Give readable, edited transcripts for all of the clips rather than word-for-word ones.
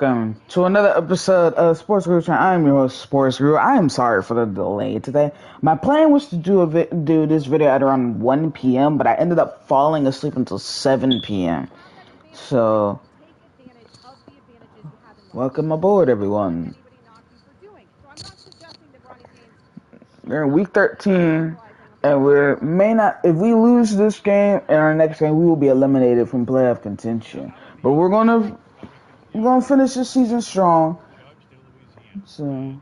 welcome to another episode of Sports Guru Channel. I'm your host, Sports Guru. I am sorry for the delay today. My plan was to do this video at around 1 p.m., but I ended up falling asleep until 7 p.m. So, welcome aboard, everyone. We're in week 13, and we may not. If we lose this game and our next game, we will be eliminated from playoff contention. But we're gonna finish this season strong. So.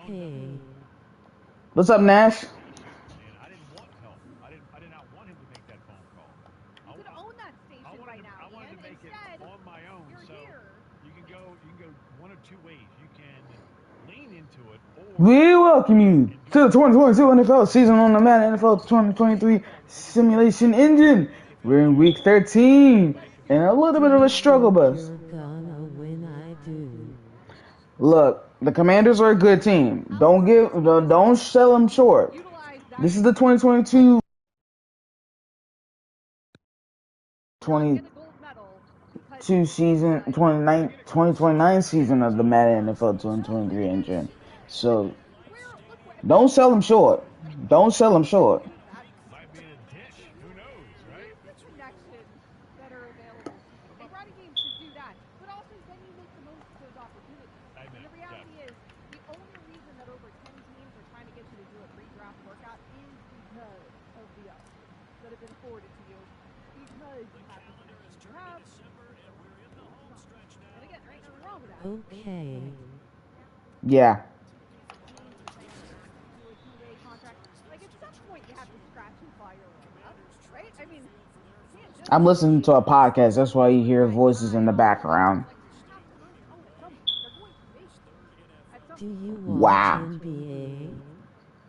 Hey. What's up, Nash? I didn't want help. I did not want him to make that phone call. You could own that station right now. I wanted to make it on my own. So you can go one of two ways. You can lean into it, or we welcome you to the 2022 NFL season on the Madden NFL 2023 simulation engine. We're in week 13 and a little bit of a struggle bus. You're gonna win, I do. Look, the Commanders are a good team. Don't sell them short. This is the 2022 season, 2029 season of the Madden NFL 2023 engine. So don't sell them short. Don't sell them short. might be in a dish. Who knows, right? The connections that are available. And running games should do that, but also then you make the most of those opportunities. And the reality is, the only reason that over 10 teams are trying to get you to do a pre-draft workout is because of the offers that have been afforded to you. Because you have the positions you have. And again, there ain't nothing wrong with that. Okay. Yeah. I'm listening to a podcast. That's why you hear voices in the background. Do you want Wow. NBA?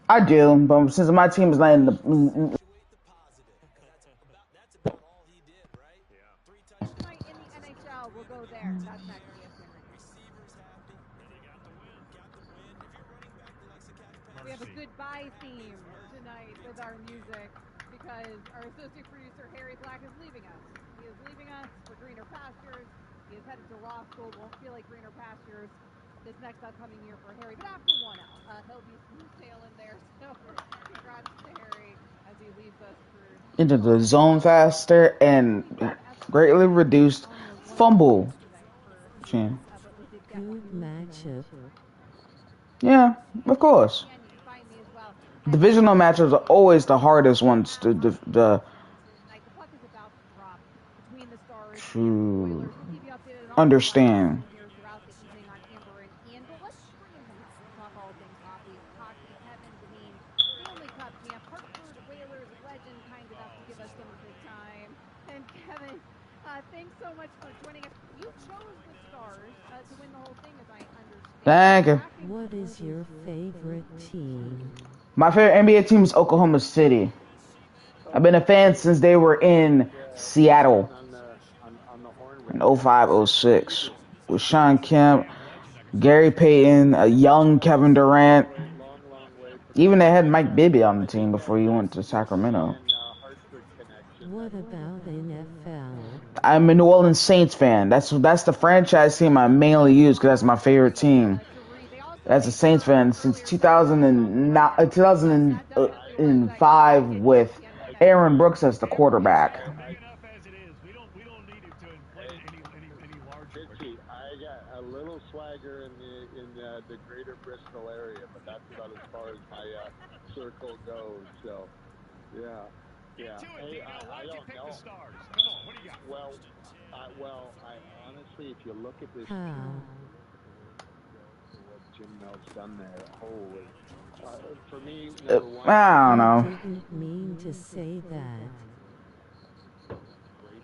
I do, but since my team is not in the... Tonight in the NHL, we'll go there. That's next. We have a goodbye theme tonight with our music because our associate producer Harry Black is leaving us. He is leaving us for greener pastures. He is headed to law school. Won't feel like greener pastures this next upcoming year for Harry, but after 1L, he'll be smooth sailing there. So congrats to Harry as he leaves us for into the zone faster and greatly reduced fumble. Good matchup. Yeah, of course. Divisional matchups are always the hardest ones to understand. Thanks so much for joining us. You chose the Stars to win the whole thing, as I understand. Thank you. What is your favorite team? My favorite NBA team is Oklahoma City. I've been a fan since they were in Seattle in 05-06 with Sean Kemp, Gary Payton, a young Kevin Durant. Even they had Mike Bibby on the team before he went to Sacramento. What about NFL? I'm a New Orleans Saints fan. That's the franchise team I mainly use because that's my favorite team. As a Saints fan since 2005 with Aaron Brooks as the quarterback. Enough as it is. We don't need it to inflate any larger. I got a little swagger in the greater Bristol area, but that's about as far as my circle goes. So, yeah. Hey, I don't know. The Stars? Come on, what do you got? Well, I honestly, if you look at this, How? what Jim Mel's done there, holy. For me, I don't know. I didn't mean to say that.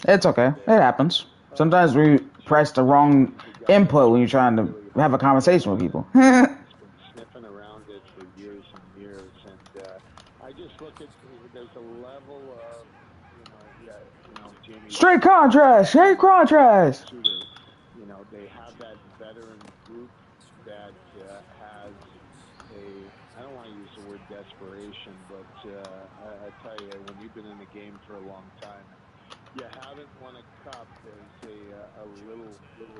It's okay. It happens. Sometimes we press the wrong input when you're trying to have a conversation with people. Sniffing around it for years and years, and I just look at there's a level of Jamie. Straight contrast. Straight contrast. Shooter, you know, they have that veteran group that has I don't want to use the word desperation, but I tell you, when you've been in the game for a long time and you haven't won a cup, there's a little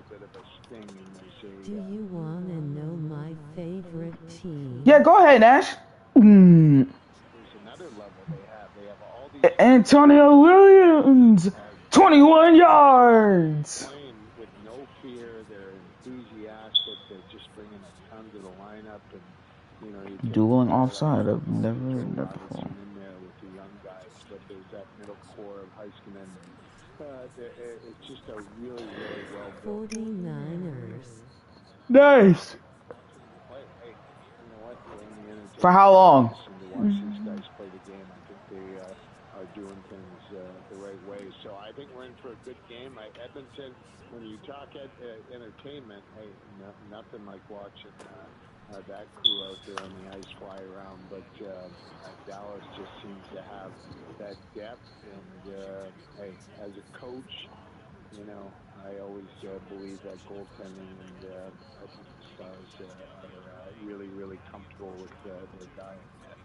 bit of a sting, and there's Do you want to know my favorite team? Yeah, go ahead, Nash. There's another level they have. They have all these Antonio Williams, 21 yards. playing with no fear. They're enthusiastic. They're just bringing a ton to the lineup, and you know, you get Dueling like offside. I've never Joe heard that before. Robertson in there with the young guys, but there's that middle core of Heiskanen. It's just a really well built 49ers. Nice. play. Hey, you know what? We're only entertained For how long? to watch these guys play the game. I think they are doing things the right way. So I think we're in for a good game. Edmonton, when you talk entertainment, hey, nothing like watching that crew out there on the ice fly around. But Dallas just seems to have that depth. And hey, as a coach, you know, I always believe that goaltending and Edmonton Stars are really comfortable with their guy in net.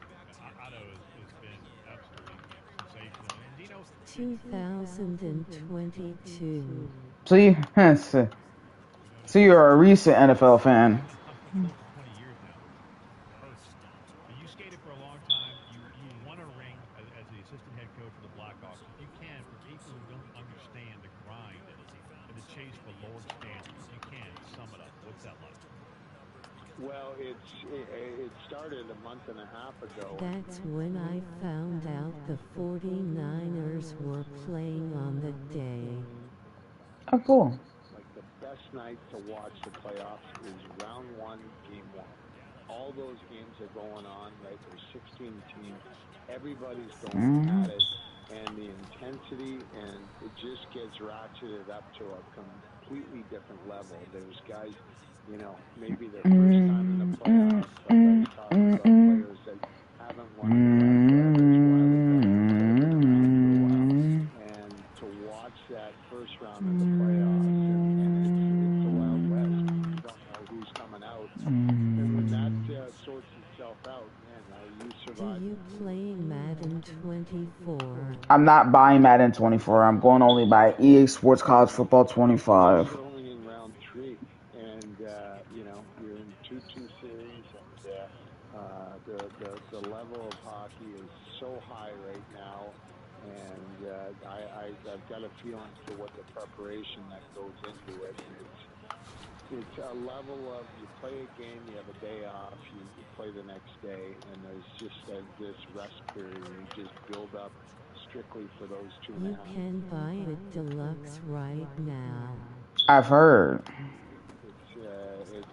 Otto has been absolutely sensational. And Dino, 2022. So you're a recent NFL fan. for 20 years now. Hurts. But you skated for a long time. You won a ring as the assistant head coach for the Blackhawks. If you can, for people who don't understand the grind and the chase for lower standards, if you can sum it up, what's that like? Well, it started a month and a half ago. That's when I found out the 49ers were playing on the day. Oh, cool. Like the best night to watch the playoffs is round one, game one. All those games are going on, right? There's 16 teams. Everybody's going at it. And the intensity, and it just gets ratcheted up to a completely different level. There's guys, you know, maybe their first time in the playoffs, like I was talking about players that haven't won a cup. There's Wiley Benson players that have been around for a while. And to watch that first round of the playoffs, and it's the Wild West. You don't know who's coming out. And when that sorts itself out, man, you survive. Do you play Madden 24? I'm not buying Madden 24. I'm going only by EA Sports College Football 25. You're only in round 3, and you know, you're in 2-2 series, and the level of hockey is so high right now. And I've got a feeling for what the preparation that goes into it. It's a level of you play a game, you have a day off, you play the next day, and there's just this rest period. You just build up strictly for those 2.5. You can buy it deluxe right now. I've heard.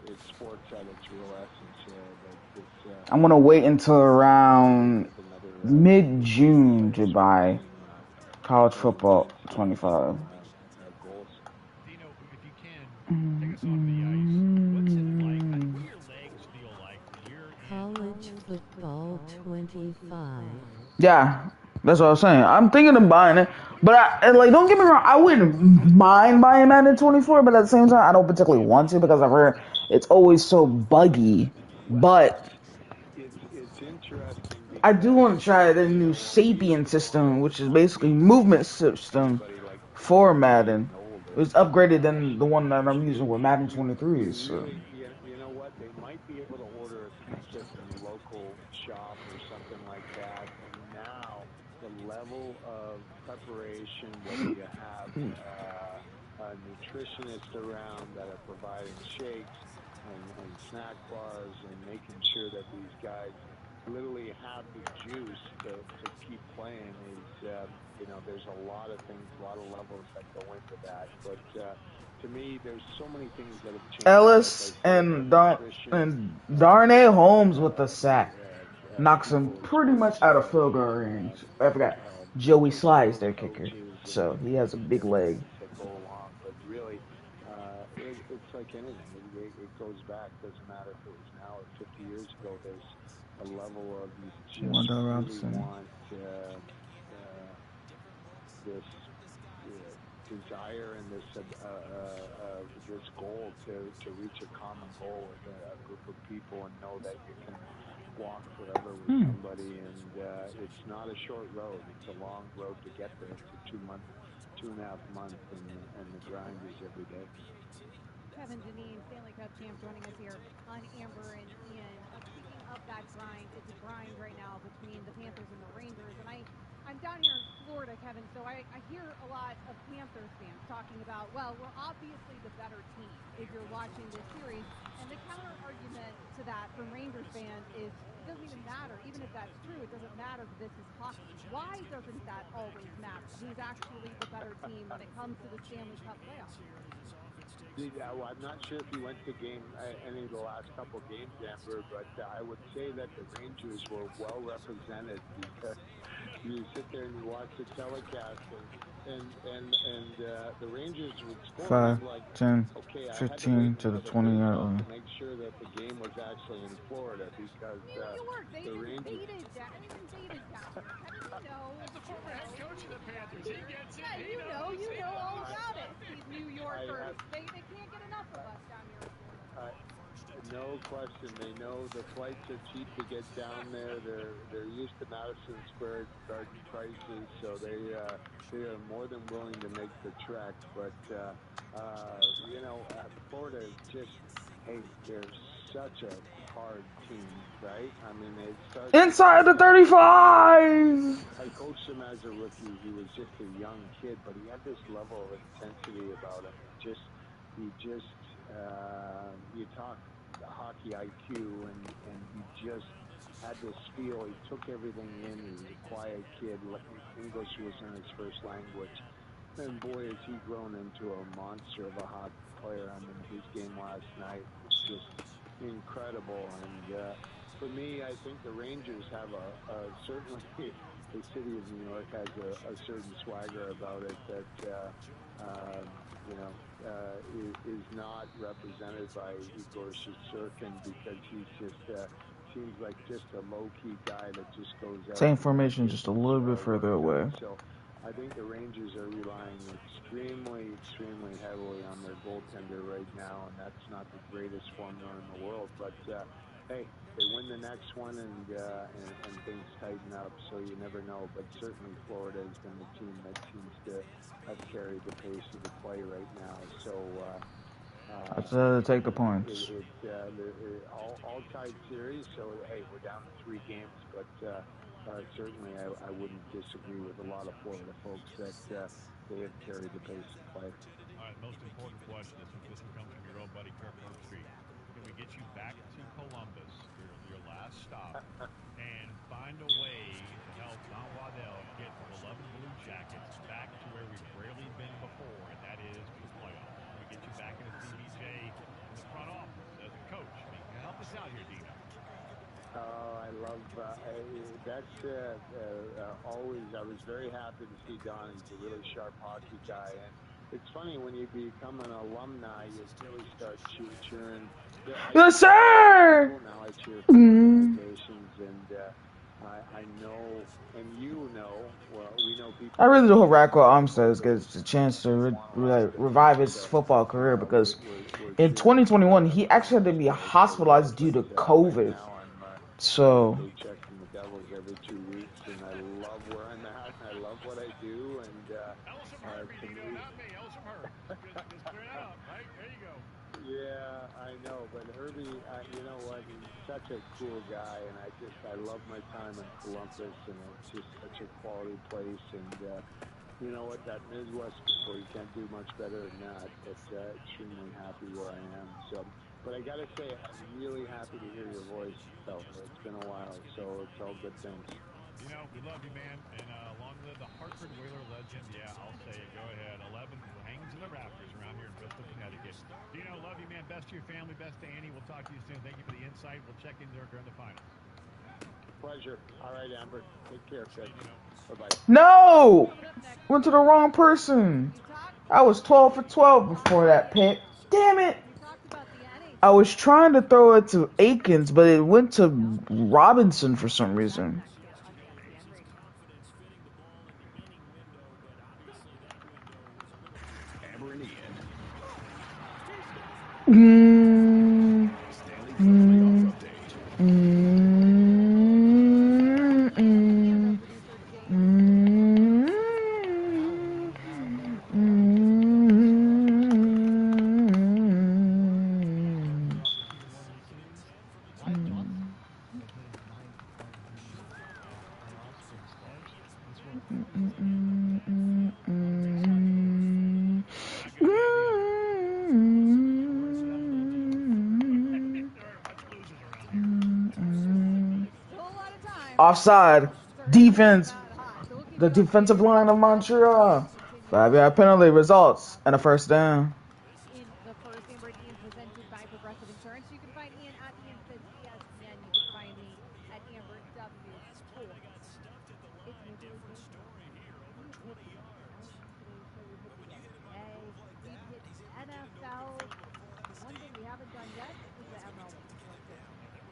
It's sports at its real essence. I'm gonna wait until around mid-June to buy College Football 25. Dino, if you can, take us off the ice. What's it like? What do your legs feel like when you're College Football 25. Yeah, that's what I was saying. I'm thinking of buying it, but like, don't get me wrong, I wouldn't mind buying Madden 24, but at the same time, I don't particularly want to because I've heard it's always so buggy. But it's interesting. I do want to try the new Sapien system, which is basically movement system for Madden. It's upgraded than the one that I'm using with Madden 23. So. You know what? They might be able to order a pizza from the local shop or something like that. And now the level of preparation, whether you have a nutritionist around that are providing shakes and snack bars and making sure that these guys literally have the juice to keep playing is, you know, there's a lot of things, a lot of levels that go into that. But to me, there's so many things that have changed. Ellis and Darnay Holmes with the sack knocks him pretty much out of field goal range. I forgot. Joey Sly's their kicker, so he has a big leg. That go along, but really, it's like anything. It goes back. Doesn't matter if it was now or 50 years ago. There's a level of you just Wanda really Robinson. want this desire and this goal to reach a common goal with a group of people and know that you can walk forever with somebody. And it's not a short road; it's a long road to get there. It's a 2.5 month, and the grind is every day. Kevin Dineen, Stanley Cup champ, joining us here on Amber and Ian. Speaking of that grind, it's a grind right now between the Panthers and the Rangers. And I'm down here in Florida, Kevin, so I hear a lot of Panthers fans talking about, well, we're obviously the better team if you're watching this series. And the counter argument to that from Rangers fans is it doesn't even matter. Even if that's true, it doesn't matter because this is hockey. Why doesn't that always matter? Who's actually the better team when it comes to the Stanley Cup playoffs? Well, I'm not sure if you went to any of the last couple of games, Amber, but I would say that the Rangers were well represented because you sit there and you watch the telecast and the Rangers would score. 5, It's like, 10, okay, I had to wait 15 to the until the 20 yard face-off line. to make sure that the game was actually in Florida because New York, they the Rangers. invaded down here. Kevin, you know. As the former head coach of the Panthers, he gets it. Yeah, you know all about it. These New Yorkers, they can't get enough of us down here in Florida. No question. They know the flights are cheap to get down there. They're used to Madison Square Garden prices, so they are more than willing to make the trek. But Florida is just, hey, they're such a hard team, right? I mean, it starts Inside the 35. I coached him as a rookie. He was just a young kid, but he had this level of intensity about him. You talk hockey IQ, and he just had this feel. He took everything in. He was a quiet kid. English wasn't his first language. And boy, has he grown into a monster of a hockey player. I mean, his game last night was just incredible. And for me, I think the Rangers have certainly the city of New York has a certain swagger about it that is not represented by Igor Shesterkin because he's just seems like just a low key guy that just goes out. Same formation, just a little bit further away. So I think the Rangers are relying extremely, extremely heavily on their goaltender right now, and that's not the greatest formula in the world. But hey, they win the next one, and things tighten up. So you never know. But certainly, Florida has been the team that seems to have carried the pace of the play right now. So. Let's take the points. It's all tied series. So hey, we're down to 3 games, but. Certainly, I wouldn't disagree with a lot of Florida folks that they have carried the pace of play. All right, most important question, this one comes from your old buddy Kirk Herbstreit. Can we get you back to Columbus, your last stop, and find a way to help Don Waddell get the beloved Blue Jackets back to where we've rarely been before, and that is the playoffs? Can we get you back in the CBJ in the front office as a coach? I mean, help us out here, Dino. I love that's always. I was very happy to see Don. He's a really sharp hockey guy, and it's funny when you become an alumni, you really start cheering. Yes, sir. Now I cheer for organizations, and I know, and you know, well, we know people. I really do hope Radko Armstead gets a chance to revive his football career because in 2021 he actually had to be hospitalized due to COVID. So. Checking the Devils every 2 weeks, and I love where I'm at. I love what I do, and to me, not me. Just clear that up, right? There you go. Yeah, I know, but Herbie, you know what? He's such a cool guy, and I love my time in Columbus, and it's just such a quality place, and you know what? That Midwest people, you can't do much better than that. But extremely happy where I am. So, but I gotta say, I'm really happy to hear your voice, fella. It's been a while, so it's all good things. You know, we love you, man. And long live the Hartford Whaler legend. Yeah, I'll say it. Go ahead. 11 hangs in the rafters around here in Bristol, Connecticut. Dino, love you, man. Best to your family. Best to Annie. We'll talk to you soon. Thank you for the insight. We'll check in there during the finals. Pleasure. All right, Amber. Take care, Fred. Bye-bye. No! Went to the wrong person. I was 12 for 12 before that pick. Damn it! I was trying to throw it to Akins, but it went to Robinson for some reason. for an Ian. Stanley Cup playoff update. Offside. Defense. The defensive line of Montreal. 5-yard penalty results and a first down. In the first, Amber and Ian presented by Progressive Insurance. You can find Ian at Ian Says ESPN. You can find me at Amber W Sports. It's Major League Baseball. We've hit the NFL today's show. We've hit the NBA. We've hit the NFL. One thing we haven't done yet is the MLB. Let's get to it.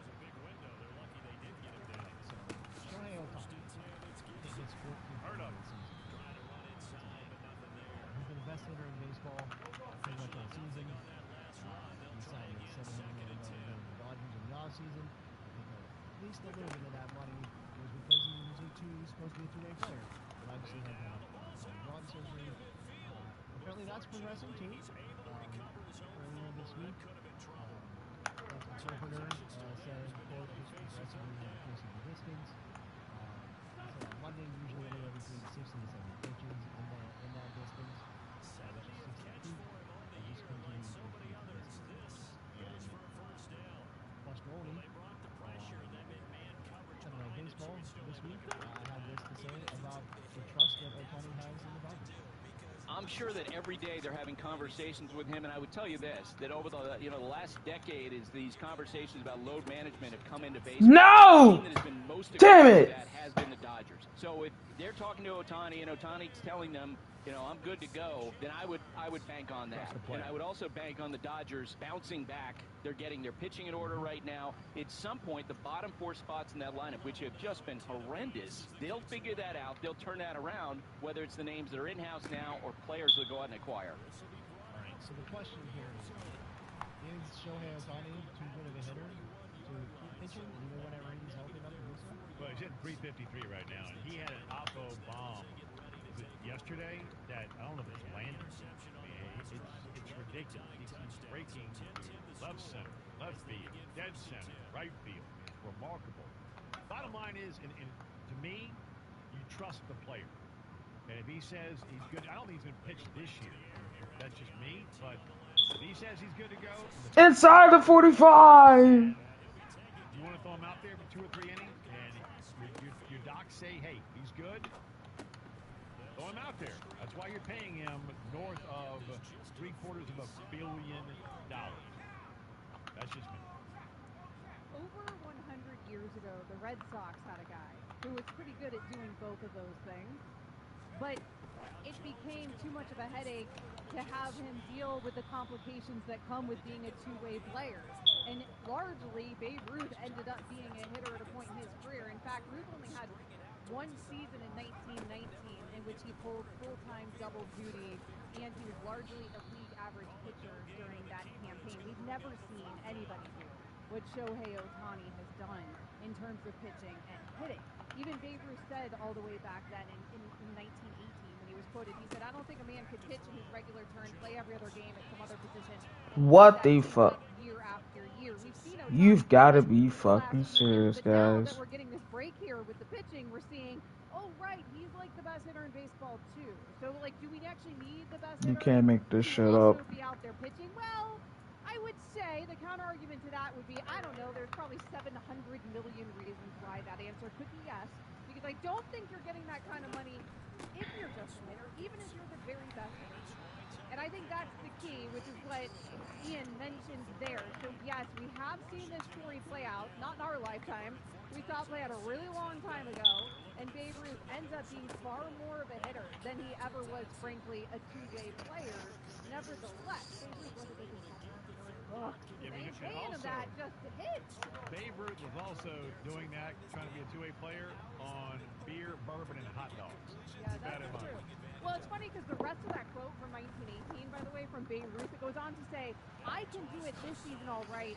Shohei Ohtani. He gets 14 in the season. He's been the best hitter in baseball pretty much all season. He signed a $700 million deal with the Dodgers in the offseason. I think at least a little bit of that money was because he was supposed to be a two-way player. But obviously had arm surgery. Apparently that's progressing too. Earlier this week, his interpreter said, quote, just progressively increasing the distance. So on Monday, usually anywhere between 60 and 70 pitches in that distance, which is 60 feet. And just continues to increase the distance. Bustroni, Sunday Night Baseball this week, had this to say about the trust that Ohtani has in the Dodgers. I'm sure that every day they're having conversations with him, and I would tell you this, that over the the last decade, as these conversations about load management have come into baseball, No! the team that has been most Damn aggressive it! that has been the Dodgers. So if they're talking to Ohtani and Ohtani's telling them, I'm good to go, then I would bank on that. And I would also bank on the Dodgers bouncing back. They're getting their pitching in order right now. At some point, the bottom four spots in that lineup, which have just been horrendous, they'll figure that out. They'll turn that around, whether it's the names that are in-house now or players that go out and acquire. All right, so the question here is Shohei Ohtani too good of a hitter to keep pitching even whenever he's healthy enough to do so? Well, he's hitting 353 right now, and he had an oppo bomb yesterday that I don't know if it's landing. I mean, it's ridiculous. He's breaking to left center, left field, dead center, right field. It's remarkable. Bottom line is, and to me, you trust the player. And if he says he's good, I don't think he's going to pitch this year. That's just me. But if he says he's good to go, inside the 45. You want to throw him out there for 2 or 3 innings, and your docs say, hey, he's good. Throw him out there. That's why you're paying him north of $750 million. That's just me. Over 100 years ago, the Red Sox had a guy who was pretty good at doing both of those things. But it became too much of a headache to have him deal with the complications that come with being a two-way player. And largely, Babe Ruth ended up being a hitter at a point in his career. In fact, Ruth only had one season in 1919 in which he pulled full-time double duty, and he was largely a league average pitcher during that campaign. We've never seen anybody do what Shohei Ohtani has done in terms of pitching and hitting. Even Babe Ruth said all the way back then in 1918 when he was quoted, he said, I don't think a man could pitch in his regular turn, play every other game at some other position. What the fuck? Year after year. We've seen You've got to be fucking serious, but now guys. that we're getting this break here with the pitching, we're seeing, oh, right, he's like the best hitter in baseball, too. So, like, do we actually need the best hitter? You can't make this shit up. Be out there pitching? Well, I would say the counter-argument to that would be, I don't know, there's probably 700 million reasons why that answer could be yes, because I don't think you're getting that kind of money if you're just a hitter, even if you're the very best hitter. And I think that's the key, which is what Ian mentioned there. So, yes, we have seen this story play out, not in our lifetime. We saw it play out a really long time ago, and Babe Ruth ends up being far more of a hitter than he ever was, frankly, a two-way player. Nevertheless, Babe Ruth wasn't making they paying him that just to hit. Babe Ruth was also doing that, trying to be a two-way player on beer, bourbon, and hot dogs. Yeah, that's true. Well, it's funny because the rest of that quote from 1918, by the way, from Beirut, it goes on to say, I can do it this season all right.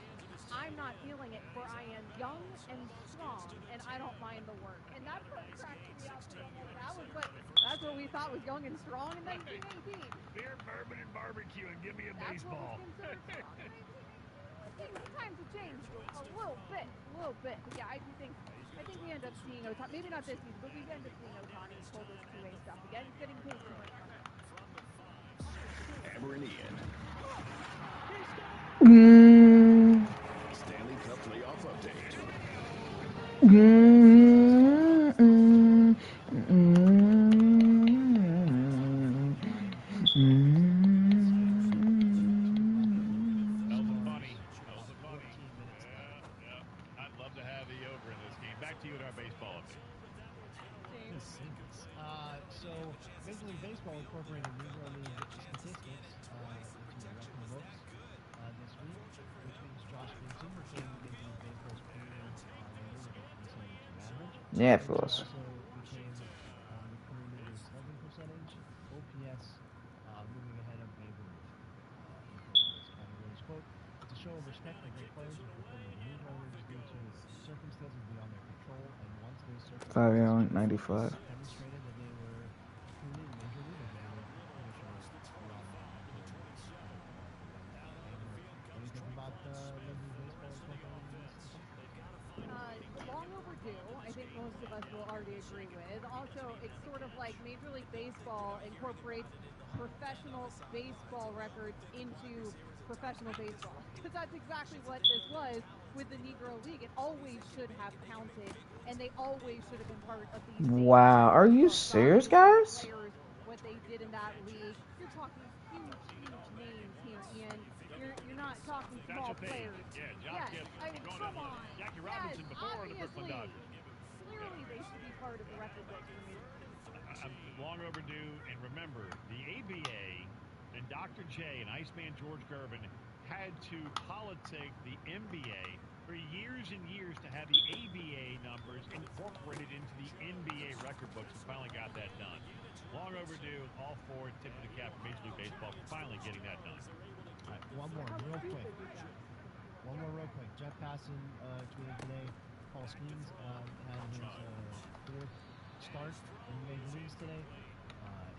I'm not feeling it, for I am young and strong, and I don't mind the work. And that's what cracks me up, because I'm like, that's what we thought was young and strong in 1918. Beer, bourbon, and barbecue, and give me a That's baseball. what was considered strong in 1918. Times have changed a little bit. But yeah, I think we end up seeing Otani, maybe not this season, but we end up seeing Otani pull this two-way stuff again. He's getting paid too much money. Amber and Ian. Stanley Cup playoff update. I'd love to have the over in this game. Back to you at our baseball update. So, Major League Baseball incorporated Negro League statistics into the record books this week, which means Josh Vincent became Major League Baseball's career leader with a 372 average. Yeah, of course. Also became the career leader slugging percentage, OPS, moving ahead of Babe Ruth in both those categories. Quote, it's a show of respect for great players who perform in the major leagues due to circumstances beyond their control, and once those circumstances 95. demonstrated that they were truly major leaguers, they were finished beyond their control. What do you think about Major League Baseball incorporating these statistics? Long overdue, I think most of us will already agree with. Also, it's sort of like Major League Baseball incorporates professional baseball records into professional baseball, because that's exactly what this was with the Negro League. It always should have counted, and they always should have been part of these. Wow, are you serious, guys? Players, what they did in that league. You're talking huge names here, Ian. You're not talking small players. Yeah, I mean, come on. Jackie Robinson before the Brooklyn Obviously. Dodgers. Clearly, they should be part of the record books for me. I'm long overdue, and remember, the ABA and Dr. J and Iceman George Gervin had to politic the NBA for years and years to have the ABA numbers incorporated into the NBA record books, and finally got that done. Long overdue, all for it, tip of the cap for Major League Baseball for finally getting that done. All right, one more real quick. Jeff Passan tweeted today, Paul Skeens had his fourth start in the major leagues today.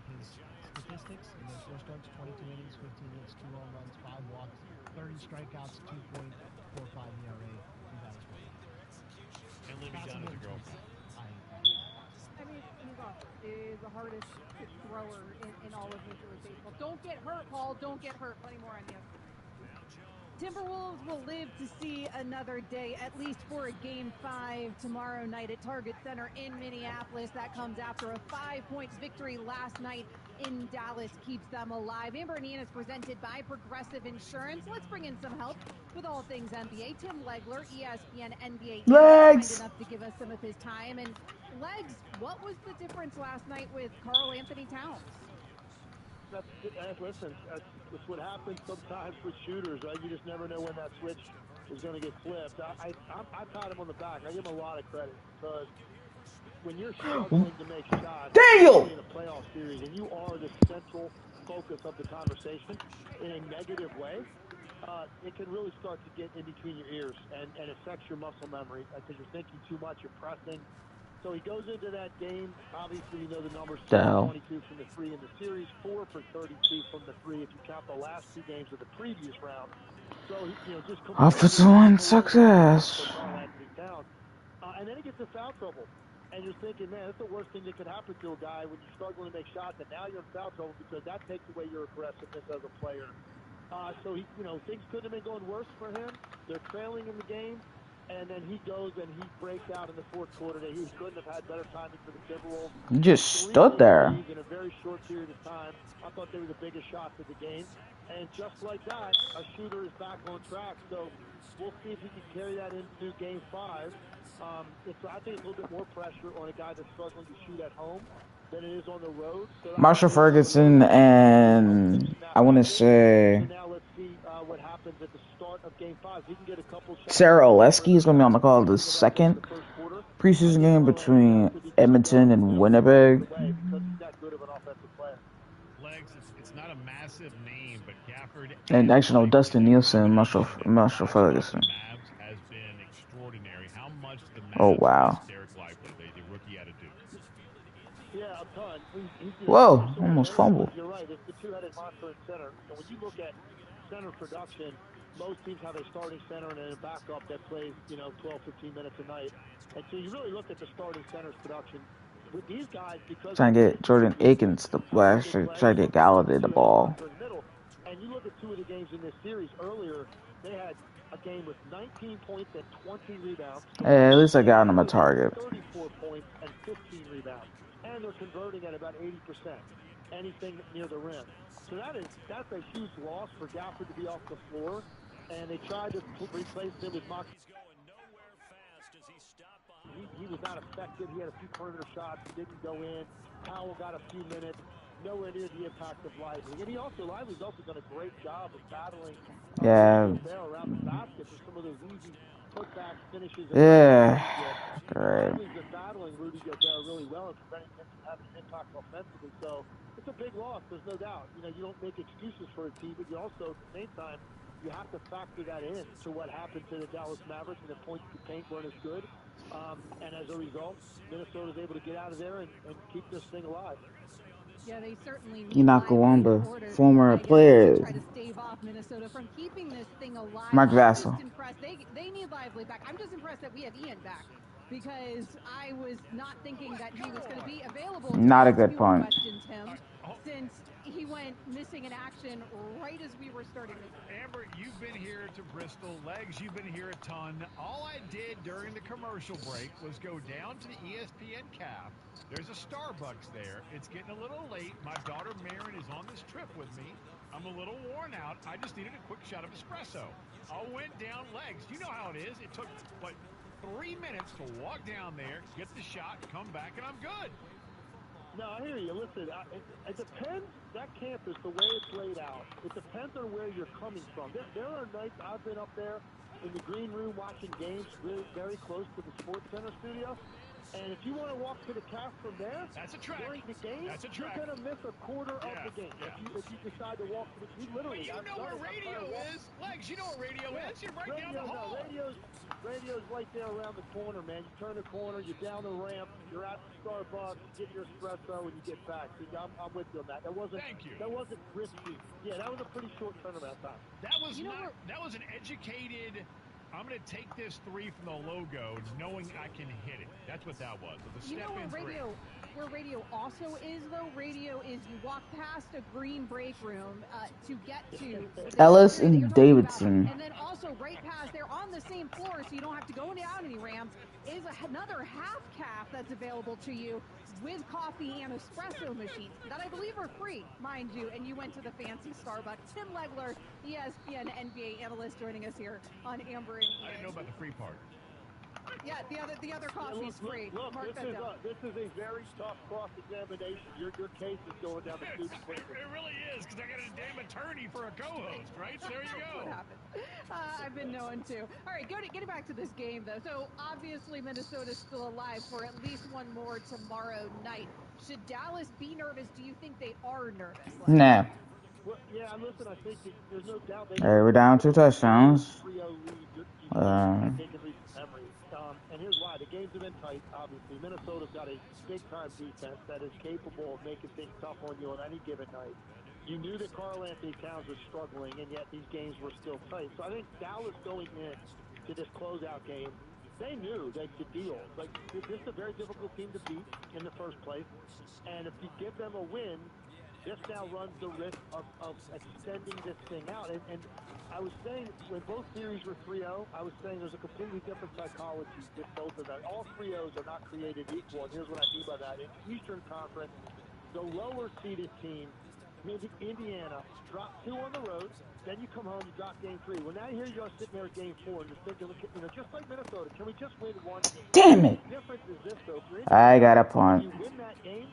His statistics in those four starts: 22 innings, 15 hits, 2 home runs, 5 walks, 30 strikeouts, 2.45 ERA, 2 batters per nine. And Libby Dunn is a girlfriend. I mean, he is the hardest thrower in all of Major League Baseball. Don't get hurt, Paul. Don't get hurt. Plenty more on you. Timberwolves will live to see another day, at least for a Game 5 tomorrow night at Target Center in Minneapolis. That comes after a 5-point victory last night in Dallas keeps them alive. Amber and Ian is presented by Progressive Insurance. Let's bring in some help with all things NBA. Tim Legler, ESPN NBA, Legs, kind enough to give us some of his time. And Legs, what was the difference last night with Karl Anthony Towns? Listen, that's what happens sometimes with shooters, right? You just never know when that switch is going to get flipped. I pat him on the back. I give him a lot of credit, because when you're struggling to make shots in a playoff series and you are the central focus of the conversation in a negative way, it can really start to get in between your ears and affects your muscle memory, because you're thinking too much, you're pressing. So he goes into that game. Obviously, you know the numbers: 22 from the 3 in the series, 4 for 32 from the 3 if you count the last 2 games of the previous round. So he, just offensive line success. Karl Anthony Towns, and then he gets in foul trouble, and you're thinking, man, that's the worst thing that could happen to a guy when you're struggling to make shots, and now you're in foul trouble, because that takes away your aggressiveness as a player. So he, things couldn't have been going worse for him. They're trailing in the game. And then he goes and he breaks out in the fourth quarter. He couldn't have had better timing for the Timberwolves. He just stood there in a very short period of time. I thought they were the biggest shots of the game. And just like that, a shooter is back on track. So we'll see if he can carry that into Game 5. I think it's a little bit more pressure on a guy that's struggling to shoot at home than it is on the road. So Marshall Ferguson and I want to say now let's see what happens at the start of Game 5. He can get a couple shots. Sarah Oleski is going to be on the call the second preseason game between Edmonton and Winnipeg. Legs, it's not a massive name, but Gafford And actually, no, Dustin Nielsen, Marshall Marshall Ferguson. Mavs has been extraordinary. How much do the Oh, Mavs wow. miss Derek Lively, the rookie out of Duke? Yeah, a ton. Whoa, almost fumbled. You're right. It's the two-headed monster in center. And when you look at center production, most teams have a starting center and then a backup that plays, 12, 15 minutes a night. And so you really look at the starting center's production. With these guys, because Trying to get Jordan Akins the actually try to get Galladay the ball. And you look at two of the games in this series earlier, they had a game with 19 points and 20 rebounds. Hey, at least I got him a target. 34 points and 15 rebounds. And they're converting at about 80%. Anything near the rim. So that's a huge loss for Gafford to be off the floor. And they tried to replace him with Mox. He was not effective. He had a few perimeter shots, didn't go in. Powell got a few minutes, nowhere near the impact of Lively. And Lively's also done a great job of battling around the basket for some of those easy putbacks, finishes. Yeah, great. Lively's been battling Rudy Gobert really well and preventing him from having an impact offensively. So it's a big loss, there's no doubt. You don't make excuses for a team, but you also, at the same time, you have to factor that in to what happened to the Dallas Mavericks, and the points to paint weren't as good. And as a result, Minnesota's able to get out of there and keep this thing alive. Yeah, they certainly need Inakawamba, former player. try to stave off Minnesota from keeping this thing alive. Mark I'm Vassell. just impressed. They need Lively back. I'm just impressed that we have Ian back, because I was not thinking that he was going to be available. Not a good punch. Questioned him since he went missing in action right as we were starting this. Amber, you've been here to Bristol. Legs, you've been here a ton. All I did during the commercial break was go down to the ESPN CAF. There's a Starbucks there. It's getting a little late. My daughter Marin is on this trip with me. I'm a little worn out. I just needed a quick shot of espresso. I went down. Legs. You know how it is. It took, 3 minutes to walk down there, get the shot, come back, and I'm good. No, I hear you. Listen, it depends. That campus, the way it's laid out, it depends on where you're coming from. There are nights I've been up there in the green room watching games really very close to the Sports Center studio. And if you want to walk to the CAF from there, that's a track. During the game, you're going to miss a quarter of the game. Yeah. If you decide to walk to the game, literally. But you know where radio is. Legs, you know where radio is. You're right down the hall. Radio's right there around the corner, man. You turn the corner, you're down the ramp, you're at the Starbucks, you get your espresso, and you get back. See, I'm with you on that. That wasn't risky. Yeah, that was a pretty short turnaround time. That was an educated. I'm going to take this three from the logo, knowing I can hit it. That's what that was. Where radio also is, though? Radio is you walk past a green break room to get to Ellis and Davidson. And then also right past there on the same floor, so you don't have to go down any ramps, is another half CAF that's available to you with coffee and espresso machines that I believe are free, mind you, and you went to the fancy Starbucks. Tim Legler, ESPN NBA analyst, joining us here on Amber and Ian. I didn't know about the free part. Yeah, the other coffee's free. Look, this is a very tough cross-examination. Your case is going down the tube quickly. It really is, because I got a damn attorney for a co-host, right? So there you go. What happened? I've been known to. All right, getting back to this game, though. So, obviously, Minnesota's still alive for at least one more tomorrow night. Should Dallas be nervous? Do you think they are nervous? Nah. Well, yeah, listen, I think there's no doubt. All right, we're down 2 touchdowns. And here's why. The games have been tight, obviously. Minnesota's got a big-time defense that is capable of making things tough on you on any given night. You knew that Karl Anthony Towns was struggling, and yet these games were still tight. So I think Dallas going in to this closeout game, they knew they could deal. Like, this is a very difficult team to beat in the first place. And if you give them a win, this now runs the risk of extending this thing out. And I was saying, when both series were 3-0, I was saying there's a completely different psychology with both of them. All 3-0s are not created equal, and here's what I mean by that. In the Eastern Conference, the lower-seeded team, maybe Indiana, dropped 2 on the road, then you come home, you drop game 3. Well, now here you are sitting there at game 4, and you're thinking, just like Minnesota, can we just win one game? Damn it! The difference is this, though. I got a punt. If you win that game,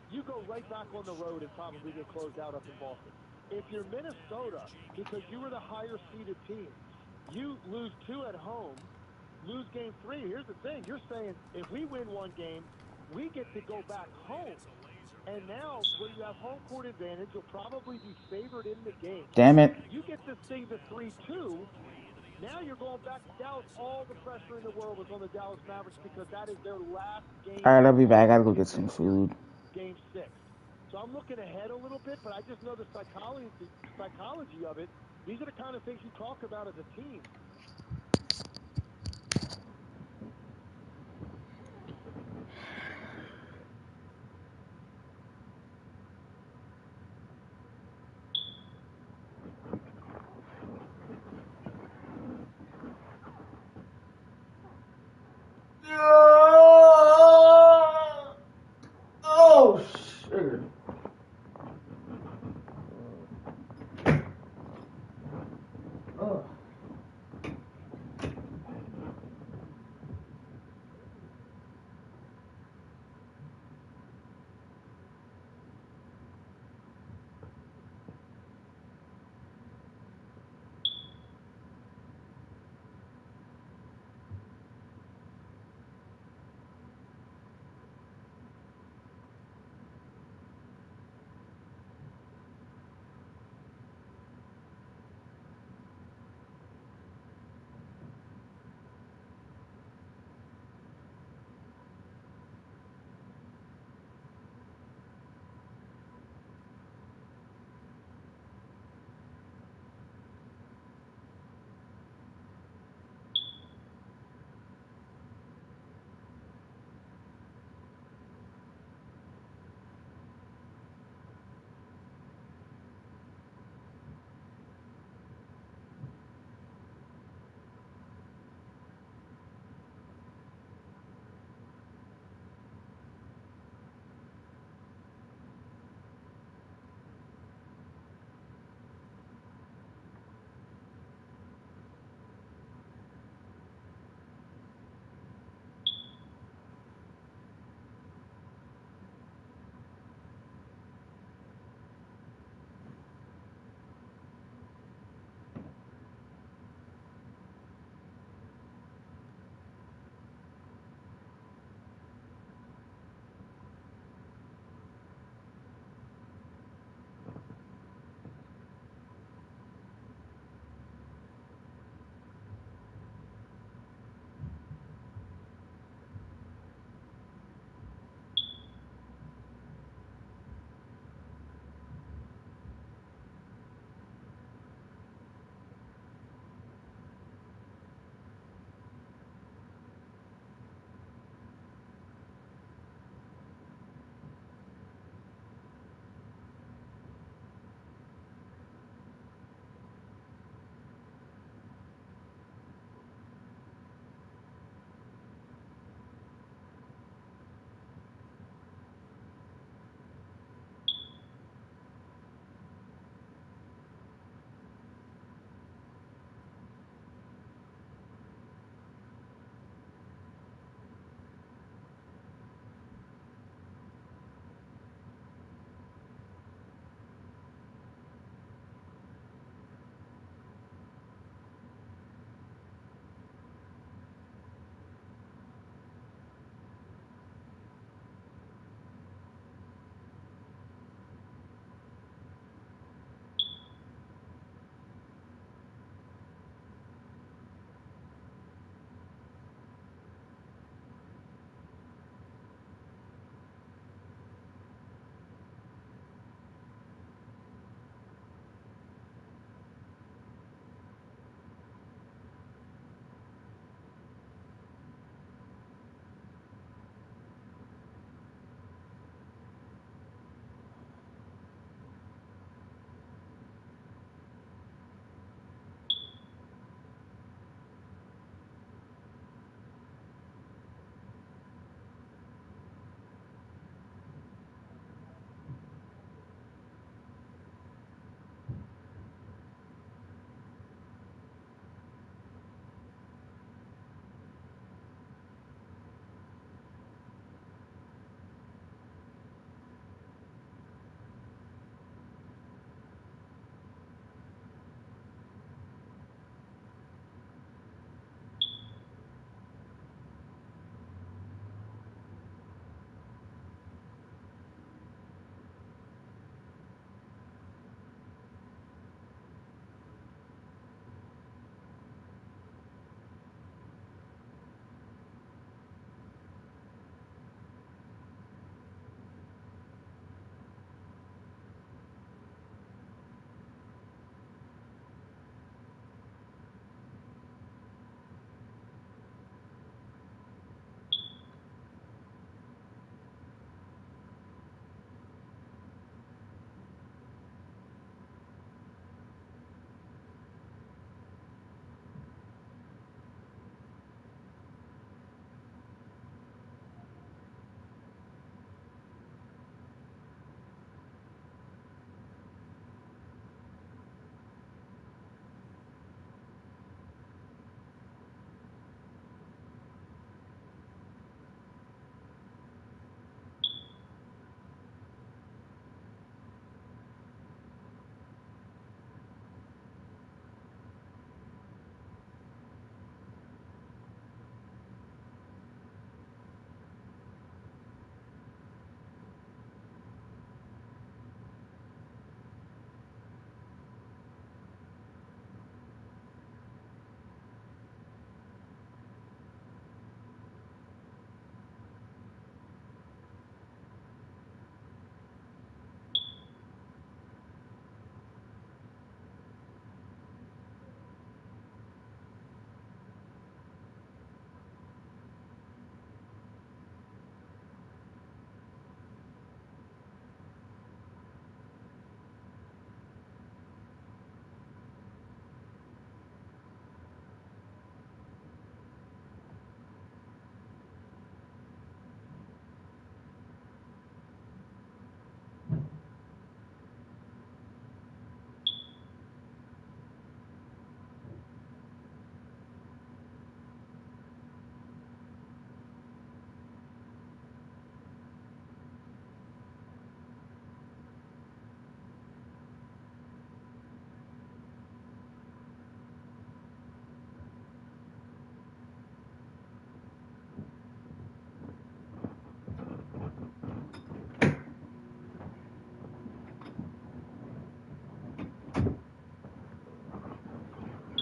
you go right back on the road and probably get closed out up in Boston. If you're Minnesota, because you were the higher-seeded team, you lose 2 at home, lose game 3. Here's the thing. You're saying if we win one game, we get to go back home And now, where you have home court advantage, you'll probably be favored in the game. Damn it. You get this thing to 3-2. Now you're going back to Dallas. All the pressure in the world is on the Dallas Mavericks because that is their last game. All right, I'll be back. I gotta go in get some this food. Game 6. So I'm looking ahead a little bit, but I just know the psychology of it. These are the kind of things you talk about as a team. Oh, sugar. Oh.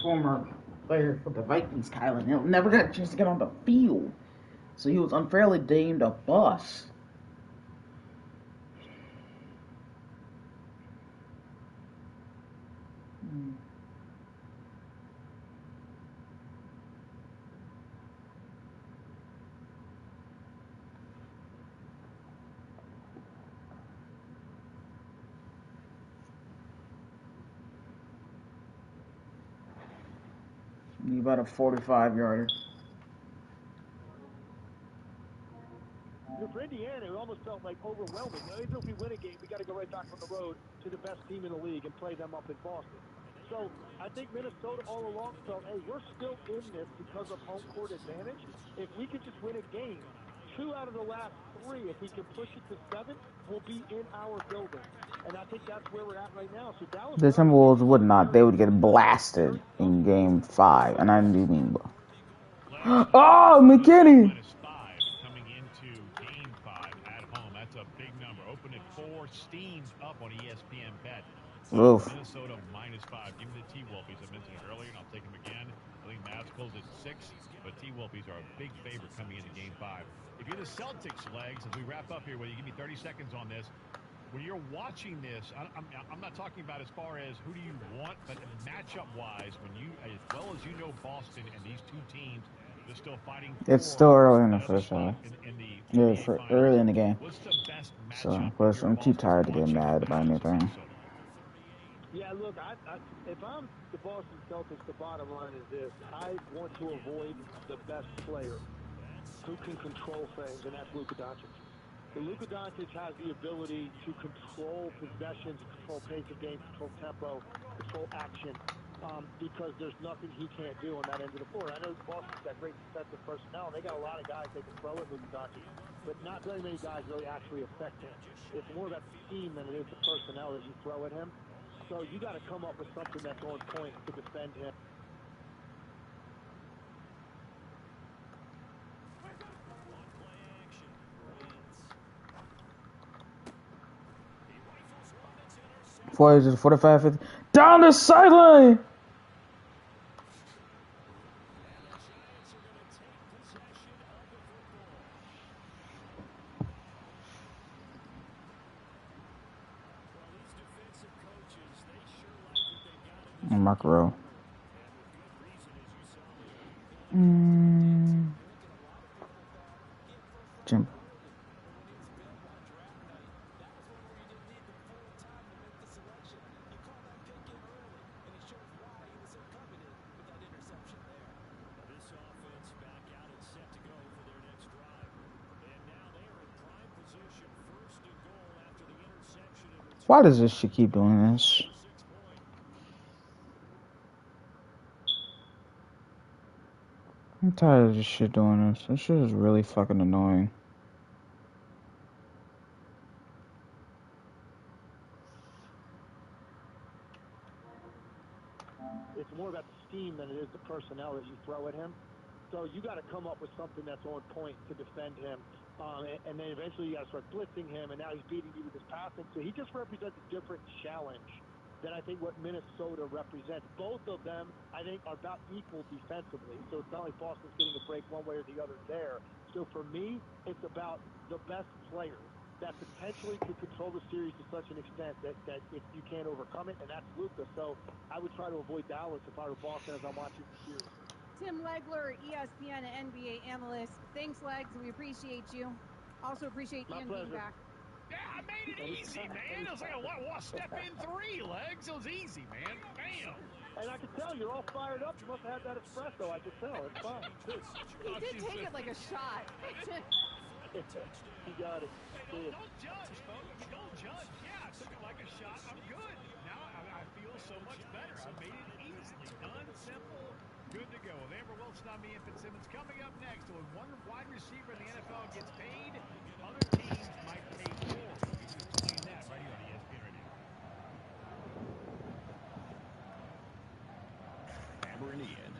former player for the Vikings, Kylan Hill, never got a chance to get on the field, so he was unfairly deemed a bust. He about a 45-yarder. For Indiana, it almost felt like overwhelming. Now, even if we win a game, we got to go right back on the road to the best team in the league and play them up in Boston. So I think Minnesota all along felt, hey, we're still in this because of home court advantage. If we could just win a game, 2 out of the last 3, if we can push it to 7, we'll be in our building. And I think that's where we're at right now. So Dallas, The Timberwolves would not. They would get blasted in Game 5, and I do mean. Oh, McKinney! -5 coming into Game 5 at home. That's a big number. Open at 4, steamed up on ESPN Bet. Oof. Minnesota -5. Give me the T-Wolfies. I mentioned it earlier, and I'll take them again. I think Mavs close at 6, but T-Wolfies are a big favorite coming into Game 5. If you're the Celtics, Legs, as we wrap up here, will you give me 30 seconds on this? When you're watching this, I'm not talking about as far as who do you want, but matchup-wise, when you, as well as you know Boston and these two teams, they're still fighting for It's still early in the another first spot half. in the Yeah, NBA for Finals. early in the game. What's the best So, matchup plus, if you're I'm too Boston tired to get watching mad the about Mavs of anything. Minnesota? Yeah, look, if I'm the Boston Celtics, the bottom line is this. I want to avoid the best player who can control things, and that's Luka Doncic. Luka Doncic has the ability to control possessions, control pace of game, control tempo, control action, because there's nothing he can't do on that end of the floor. I know Boston's got great defensive personnel, and they got a lot of guys they can throw at Luka Doncic, but not very many guys really actually affect him. It's more about the scheme than it is the personnel that you throw at him. So you got to come up with something that's on point to defend him. What is it, 45, 50? Down the sideline! Mark Rowe. Jim. Why does this shit keep doing this? I'm tired of this shit doing this. This shit is really fucking annoying. It's more about the scheme than it is the personnel that you throw at him. So you got to come up with something that's on point to defend him. And then eventually you got to start blitzing him, and now he's beating you with his passing. So he just represents a different challenge than I think what Minnesota represents. Both of them, I think, are about equal defensively. So it's not like Boston's getting a break one way or the other there. So for me, it's about the best player that potentially could control the series to such an extent that if you can't overcome it, and that's Luka. So I would try to avoid Dallas if I were Boston as I'm watching the series. Tim Legler, ESPN and NBA analyst. Thanks, Legs. We appreciate you. Also appreciate Ian being back. Yeah, I made it easy, man. It was like a step in 3, Legs. It was easy, man. Bam. And I can tell you're all fired up. You must have had that espresso. I can tell. It's fine. Good. He did take it like a shot. You got it. Hey, don't judge, folks. I mean, don't judge. Yeah, I took it like a shot. I'm good. Now I feel so much better. I made it easily. Done, simple, good to go. With Amber Wilson, I'm Ian Fitzsimmons. Coming up next, when one wide receiver in the NFL gets paid, other teams might pay more. We can explain that right here on ESPN Radio. Amber and Ian.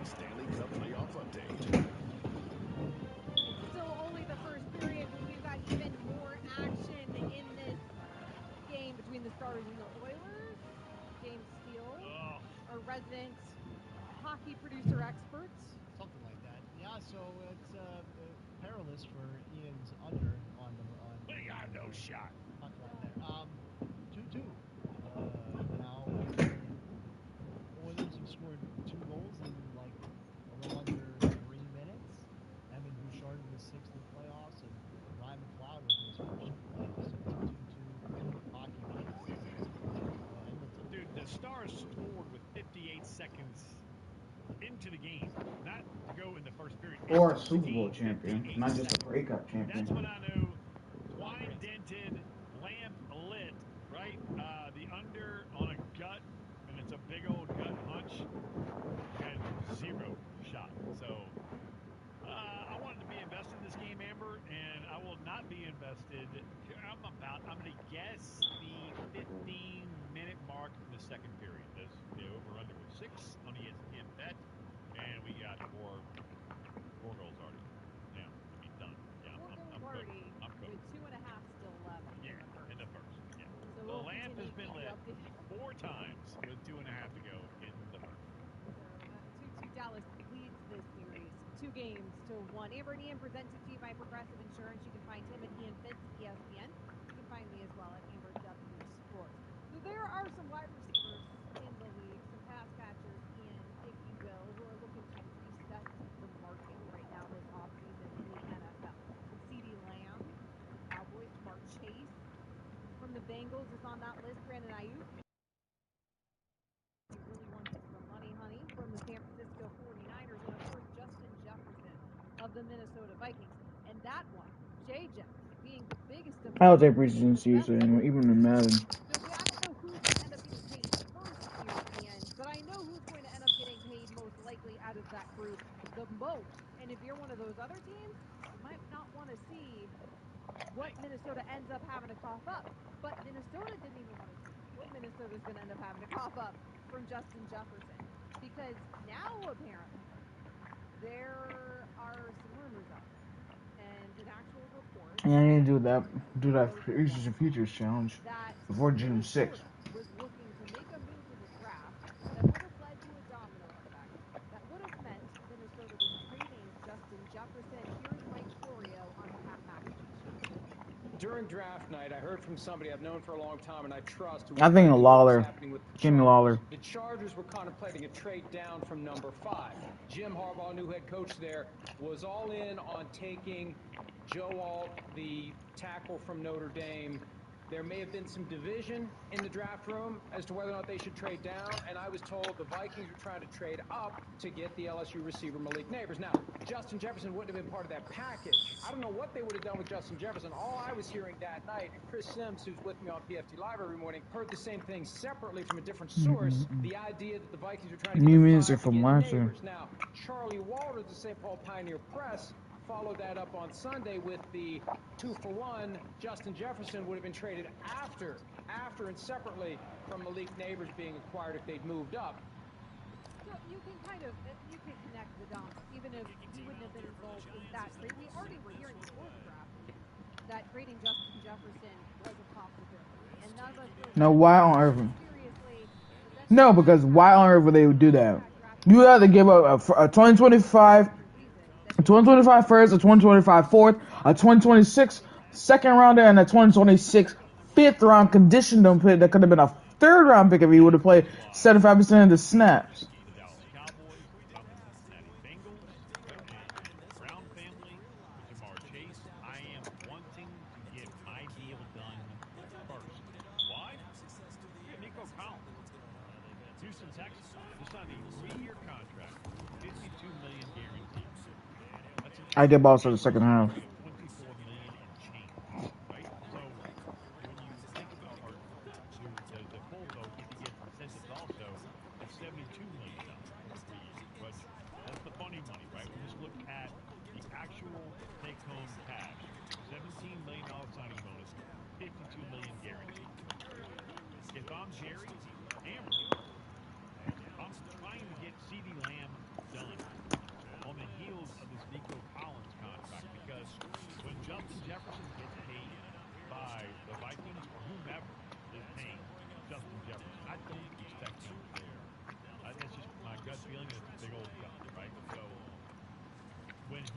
Stanley Cup playoff update. Still only the first period, but we've got even more action in this game between the Stars and the Oilers. resident hockey producer expert. Something like that. Yeah, so it's perilous for Ian's under on the They got no shot. puck line there. 2-2. Now Oilers have scored 2 goals in like a little under 3 minutes. Evan Bouchard was 6th in the playoffs, and Ryan McLeod was his first in the playoffs. So 2-2 hockey night in Edmonton. Dude, the Stars scored with 58 seconds into the game, not to go in the first period. Or a Super Bowl champion, not just a Grey Cup champion. That's when I knew twine dented, lamp lit, right? The under on a gut, and it's a big old gut punch, had 0 shot. So I wanted to be invested in this game, Amber, and I will not be invested. I'm going to guess the 15-minute mark in the second period. The over-under was 6 on ESPN Bet, and we got four goals already. Yeah, I mean, done. Yeah, I'm good. I'm good. With 2.5 still left. Yeah, in the first. Yeah. So The we'll lamp has been lit updated. 4 times with 2.5 to go in the first. So 2-2 Dallas leads this series 2 games to 1. Amber and Ian presented to you by Progressive Insurance. You can find him at Ian Fitz, ESPN. You can find me as well at Amber W Sports. So there are some wide receivers in the league, some pass catchers in, if you will, who are looking to reset the market right now this offseason in the NFL. CeeDee Lamb, Cowboys, Mark Chase from the Bengals is on that list. Brandon Ayuk. He really wants some money, honey, from the San Francisco 49ers, and of course Justin Jefferson of the Minnesota Vikings. And that one, JJ, being the biggest of I would take preseason season, even in Madden. So I don't know who's going to end up getting paid first here, Ian, but I know who's going to end up getting paid most likely out of that group the most. And if you're one of those other teams, you might not want to see what Minnesota ends up having to cough up. But Minnesota didn't even want to see what Minnesota's going to end up having to cough up from Justin Jefferson. Because now, apparently, there are some rumors out there. And an actual report. Yeah, I need to do that Preseason Futures Challenge before June 6th. Was looking to make a move in the draft that would have led to a domino effect that would have meant Minnesota was trading Justin Jefferson. Here's Mike Florio on the Pat McAfee show. During draft night, I heard from somebody I've known for a long time and I trust who I think Lawler. happening with the Jimmy Lawler. The Chargers were contemplating a trade down from number 5. Jim Harbaugh, new head coach there, was all in on taking Joe Alt, the tackle from Notre Dame. There may have been some division in the draft room as to whether or not they should trade down, and I was told the Vikings were trying to trade up to get the LSU receiver Malik Neighbors. Now, Justin Jefferson wouldn't have been part of that package. I don't know what they would have done with Justin Jefferson. All I was hearing that night, and Chris Sims, who's with me on PFT Live every morning, heard the same thing separately from a different source, the idea that the Vikings were trying to New get music from last year. Now, Charlie Walters of St. Paul Pioneer Press followed that up on Sunday with the 2-for-1. Justin Jefferson would have been traded after and separately from Malik Neighbors being acquired if they'd moved up. So you can connect the dots, even if he wouldn't have been involved in that trade. We already were hearing before the draft that trading Justin Jefferson was a possibility, and none of us No, why on earth? No, because why on earth would they do that? You have to give up a 2025, a 2025 first, a 2025 fourth, a 2026 second rounder, and a 2026 fifth round conditional pick that could have been a third round pick if he would have played 75% of the snaps. The Dallas Cowboys, I'm the Cincinnati Bengals, right? And Brown family, Jamar Chase. I am wanting to get my deal done first. Why? We have Nico Collins, Houston Texans. Just signed a 3-year contract, $52 million guaranteed. I get balls for the second half. $24 million and change, right? So when you think about the full boat, if he gets incentives also, it's $72 million over 3 years. But that's the funny money, right? We just look at the actual take-home cash: $17 million signing bonus, $52 million guaranteed. If I'm Jerry, Amber, I'm trying to get CeeDee Lamb done on the heels of this Nico Collins contract, because when Justin Jefferson gets paid by the Vikings or whomever is paying Justin Jefferson, I don't expect him there. As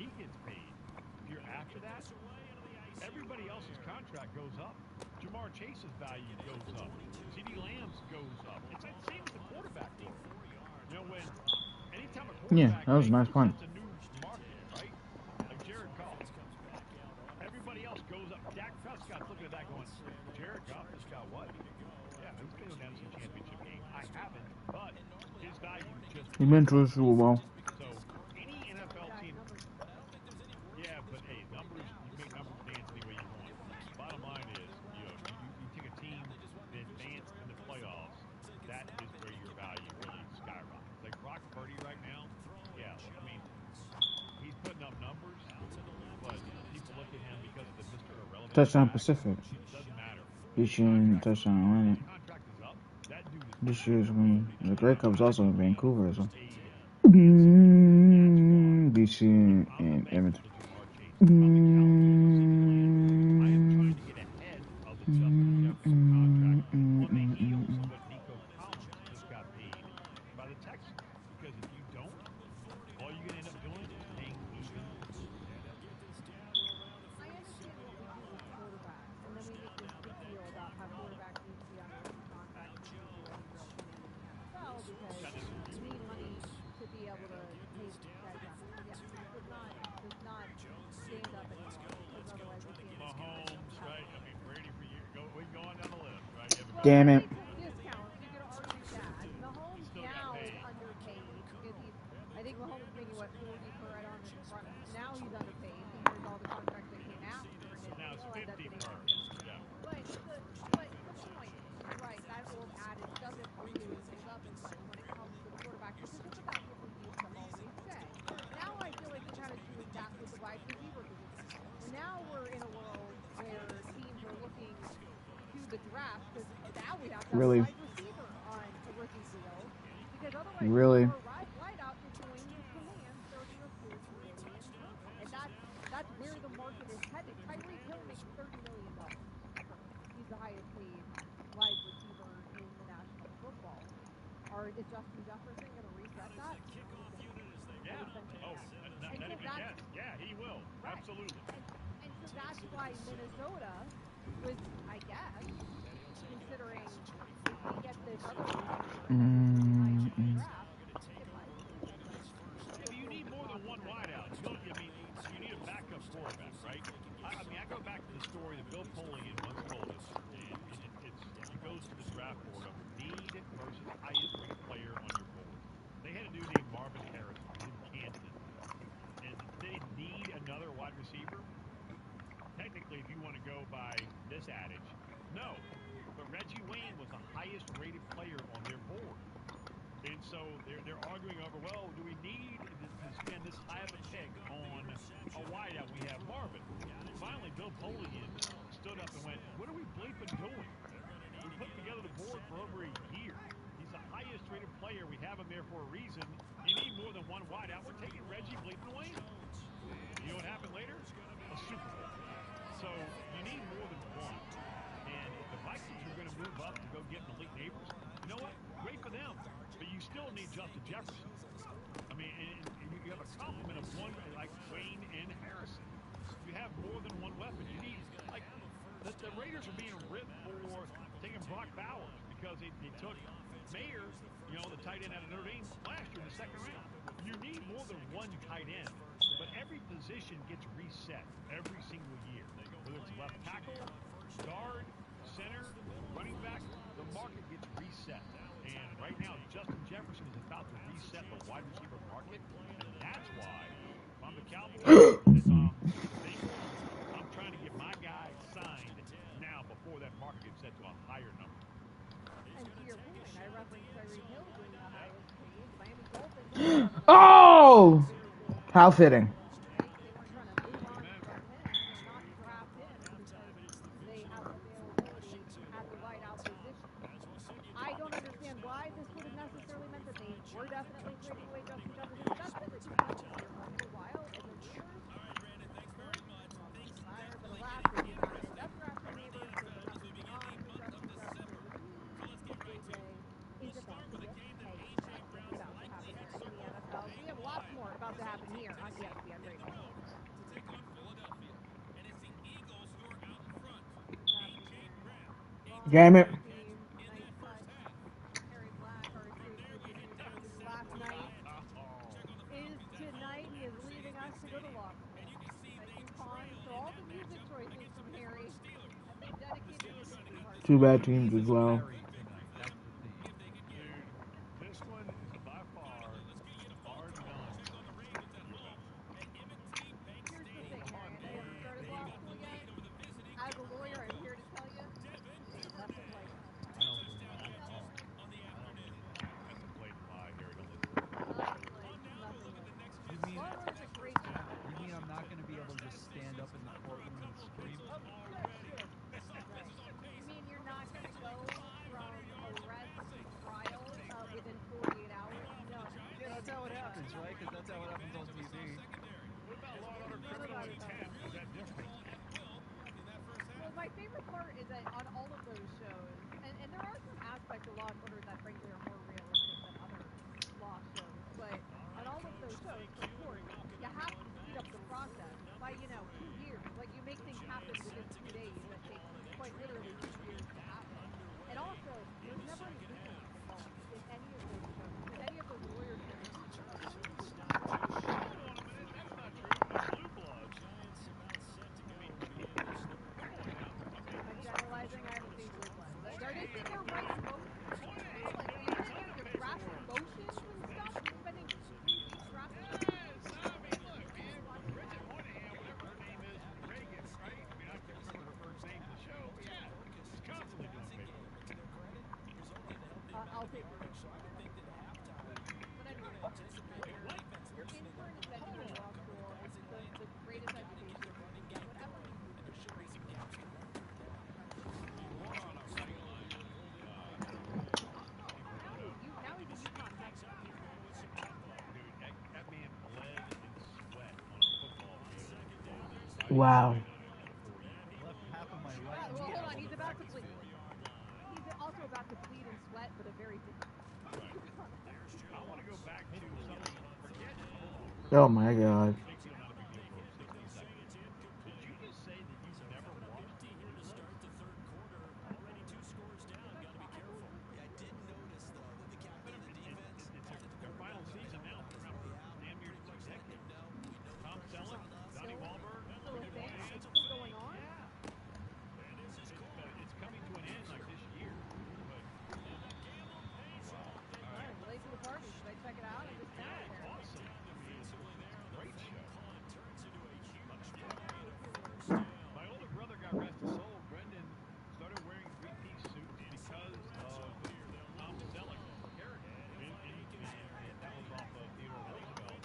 he gets paid. If you're after that, everybody else's contract goes up. Jamar Chase's value goes up. CeeDee Lamb's goes up. It's the same as the quarterback world. You know, when anytime a quarterback that was a nice point. sets a new market, right? Like Jared Goff. Everybody else goes up. Dak Prescott's looking at that going, Jared Goff just got what? Yeah, he's been to an NFC Championship game. I haven't, but his value just... He been to a Super Bowl. So, any NFL team... Yeah, but hey, numbers, you make numbers dance any way you want. Bottom line is, you know, you take a team that advanced in the playoffs, that is where your value really skyrockets. Like Brock Purdy right now, yeah, I mean, he's putting up numbers, but people look at him because of the Mr. Irrelevant. Touchdown Pacific. Doesn't matter. This year, touchdown Atlantic. Contract is up. That dude is This year's when the Grey Cup's also in Vancouver as well. BC and Edmonton. I am trying to get ahead of the Justin Jefferson contract on the heels of what Nico Collins just got paid by the Texans. Because if you don't, all you're going to end up doing is paying even more. I understand what we do with quarterbacks, and then we make this big deal about how quarterbacks need to be on a rookie contract to be deal in real money in the NFL because you need money to be able to pay these guys out. Yeah, does not stand up anymore because otherwise we can't. Mahomes, right? I mean, Brady for you. We can go on down the list, right? Damn it. Discounts, you could argue that. Mahomes now is underpaid because he's, I think Mahomes is making, what, 40 per right on his front. Now he's underpaid because all the contracts that came after. So now it's 50 per. Yeah. But the point is, right, that old adage doesn't really hold up as much when it comes to the quarterback because what the backup receivers have always said. Now I feel like we're kind of doing that with the wide receiver position. And now we're in a world where teams are looking to the draft because now we have to have a wide receiver on a rookie deal because otherwise our wideout is going to command 30 or 40 million per. And that's where the market is headed. Tyreek Hill makes $30 million. He's the highest paid wide receiver in the National Football League. Is Justin Jefferson going to reset that? Yeah. Oh, not even yes. Yeah, he will. Right. Absolutely. And so that's why Minnesota was, I guess, considering if we get this other receiver high on the draft, yeah, but you need more than one wideout. I mean, you need a backup quarterback, right? I mean, I go back to the story that Bill Polian once told us, and it goes to the draft board of need versus highest rated player on your board. They had a dude named Marvin Harrison in Kansas, and they need another wide receiver. Technically, if you want to go by this adage, no. But Reggie Wayne was the highest rated player on their board. And so they're arguing over, well, do we need to spend this high of a pick on a wideout? We have Marvin. Finally, Bill Polian stood up and went, what are we bleeping doing? We put together the board for over a year. He's the highest rated player. We have him there for a reason. You need more than one wideout. We're taking Reggie bleeping Wayne. You know what happened later? A Super Bowl. So you need more than one. And if the Vikings are going to move up to go get an elite neighbors, you know what? Great for them. But you still need Justin Jefferson. I mean, and you have a complement of one like Wayne and Harrison. You have more than one weapon. You need, like, the Raiders are being ripped for taking Brock Bowers because they took Mayer, you know, the tight end out of Notre Dame last year in the second round. You need more than one tight end. But every position gets reset every single year. Whether it's left tackle, guard, center, running back, the market gets reset. And right now, Justin Jefferson is about to reset the wide receiver market. And that's why, if I'm the Cowboys, if I'm the Bengals, I'm trying to get my guy signed now before that market gets set to a higher number. And to your point, I referenced Tyreek Hill being the highest paid. Miami Dolphins. Oh! How fitting. Right? They weren't trying to move on from him or not draft him because they have availability at the wideout position. I don't understand why this would have necessarily meant that they were definitely trading away Justin Jefferson, but that's been the discussion here for a little while. And the rumors, fire, but alas, they do not end up drafting neighbors. They end up moving on from Justin Jefferson, which means that JJ is about to get paid. That's what's about to happen here in the NFL. We have lots more about to happen here on ESPN Radio. Damn it. Nice touch. Harry Black, our associate producer, whose last night is tonight. He is leaving us to go to law school at UConn. So all the music choices from Harry have been dedicated to his sweetheart. Two bad teams as well. Married tonight. That's the theme. Dude, this one is by far, bar none, your best. Here's the thing, Harry. I know you haven't started law school yet. As a lawyer, I'm here to tell you, it's nothing like home. I don't believe that at all. I don't believe that. That's a blatant lie, Harry. Don't listen to him. Honestly, nothing like home. You mean Law and Order is a great show. you mean I'm not going to be able to just stand up in the courtroom and scream? Right. You mean you're not going to go from arrest to trial within 48 hours? No. Yeah, that's how it happens, right? Because that's how it happens on TV. What about Law and Order None of Criminal that is how it Intent? Was that different? Well, my favorite part is that on all of those shows, and there are some aspects of Law and Order that frankly are more realistic than other law shows, but on all of those shows from court, you have to speed up the process by, 2 years. Like, you make things happen within 2 days that take quite literally 2 years to happen. And also, there's never any witnesses involved in any of those shows, in any of those lawyer shows. Hold on a minute. That's not true. In Blue Bloods. Come on now. I'm generalizing. I haven't seen Blue Bloods. Are they sitting there writing motions? Like, you're drafting motions and stuff? You're spending 3 weeks drafting motions? I mean, look, man. Bridget Moynihan, whatever her name is, Reagan, right? I mean, I can't remember her first name in the show, but yeah, she's constantly doing paperwork. I'll take your word for it. But anyway, you're in for an adventure in law school. It's the greatest education you can get. Whatever you do. Now he's in UConn, Texas. Dude, that man bled and sweat on a football field. Wow. Left half of my right Well, knee hold out on. on He's the about to practice bleed. field. He's also about to bleed and sweat, but a very different. I want to go back to forget football. Oh my god. Big deal, not a big deal for 60 seconds. Did you just say that you've never watched the Blue Bloods? It's their final season now. It's been around for damn near 2 decades. Tom Selleck, Donnie Wahlberg, Still a Bridget thing? Moynihan. It's still going on? It's coming to an end like this year. But All right, late to the party. Should I check it out? I just found it there. awesome. I mean, it's a great show. My older brother, God rest his soul, Brendan, started wearing three-piece suits because of Tom Selleck's character. And that was off of Theodore Roosevelt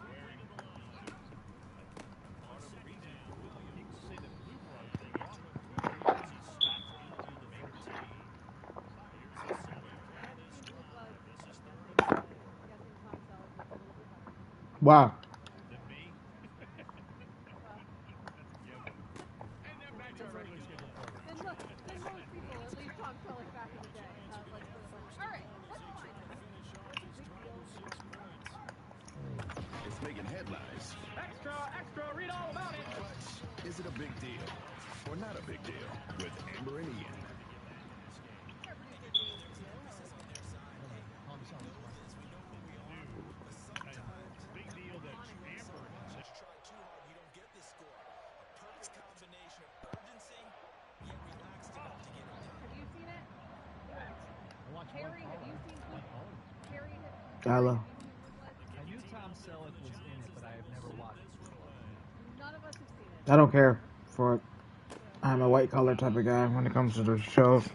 wearing three-piece suits. Part of the reason you can say that Blue Bloods brought three-piece back into the mainstream society. Haven't seen Blue Bloods. Guessing Tom Selleck looks a little bit better. Wow. Than me. Well, That's a given. And then back to our regularly scheduled program. than most people, at least Tom Selleck back in the day. Let's put it like that. All right, let's find out. What's the big deal with this match? It's making headlines. Extra, extra, read all about it. But is it a big deal or not a big deal with Amber and Ian? Our producer James is here. Tom Selleck. Big deal that Amber Have you seen it? I watched Harry, have you seen Blue Harry, Hello. have you seen Blue Bloods? I knew Tom Selleck was in it, but I have never watched it. None of us have seen it. I don't care for it. I'm a white collar type of guy when it comes to the shows.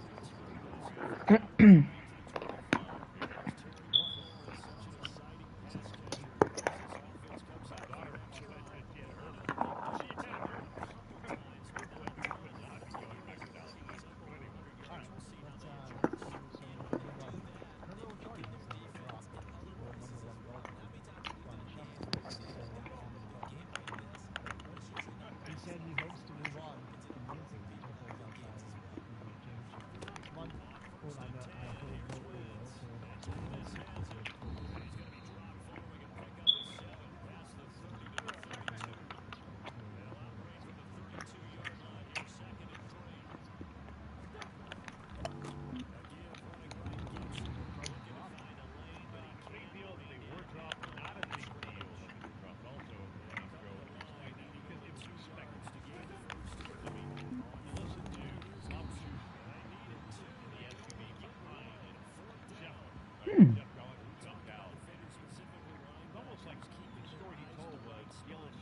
He said he hopes to move on from the incident. He told us outside of the championship. One quote I heard Jeff Garland from Dallas. It's almost like the story he told was Gillis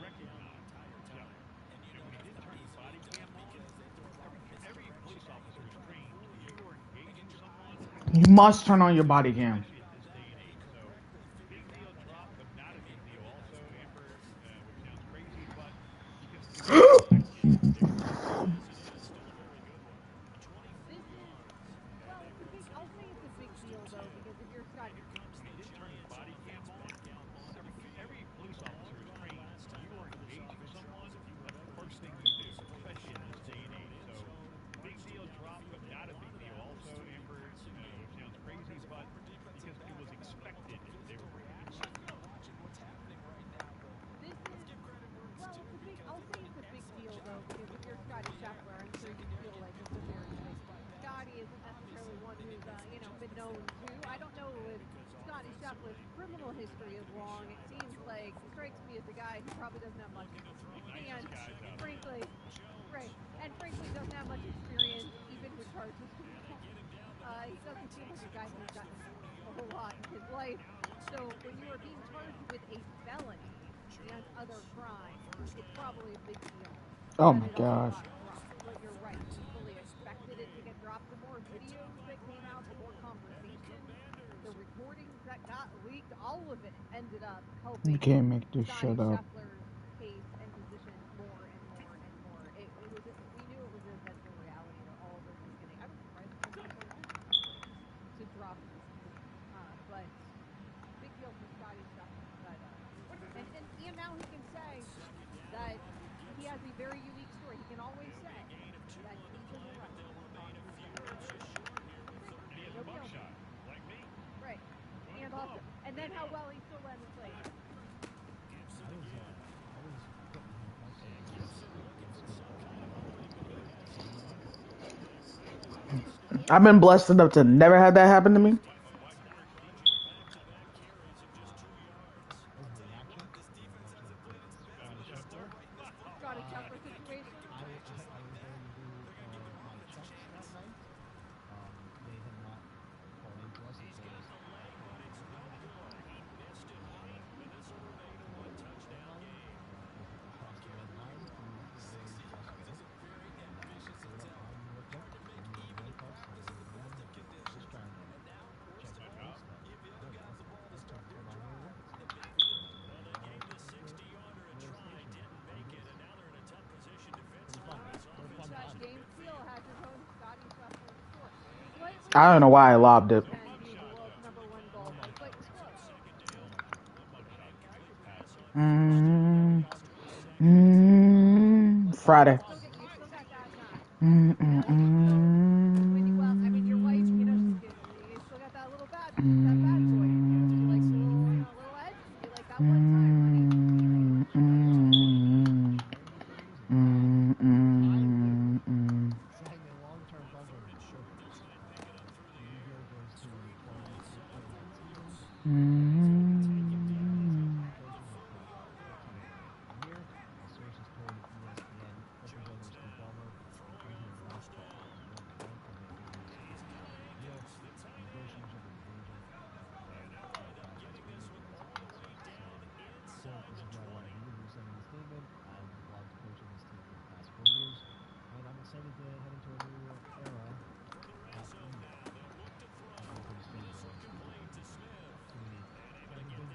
recognized Jeff. And when he didn't turn his body cam on, every police officer is trained. If you are engaging someone, You must turn on your body cam. especially at this day and age. So, big deal drop, but not a big deal. Also, Amber, which sounds crazy, but because it was expected, they were recording. This is, well, it's a big, I'll say it's a big deal, though, because if you're Scott, When he didn't turn his body cam on, every police officer is trained. When you are engaging someone, that's the first thing you do, especially in this day and age. So, big deal drop, but not a big deal. Also, Amber, which sounds crazy, but because it was expected, they were bringing it back. this is, well, it's a big, I'll say it's a big deal, though, because if you're Scotty Scheffler, I'm sure you feel like it's a very big deal. Scotty isn't necessarily one who's, been known to. I don't know if Scotty Scheffler's criminal history is long. It seems like, he strikes me as a guy who probably doesn't have much, and frankly, right, and frankly doesn't have much experience even with charges criminal. He doesn't seem like a guy who's gotten a whole lot in his life. So when you are being charged with a felony and other crimes, it's probably a big deal. Oh That my it all gosh. got dropped. But you're right. We fully expected it to get dropped. The more videos that came out, the more conversations, the recordings that got leaked, all of it ended up helping You can't make this Scotty shit up. Scheffler's case and position more and more and more. It was, we knew it was an eventual reality that all of this was getting. I was surprised it took so long to drop this. But big deal for Scotty Scheffler. But and now he can say that he has a very unique story. He can always say that he was arrested on December 8th. And he has a mugshot, like me. Right. And also, and then how well he still legislated. I've been blessed enough to never have that happen to me. Scotty Scheffler situation. I was going to do my checks that night. They had not called into us and told us across the red line to very possible. Pulled up on real quick, gave me the handcuffs, and just trying to check the stuff. I don't know. Just trying to come on here with us. James Steele has his own Scotty Scheffler story. I don't know why I lobbed it. Can be the world's #1 golfer, but close. Friday. You still got that nine. Well, I mean, your wife, you still got that little bad boy in you. She likes a little edge. You like that one time, honey. Saying a long-term contract is perfect. The year goes to 2019. Sources told ESPN representative Steve Ballmer and president Ross Tucker want to make the deal. Negotiations with his agent quote, this is not what I needed. We're sending a statement. I've loved coaching this team for the past 4 years, and I'm excited to head into a new era at Indy.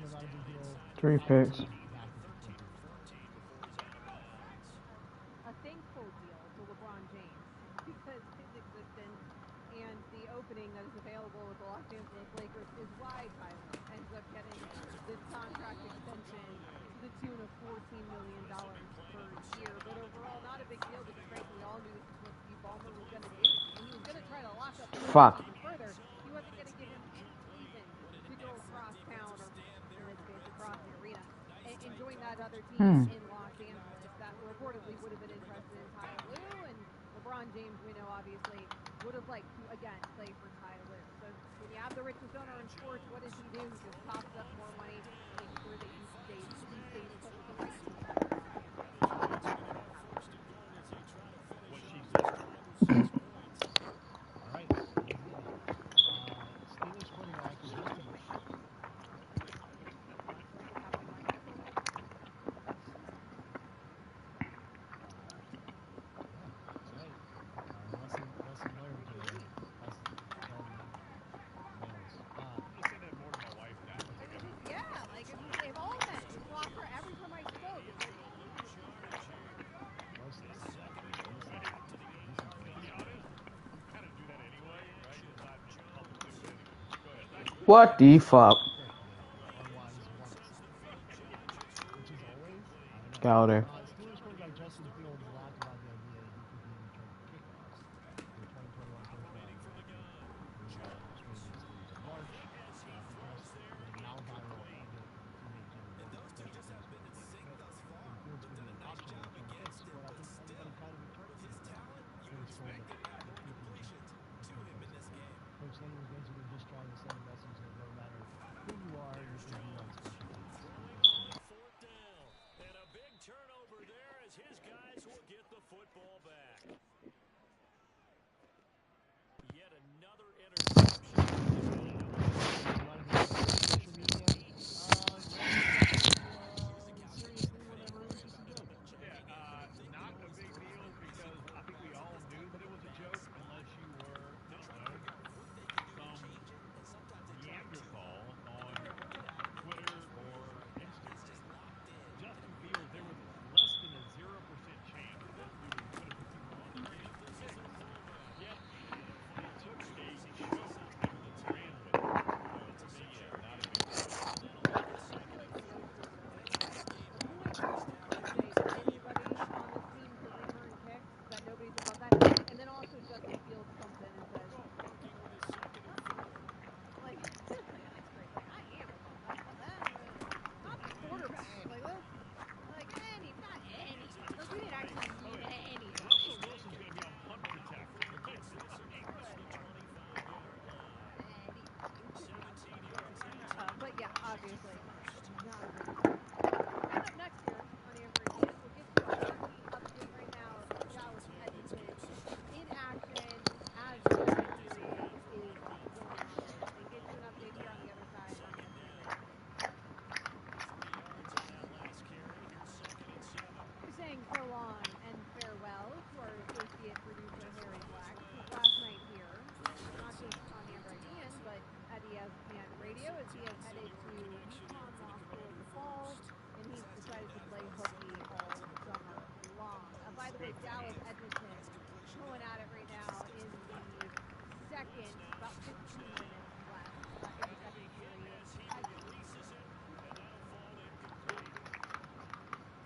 Not a big deal. 3 picks. A thankful deal to LeBron James because his existence and the opening that is available with the Los Angeles Lakers is why Tyler ends up getting this contract extension to the tune of $14 million per year. But overall, not a big deal because frankly, all knew this is what Steve Ballmer was going to do. And he was going to try to lock up the even further. He wasn't going to give him any reason to go across town or in this case across the arena and join that other team in Los Angeles that reportedly would have been interested in Ty Lue, and LeBron James, we know obviously, would have liked to again play for Ty Lue. So when you have the richest owner in sports, what does he do? He just pops up more money, make sure that he stays put with the right people. What she said. All right. Steelers footing What the fuck? Otherwise, one side. Which is always, I don't know. Gouder. Steelers quarterback Justin Fields laughed about the idea that he could be returning kickoffs. The 2021 first-round draft pick who was traded to the Steelers in March addressed the now viral idea from teammates Jerry World and special teams coach Mike Smith, saying Fields could be an option to return kicks, but I think everybody kind of interprets it now. Fields told the People Beat the coach yesterday. Coach said he was basically just trying to send a message that no matter who you are, you can be on special teams. Fourth down, and a big turnover there as his guys will get the football back. Yet another interception. Seriously, whenever it was just a joke. Yeah, not a big deal because I think we all knew that it was a joke unless you were, I don't know, some Neanderthal on Twitter or Instagram. Justin Fields, there was less than a 0% chance that that dude was going to be throwing picks. Yet they took a joke and ran with it. So to me, yeah, not a big deal. I feel like no quarterback. Like, who went through this? Did anybody on this team to return kicks that nobody's above that? And then also Justin Fields comes in and says, like, like that's great. Like, I am above that. Not the quarterback. Like, not any. Like, we didn't actually mean anything. Russell Wilson's going to be on punt protect. But yeah, obviously, not a big deal. Coming up next year on Amber and Ian, we'll get you a hockey update right now. Dallas Edmonton in action as the second period is going on, and get you an update here on the other side on ESPN Radio. We're saying so long and farewell to our associate producer Harry Black. His last night here, not just on Amber and Ian, but at ESPN Radio, as he has headed to UConn Law School in the fall, and he's decided to play hooky all summer long. By the way, Dallas Edmonton going at it right now in the second, about 15 minutes left in the second period.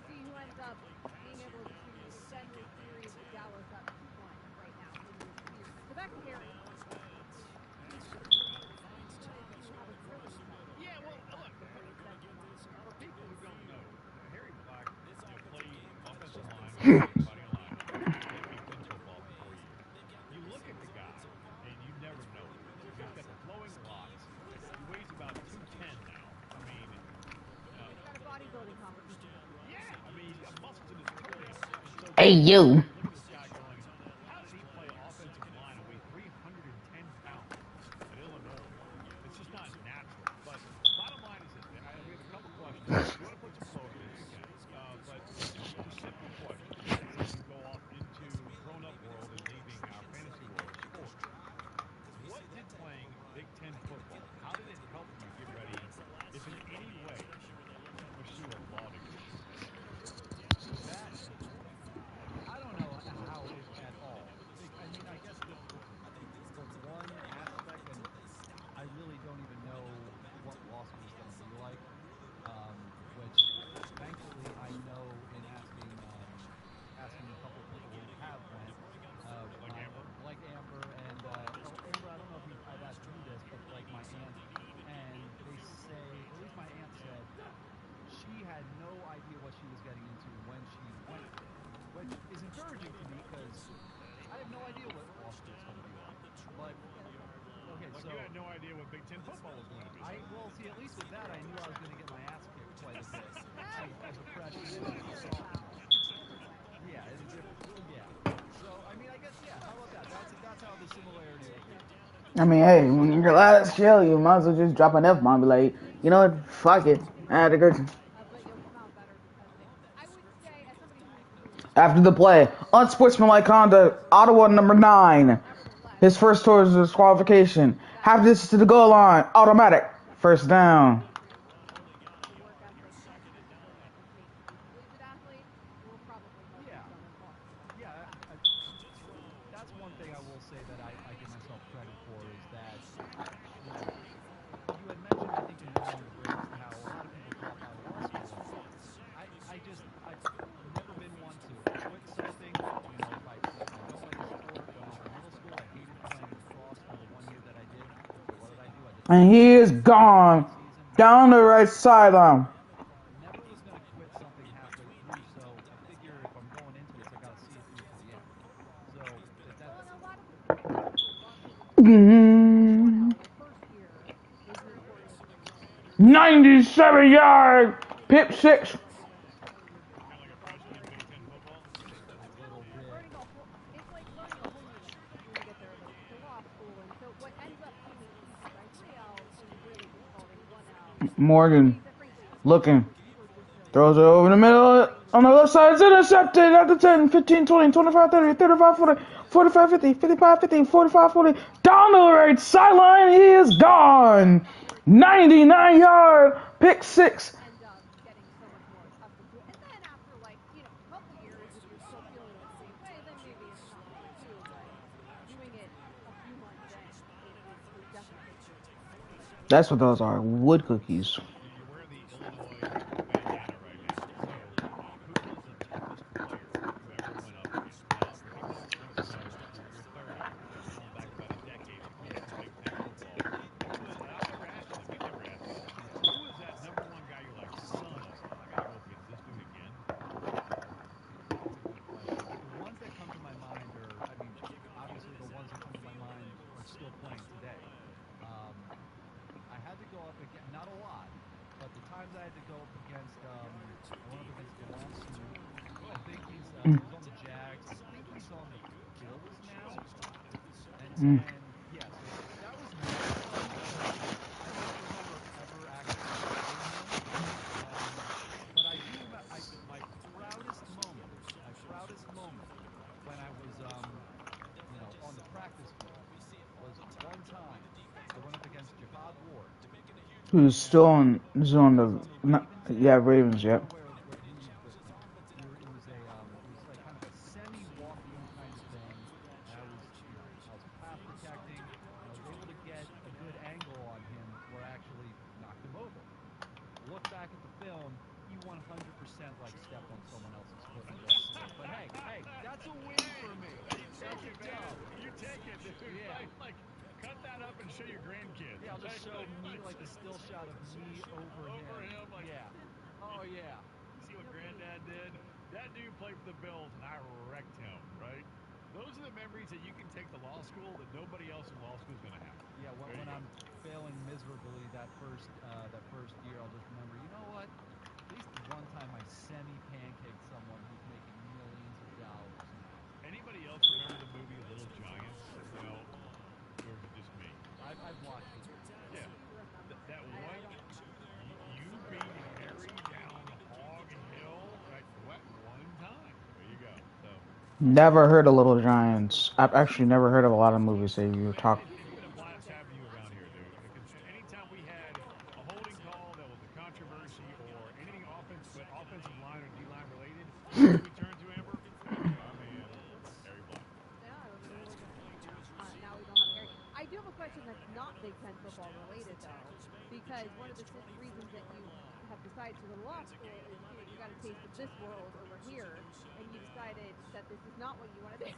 See who ends up being able to extend this series. Dallas up 2-1 right now in this series. So back to Harry. Yeah, well, look, for people who don't know, Harry Black played offensive line with everybody in line. Played Big Ten football for 4 years. You look at the guy, and you never know it. He's got the flowing locks. He weighs about 210 now. I mean, he's got a bodybuilding competition. Yeah, I mean, muscles in his toenails. So Hey, you. look at this guy going, how did he play offensive line and weigh 310 pounds at Illinois? It's just not natural. But bottom line is this. We have a couple questions. If you want to put some flow into this, you can. But just a simple question as we go off into grown-up world and leaving our fantasy world of sports. What did playing Big Ten football, how did it help you get ready, if in any way, to pursue a law degree? That, I don't know how it at all. I mean, I guess the one aspect, and I really don't even know what law school is going to be like, which thankfully I know in asking a couple people who have went, like Amber, and Amber, I don't know if I've asked you this, but like my aunt, and they say, or at least my aunt said, she had no idea what she was getting into when she went there, which is encouraging to me because I have no idea what law school is going to be like. But okay, like so you had no idea what Big Ten football was going to be. Well, see, at least with that, I knew I was going to get my ass kicked quite a bit as a freshman and a sophomore. Yeah, in a different. Yeah. So I mean, I guess How about that? That's how the similarity will be. I mean, hey, when you're allowed to chill, you might as well just drop an F-bomb. Be like, you know what? Fuck it. I had to go. But you'll come out better because of it. I would say, as somebody who After the play, unsportsmanlike conduct, Ottawa number 9. His first towards disqualification. Half distance to the goal line, automatic. First down. work ethic that you would take to be a collegiate athlete will probably help you so much more. Yeah, that's one thing I will say that I give myself credit for is that, talking along the bridge as to how a lot of people drop out of law school. I've never been one to quit something. You know, if I don't like a sport, when I was in middle school, I hated playing lacrosse for the 1 year that I did. So what did I do? I just And he is gone down the right sideline. never was going to quit something halfway through, so I figure if I'm going into it, so I got to see it through to the end. So if that's... Well, and a lot of law school in their first year is notorious for winning. 97-yard pick six. Kind of like a freshman Big Ten football. A little bit. It's like learning a whole new language when you get there to law school. And so what ends up being teaching by 3 L's is really difficult in 1 L. Morgan looking. Throws it over the middle. On the left side, it's intercepted at the 10, 15, 20, 25, 30, 35, 40, 45, 50, 55, 50, 45, 40. Down the right sideline, he is gone. 99-yard pick six. End up getting so much more accustomed to it. And then after, like, you know, a couple years, if you're still feeling it the same way, then maybe it's not for you. But doing it a few months in, it definitely feels. That's what those are, wood cookies. You're wearing the Illinois bandana right now. So, who was the toughest player you ever went up against? Now, for people that don't know, you're 30. You're going back about a decade of playing some Big Ten football. And I've never asked you this. We've never asked you this. Who was that number one guy you're like, son of a, I got to go up against this dude again? That's a good question. The ones that come to my mind are, I mean, obviously the ones that come to my mind are still playing today. I had to go up against, not a lot, but the times I had to go up against, I went up against Delon Sue. I think he's on the Jags. I think he's on the Bills now. And yeah, so that was me. I don't remember ever actually playing him. But I do remember my proudest moment when I was, on the practice field was one time I went up against Jihad Ward. Who's still on the Ravens, yep. It was like kind of a semi-walk-in kind of thing. And I was pass protecting, and I was able to get a good angle on him where I actually knocked him over. Look back at the film, he 100% like stepped on someone else's foot and just slipped. But hey, that's a win for me. That's a dub. You take it, dude. Yeah. Like, cut that up and show your grandkids. Yeah, I'll just show me like a still shot of me over him. Like, yeah. Oh, yeah. You see what Granddad did? That dude played for the Bills, and I wrecked him, right? Those are the memories that you can take to law school that nobody else in law school is going to have. Yeah, when I'm failing miserably that first year, I'll just remember, you know what? At least one time I semi-pancaked someone who's making millions of dollars now. Anybody else remember the movie Little Giants? You know, or is it just me? I've watched it. Yeah. That one, you beat Harry down Hog Hill at one time. There you go. So. Never heard of Little Giants. I've actually never heard of a lot of movies that you talk. It's been a blast having you around here, dude. Because anytime we had a holding call that was a controversy or anything offensive line or D-line related, we turn to Amber. My man, Harry Black. Yeah, now we don't have Harry. I do have a question that's not Big Ten football related, though, because one of the reasons that you have decided to go to law school is you got a taste of this world over here, and you decided that this is not what you want to do.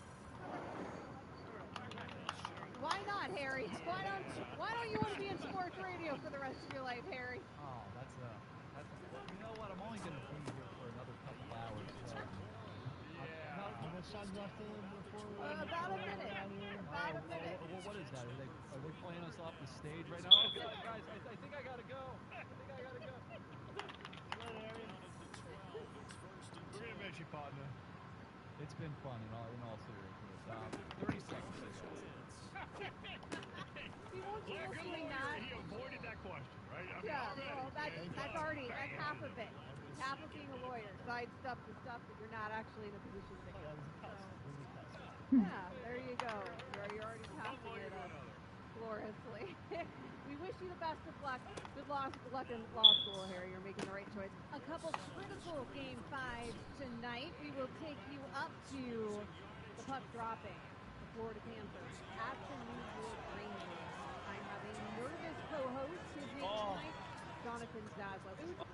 Why not, Harry? Why don't you want to be in sports radio for the rest of your life, Harry? Oh, that's you know what? I'm only going to be here for another couple hours. So. Yeah. How much time left before? About a minute. About a minute. What is that? Are they playing us off the stage right now? Oh, guys, I think I gotta go. We're gonna miss you, partner. It's been fun in all seriousness. 30 seconds. He won't keep doing that. He avoided that question, right? I mean, Yeah, well, that's half of it. Half of being a lawyer. Side stuff, the stuff that you're not actually in a position to do. Yeah, there you go. You're already passing it gloriously. We wish you the best of luck. Good luck in law school, Harry. You're making the right choice. A couple critical Game 5 tonight. We will take you up to the puck dropping. The Florida Panthers at the New York Rangers. I have a nervous co-host. His name tonight Jonathan Zaslow. It was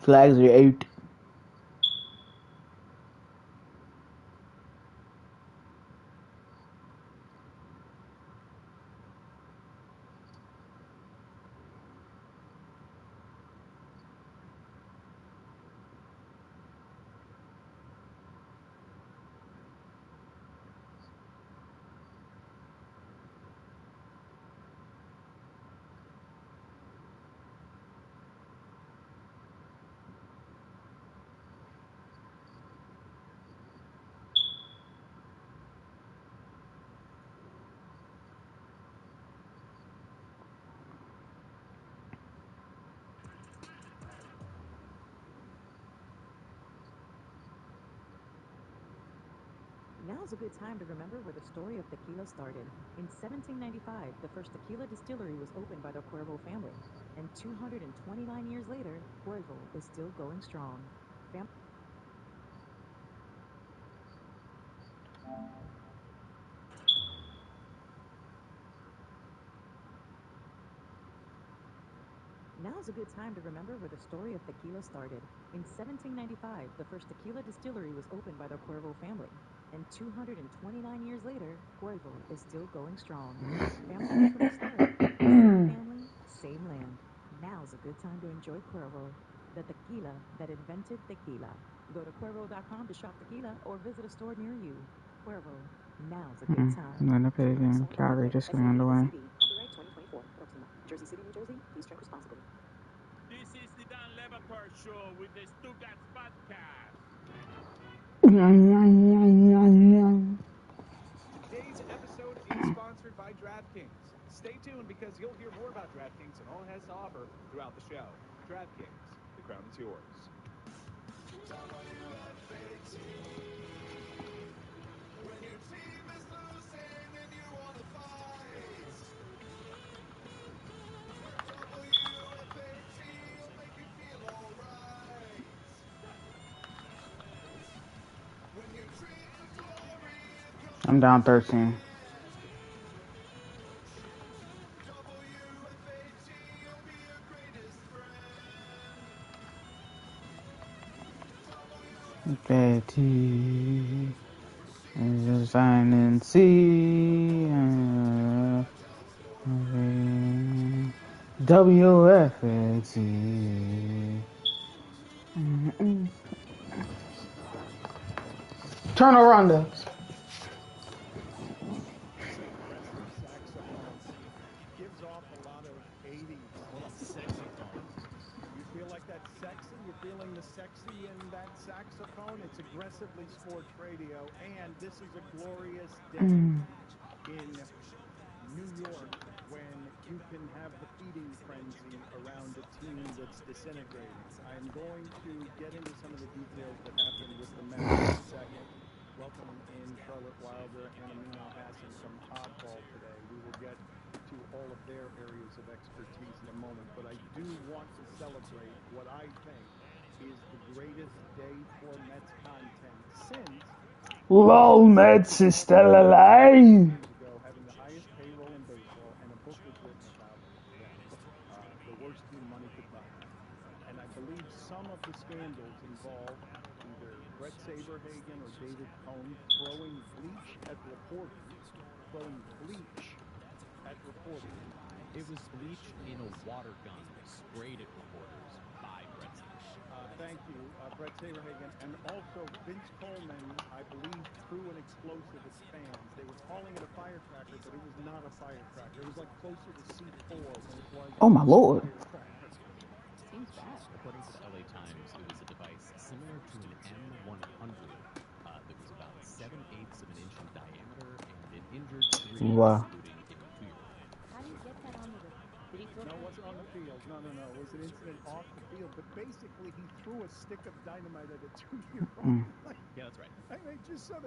Flags are 8. Now's a good time to remember where the story of tequila started. In 1795, the first tequila distillery was opened by the Cuervo family. And 229 years later, Cuervo is still going strong. Now's a good time to remember where the story of tequila started. In 1795, the first tequila distillery was opened by the Cuervo family. And 229 years later, Cuervo is still going strong. Family from the start. Same family, same land. Now's a good time to enjoy Cuervo, the tequila that invented tequila. Go to Cuervo.com to shop tequila or visit a store near you. Cuervo. Now's a good time. Winnipeg, Calgary just getting underway. Copyright 2024. Proxima. Jersey City, New Jersey. Please drink responsibly. This is the Dan Levatar Show with the Stugatz Podcast. Today's episode is sponsored by DraftKings. Stay tuned because you'll hear more about DraftKings and all it has to offer throughout the show. DraftKings, the crown is yours. When your team is losing and you want to fight, WFAT will make you feel alright. When your dreams of glory have come I'm down 13. WFAT, you'll be your greatest friend. Betty is a sign and see. WFAT. Turn around us. This aggressive saxophone gives off a lot of 80s. What about saxophone? You feel like that's sexy? You're feeling the sexy in that saxophone? It's aggressively sports radio, and this is a glorious day in New York when you can have the feeding frenzy around a team that's disintegrating. I'm going to get into some of the details that happened with the Mets in a second. Welcoming in Charlotte Wilder and Amino Hassan from Oddball today. We will get to all of their areas of expertise in a moment, but I do want to celebrate what I think is the greatest day for Mets content since LOL, Mets is still alive. ago, having the highest payroll in baseball, and a book was written about them. The worst team money could buy. And I believe some of the scandals involved either Brett Saberhagen or David Cohn throwing bleach at reporters. It was bleach in a water gun sprayed at reporters by Brett Saberhagen. Thank you, Brett Saberhagen. And also, Vince Coleman, I believe, threw an explosive at the fans. They were calling it a firecracker, but it was not a firecracker. It was like closer to C4 than it was Oh my a lord. firecracker. Seems bad. According to the LA Times, it was a device similar to an M100 that was about 7/8 of an inch in diameter, and it injured 3, Wow. including a 2-year-old. How do you get that onto the? Did he throw No, it it wasn't on the field. No. It was an incident off the field. But basically, he threw a stick of dynamite at a 2-year-old. Yeah, that's right. I mean, just so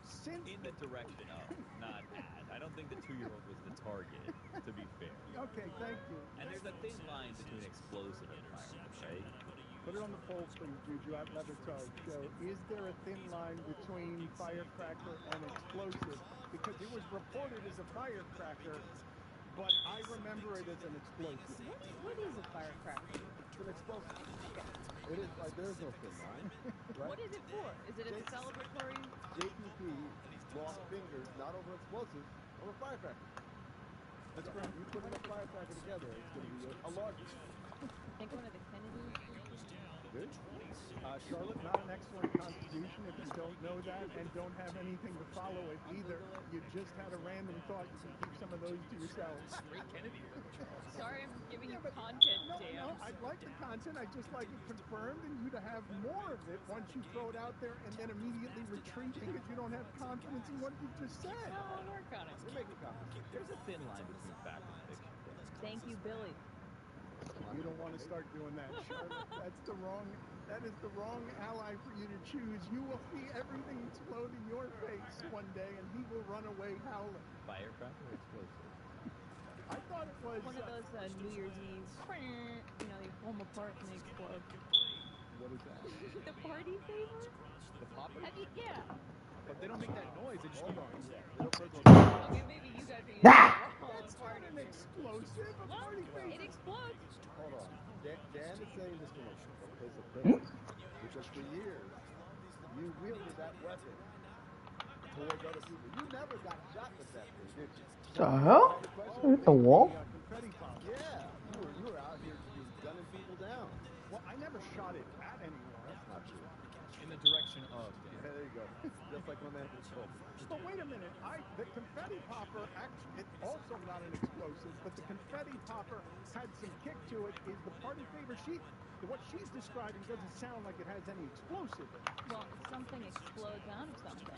since in the direction of, not at. I don't think the 2-year-old was the target, to be fair. Okay, thank you. And there's a thin line between explosive and fireworks, right? Put it on the poll, please, Juju, at Levitard Show. Is there a thin line between firecracker and explosive? Because it was reported as a firecracker, but I remember it as an explosive. What is a firecracker? It's an explosive. Okay. It is. There's no thin line. Right? What is it for? Is it a celebratory? JPP lost fingers, not over explosives, over firecracker. That's correct. You put enough firecracker together, it's going to be a large. I think one of the Kennedys. Good. Charlotte, not an excellent constitution if you don't know that and don't have anything to follow it either. You just had a random thought. You can keep some of those to yourselves. Great Kennedy. Sorry, I'm giving you content, Dan. No, I'd like the content. I'd just like it confirmed and you to have more of it once you throw it out there and then immediately retreat because you don't have confidence in what you just said. I'll work on it. You're making confidence. There's a thin line between fact and fiction. Thank you, Billy. You don't want to start doing that, Charlotte. That is the wrong ally for you to choose. You will see everything explode in your face one day, and he will run away howling. Firecracker or explosive? I thought it was one of those New Year's Eve. They foam apart and they explode. What is that? The party saver? The popper? Yeah. But they don't make that noise. They just Hold on. Okay, maybe you guys are using That's not an explosive. A party saver. It explodes. Hold on. Dan is saying this commercial is a thing because for years you wielded that weapon towards other people. You never got shot with that thing, did you? The hell? Hit the wall? Confetti pop. Yeah, you were out here just gunning people down. Well, I never shot it at anyone. That's not true. In the direction of. Yeah, there you go. Just like my man from Scope. But wait a minute. The confetti popper, actually, it's also not an explosive, but the confetti popper had some kick to it. Is the party favor what she's describing doesn't sound like it has any explosive in it. Well, something explodes out of something.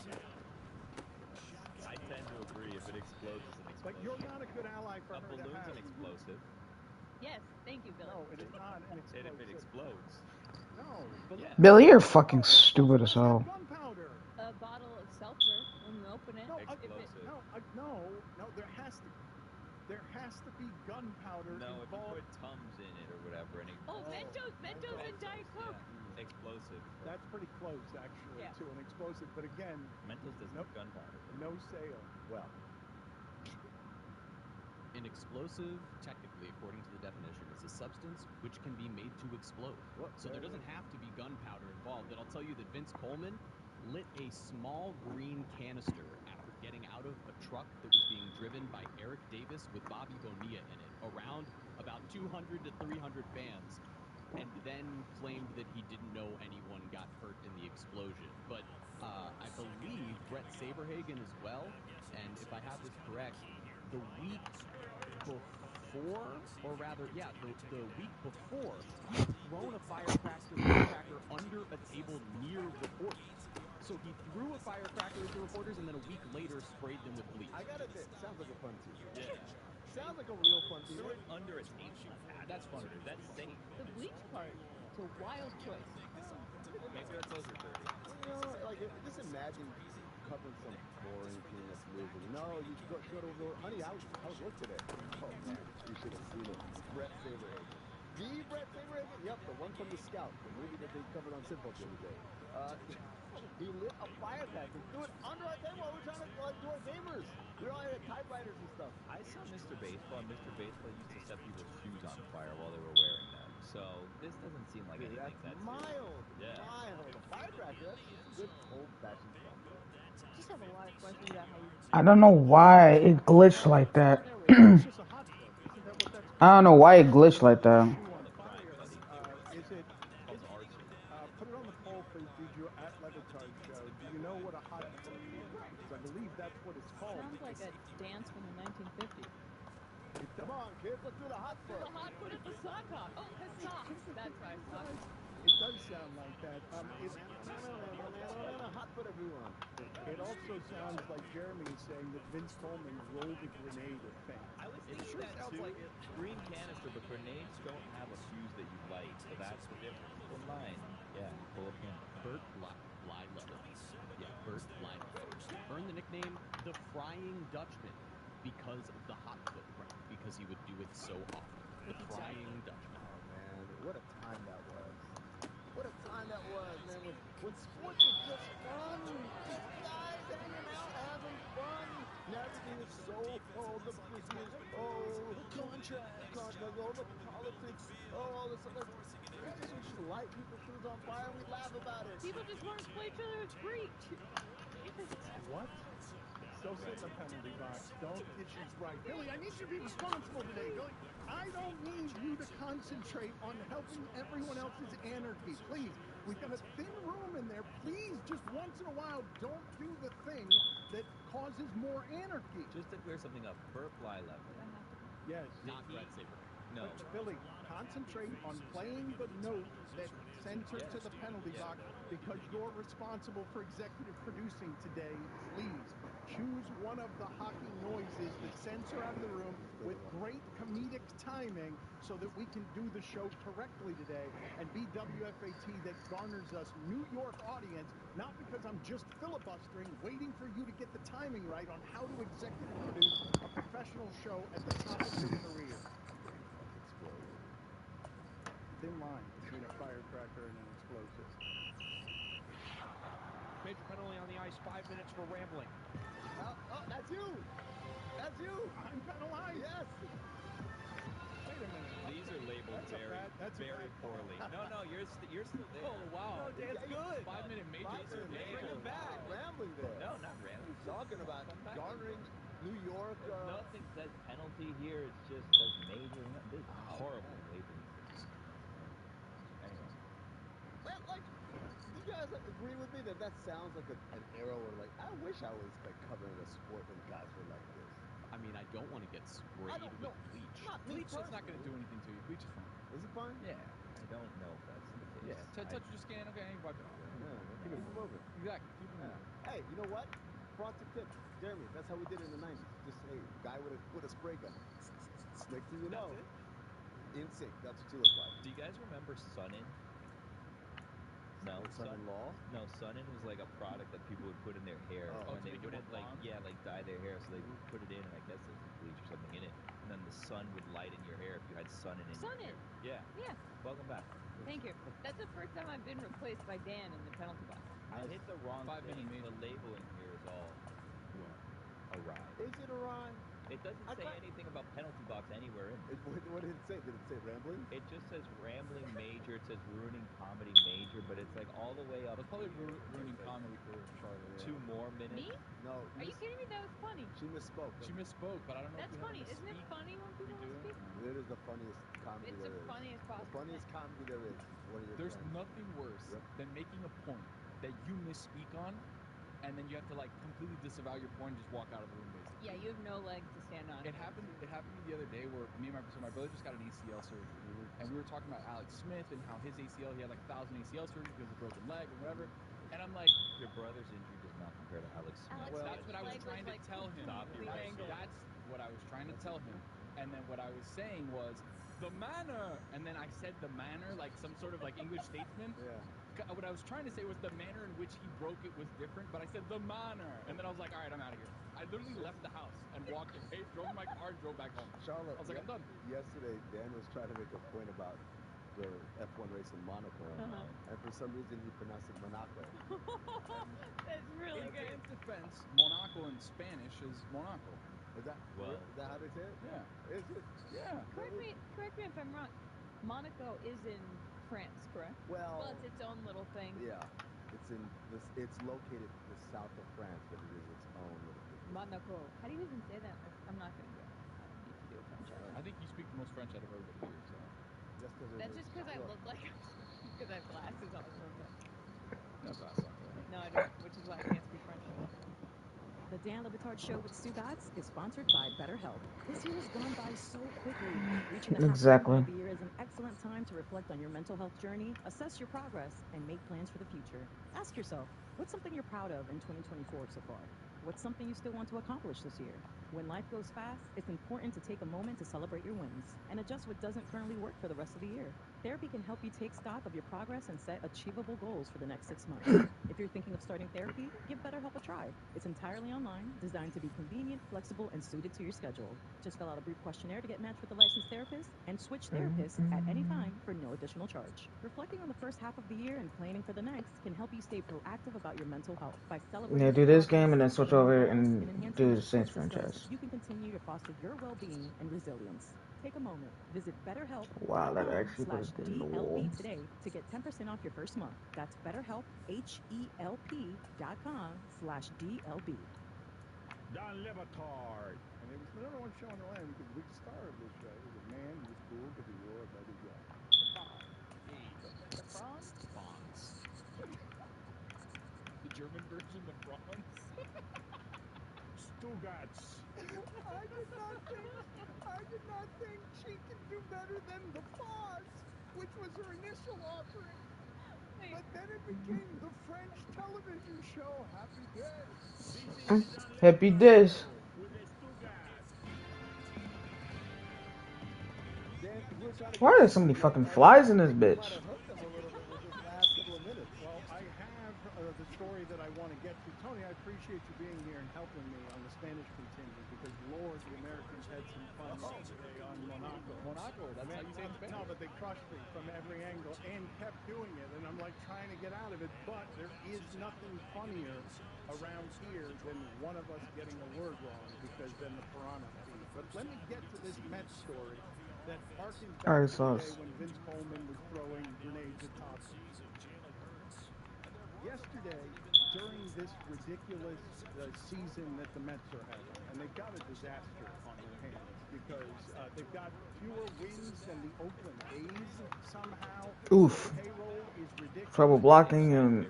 I tend to agree if it explodes, it's an explosive. But you're not a good ally for her to balloon's have. an explosive. Yes, thank you, Billy. No, it is not an explosive. And if it explodes. No. Yeah. Billy, you're fucking stupid as hell. Gunpowder. A bottle of seltzer when you open it. No, explosive. No, there has to be gunpowder No, if you involved. put Tums in it or whatever, and Mentos and Diet Coke. yeah, explosive. That's pretty close, actually, to an explosive. But again, Mentos doesn't have gunpowder. no sale. Well, An explosive, technically, according to the definition, is a substance which can be made to explode. So there doesn't have to be gunpowder involved. And I'll tell you that Vince Coleman lit a small green canister after getting out of a truck that was being driven by Eric Davis with Bobby Bonilla in it, around about 200 to 300 fans, and then claimed that he didn't know anyone got hurt in the explosion. But I believe Brett Saberhagen as well, and if I have this correct, the week before, or rather, yeah, the week before, he had thrown a firecracker under a table near reporters. So he threw a firecracker at the reporters, and then a week later sprayed them with bleach. I gotta admit, sounds like a fun team. Yeah. Sounds like a real fun team. Threw it under a table. That's funner. That's safe. The bleach part. It's a wild choice. Maybe our clothes are dirty. You know, like, just imagine covering some boring team that's losing. No, you go to honey, how's work today? Oh, man, you should have seen it. Brett Saberhagen. The Brett Saberhagen? Yep, the one from The Scout, the movie that they covered on Simple the other day. He lit a firecracker, threw it under our table while we were trying to do our gamers. We all had typewriters and stuff. I saw Mr. Baseball, and Mr. Baseball used to set people's shoes on fire while they were wearing them. So this doesn't seem like anything that's that's mild. Yeah. Mild. A firecracker, that's just good old-fashioned fun. Just have a lot of questions about how you. I don't know why it glitched like that. I don't know why it glitched like that. that's what it's called. Sounds like a dance from the 1950s. Come on, kids, let's do the hot Do foot. the hot foot at the sock hop. Oh, the socks. That's right, socks. It does sound like that. Hot foot, everyone. It also sounds like Jeremy is saying that Vince Coleman rolled a grenade at fans. I was It thinking sure that sounds too. like it. Green canister, but grenades don't have a fuse that you light, so that's the difference. With mine, yeah, you pull a pin. Burt Blylevel. Yeah, Burt Blylevel. Earned the nickname the Frying Dutchman because of the hot foot, because he would do it so often. The Frying Dutchman. Oh man, what a time that was. What a time that was, man, when sports was just fun. Just guys hanging out, having fun. Now everything is so, the business, the contract, the politics, all this other. It's just we just light people's shoes on fire and we laugh about it. People just want to play each other with Greek. What? Still sit in the penalty box. Don't. She's right. Billy, I need you to be responsible today. Billy, I don't need you to concentrate on helping everyone else's anarchy. Please, we've got a thin room in there. Please, just once in a while, don't do the thing that causes more anarchy. Just to clear something up, Burt Blylevel. Yes. Not Brett Saber. No. But Billy, concentrate on playing the note that sends her to the penalty box because you're responsible for executive producing today. Please choose one of the hockey noises that sends her out of the room with great comedic timing so that we can do the show correctly today and be WFAT that garners us New York audience, not because I'm just filibustering, waiting for you to get the timing right on how to executive produce a professional show at the top of your career. Thin line between a firecracker and an explosive. Major penalty on the ice, 5 minutes for rambling. Oh, that's you! That's you! I'm penalized? Yes! Wait a minute. These are labeled very poorly. No, you're still there. Oh, wow. No, that's good. 5 minute major. Bring him back. Rambling there. No, not rambling. Talking about garnering New York. Nothing says penalty here. It just says major. This horrible labeling. Anyway. Well, like, do you guys agree with me that sounds like an era where, like, I wish I was like covering a sport when guys were like this. I mean, I don't want to get sprayed with bleach. Bleach is not going to do anything to you. Bleach is fine. Is it fine? Yeah. I don't know if that's the case. Yeah. Touch your skin. Okay, wipe it off. Keep it moving. Exactly. Keep it moving. Hey, you know what? Pro tip, Jeremy. That's how we did it in the '90s. Just guy with a spray gun. Next thing you know, in sync. That's what you look like. Do you guys remember Sun-In? No, Son-in-law? No, Sun-In was like a product that people would put in their hair when they wouldn't dye their hair, so they would put it in, and I guess there's bleach or something in it, and then the sun would lighten your hair if you had Sun-In in your hair. Yeah. Yeah. Welcome back. Thank you. That's the first time I've been replaced by Dan in the penalty box. I hit the wrong 5 minute thing. major. The labeling here is all awry. Is it awry? It doesn't say anything about penalty box anywhere in it. What did it say? Did it say rambling? It just says rambling major. It says ruining comedy major, but it's like all the way up. That's probably ruining comedy for Charlotte. 2 more minutes. Me? No. Are you kidding me? That was funny. She misspoke. She misspoke, but I don't know That's if you funny. have Isn't it funny when people misspeak? It is the funniest comedy It's there the is. funniest The possible funniest thing. comedy there is. One of your There's friends. nothing worse than making a point that you misspeak on, and then you have to like completely disavow your point and just walk out of the room basically. Yeah, you have no leg to stand on. It happened to me the other day where my brother just got an ACL surgery, and we were talking about Alex Smith and how his ACL, he had like 1,000 ACL surgeries because of a broken leg or whatever. And I'm like, your brother's injury does not compare to Alex Smith. That's what I was trying to tell him. That's what I was trying to tell him. And then what I was saying was the manner, and then I said the manner like some sort of like English statesman. Yeah. What I was trying to say was the manner in which he broke it was different, but I said the manner, and then I was like, all right, I'm out of here. I literally left the house and walked away, drove in my car, and drove back home. Charlotte, I was like, I'm done. Yesterday, Dan was trying to make a point about the F1 race in Monaco, and for some reason he pronounced it Monaco. That's really In good. Dan's defense, Monaco in Spanish is Monaco. Is that how they say it? Yeah. Is it? Yeah. Correct me if I'm wrong. Monaco is in France, correct? Well, it's its own little thing. Yeah. It's located to the south of France, but it is its own little thing. Monaco. How do you even say that? I'm not going to do it. I don't need to do a French accent. I think you speak the most French out of everybody here, so. That's just because I look like because I have glasses on. No glasses on. No, I don't, which is why I can't speak French. The Dan Le Batard Show with Stugotz is sponsored by BetterHelp. This year has gone by so quickly. Reaching the halfway point of the year is an excellent time to reflect on your mental health journey, assess your progress, and make plans for the future. Ask yourself, what's something you're proud of in 2024 so far? What's something you still want to accomplish this year? When life goes fast, it's important to take a moment to celebrate your wins and adjust what doesn't currently work for the rest of the year. Therapy can help you take stock of your progress and set achievable goals for the next 6 months. If you're thinking of starting therapy, give BetterHelp a try. It's entirely online, designed to be convenient, flexible, and suited to your schedule. Just fill out a brief questionnaire to get matched with a licensed therapist and switch therapists at any time for no additional charge. Reflecting on the first half of the year and planning for the next can help you stay proactive about your mental health. By celebrating Yeah, do your this progress, game and then switch setting new over goals, and and enhancing do your the support Saints system, franchise. you can continue to foster your well-being and resilience. Take a moment. Visit Wow, that actually put a dent in the wall. BetterHelp.com/DLB today to get 10% off your first month. That's BetterHelp, HELP.com/DLB. Don Le Batard. And it was the number one show on the land because the big star of this show was a man who was cool because he wore a leather jacket. The Fonz. The Franz? Fonz. The German version, the Franz. Stugotz. I did not think she could do better than the Foz, which was her initial offering. But then it became the French television show Happy Days. This is the Don Le Happy Batard days. Show with the Stugotz. Dan, we were trying to Why get are there you so to many react. fucking I flies in this think you might bitch? have hurt them a little bit with this last couple of minutes. Well, I have the story that I want to get to. Tony, I appreciate you being here and helping me on the Spanish contingent because, Lord, the Americans had some fun yesterday on Monaco. Monaco, that's how you say it in Spanish. No, but they crushed me from every angle and kept doing it, and I'm like trying to get out of it. But there is nothing funnier around here than one of us getting a word wrong because then the piranha feed. But let me get to this Mets story that harkens back Alright, to the day sauce. when Vince Coleman was throwing grenades at toddlers. Yesterday, during this ridiculous season that the Mets are having, and they've got a disaster on their hands because they've got fewer wins than the Oakland A's somehow. Oof. The payroll is ridiculous. Trouble blocking and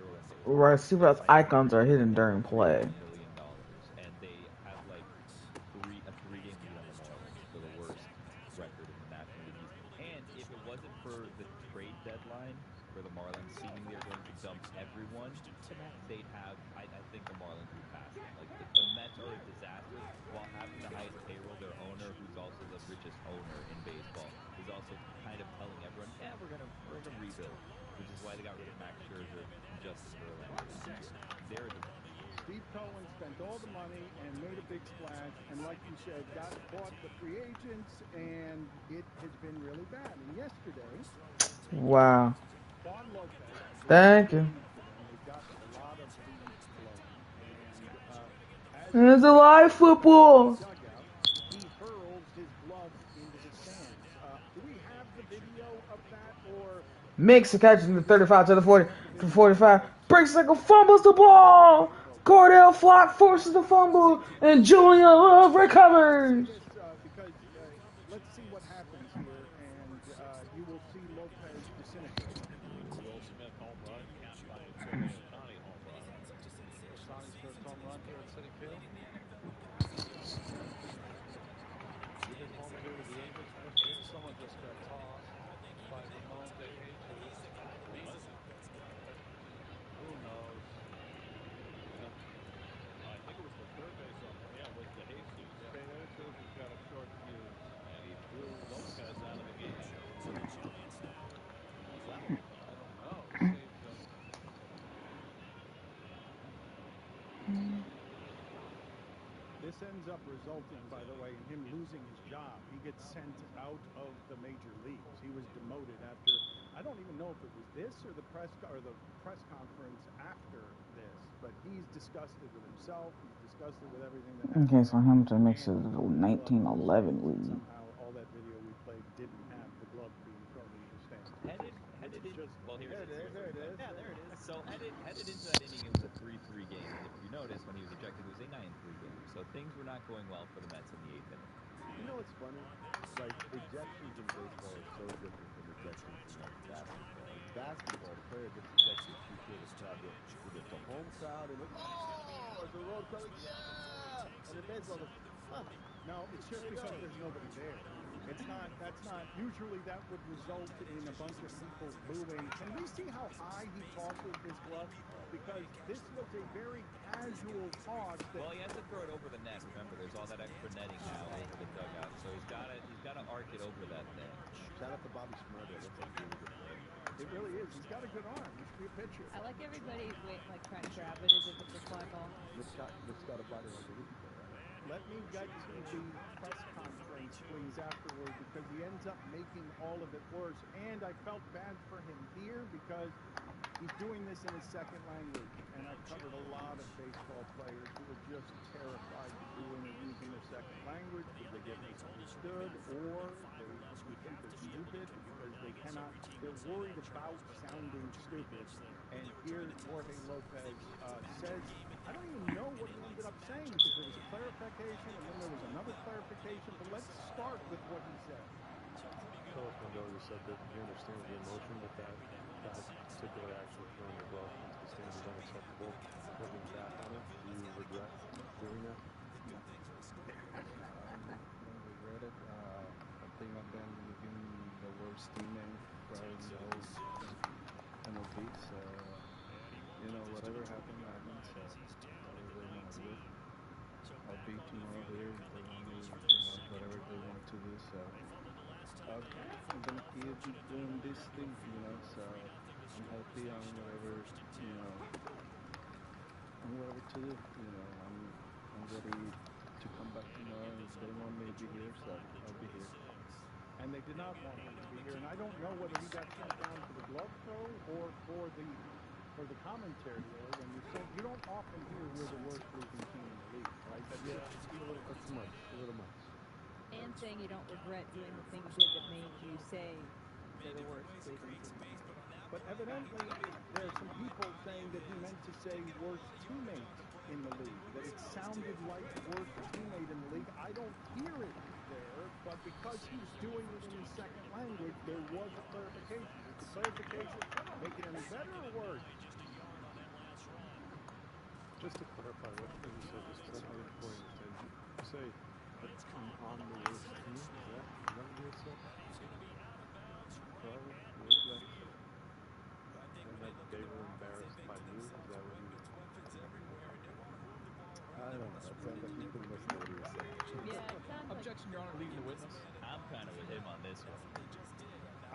receiver icons are hidden during play. $1 million, and they have like a three-game lead on the Marlins for the worst record in the National League East. And if it wasn't for the trade deadline, where the Marlins seemingly are going to dump everyone, they'd have. I think the Marlins would pass them. Like the Mets are a disaster while having the highest payroll. Their owner, who's also the richest owner in baseball, is also kind of telling everyone, "Yeah, we're gonna rebuild," which is why they got rid of Max Scherzer and Justin Verlander last year. They're a disaster. Steve Cohen spent all the money and made a big splash, and like you said, bought the free agents, and it has been really bad. And yesterday, Wow. Juan Lopez, Thank you. they got a lot of leads flowing, and as It's a live football. dugout, he hurls his glove into the stands. Do we have the video of that, or Makes a catch in the 35 to the 40 for 45. Breaks like a fumbles the ball. Cordell Flock forces the fumble, and Julian Love recovers. because let's see what happens here, and you will see Lopez disintegrate. Will Smith home run capped by a Shohei Ohtani home run. Ohtani's first home run here at Citi Field. Give his home here to the Angels. First pitch, someone just got tossed by Ramon De Jesus. Who knows? I think it was the third base on. Yeah, it was the Jesus. De Jesus has got a short fuse. And he threw Lopez out of the game. What's that all about? I don't know. It seems This ends up resulting, by the way, in him losing his job. He gets sent out of the major leagues. He was demoted after, I don't even know if it was this or the press conference after this, but he's disgusted with himself. He's disgusted with everything that happened. Okay, so Hamilton makes it to 1911 lead. Somehow all that video we played didn't have the glove being thrown into the stands. Headed in. Well, here it is. There it is. Yeah, there it is. So headed into that inning, it was a 3-3 game, and if you notice, when he was ejected, it was a 9-3 game. So things were not going well for the Mets in the 8th inning. You know what's funny? Like, ejections in baseball are so different from ejections in, like, basketball. In basketball, the player gets ejected, you hear the crowd go, when it's a home crowd, and like, oh, it's a road crowd, like, yeah! And then baseball goes, huh. No, it's just because there's nobody there. It's not, that's not, usually that would result in a bunch of people booing. Can we see how high he tosses his glove? Because this was a very casual toss. Well, he has to throw it over the net. Remember, there's all that extra netting now over the dugout, so he's got to arc it over that thing. Shout out to Bobby Schmurda. That's a really good play. It really is. He's got a good arm. He should be a pitcher. I like everybody like trying to grab it as if it's a fly ball. Nick's got a body like a rookie player. Let me get to the press conference, please, afterward, because he ends up making all of it worse. And I felt bad for him here because he's doing this in his second language. And I've covered a lot of baseball players who are just terrified to do interviews in their second language because they get misunderstood or they think they're stupid because they're worried about sounding stupid. And here Jorge Lopez says, I don't even know what he ended up saying because there was a clarification and then there was another clarification. But let's start with what he said. Carlos Mendoza said that he understands the emotion, but that particular action of throwing the glove into the stands is unacceptable. Looking back on it, do you regret doing that? No. Don't regret it. I think I've been the worst teammate probably in the whole MLB. So, whatever happens. Whatever they want to do. I'll be tomorrow here if they want me, whatever they want to do. So, I'm going to keep doing this thing, so I'm happy on whatever, on whatever to do. I'm ready to come back tomorrow. If they want me to be here, so I'll be here. And they did not want him to be here. And I don't know whether he got sent down for the glove throw or for the commentary there. When you don't often hear we're the worst losing team in the league, right? That's much, a little much. And saying you don't regret doing the thing you did that made you say they're the worst losing team. But evidently, there are some people saying that he meant to say worst teammate in the league, that it sounded like worst teammate in the league. I don't hear it there, but because he's doing it in his second language, there was a clarification. Is the clarification make it any better or worse? Just to clarify what you said, just because I didn't fully understand. You say that I'm on the worst team? Is that what you said? Probably, looks like so. And that they were embarrassed by you? Is that what you... I don't know. It sounds like you couldn't listen to what he was saying. Yeah, it sounds Objection, Your Honor, leading the witness. I'm kind of with him on this one.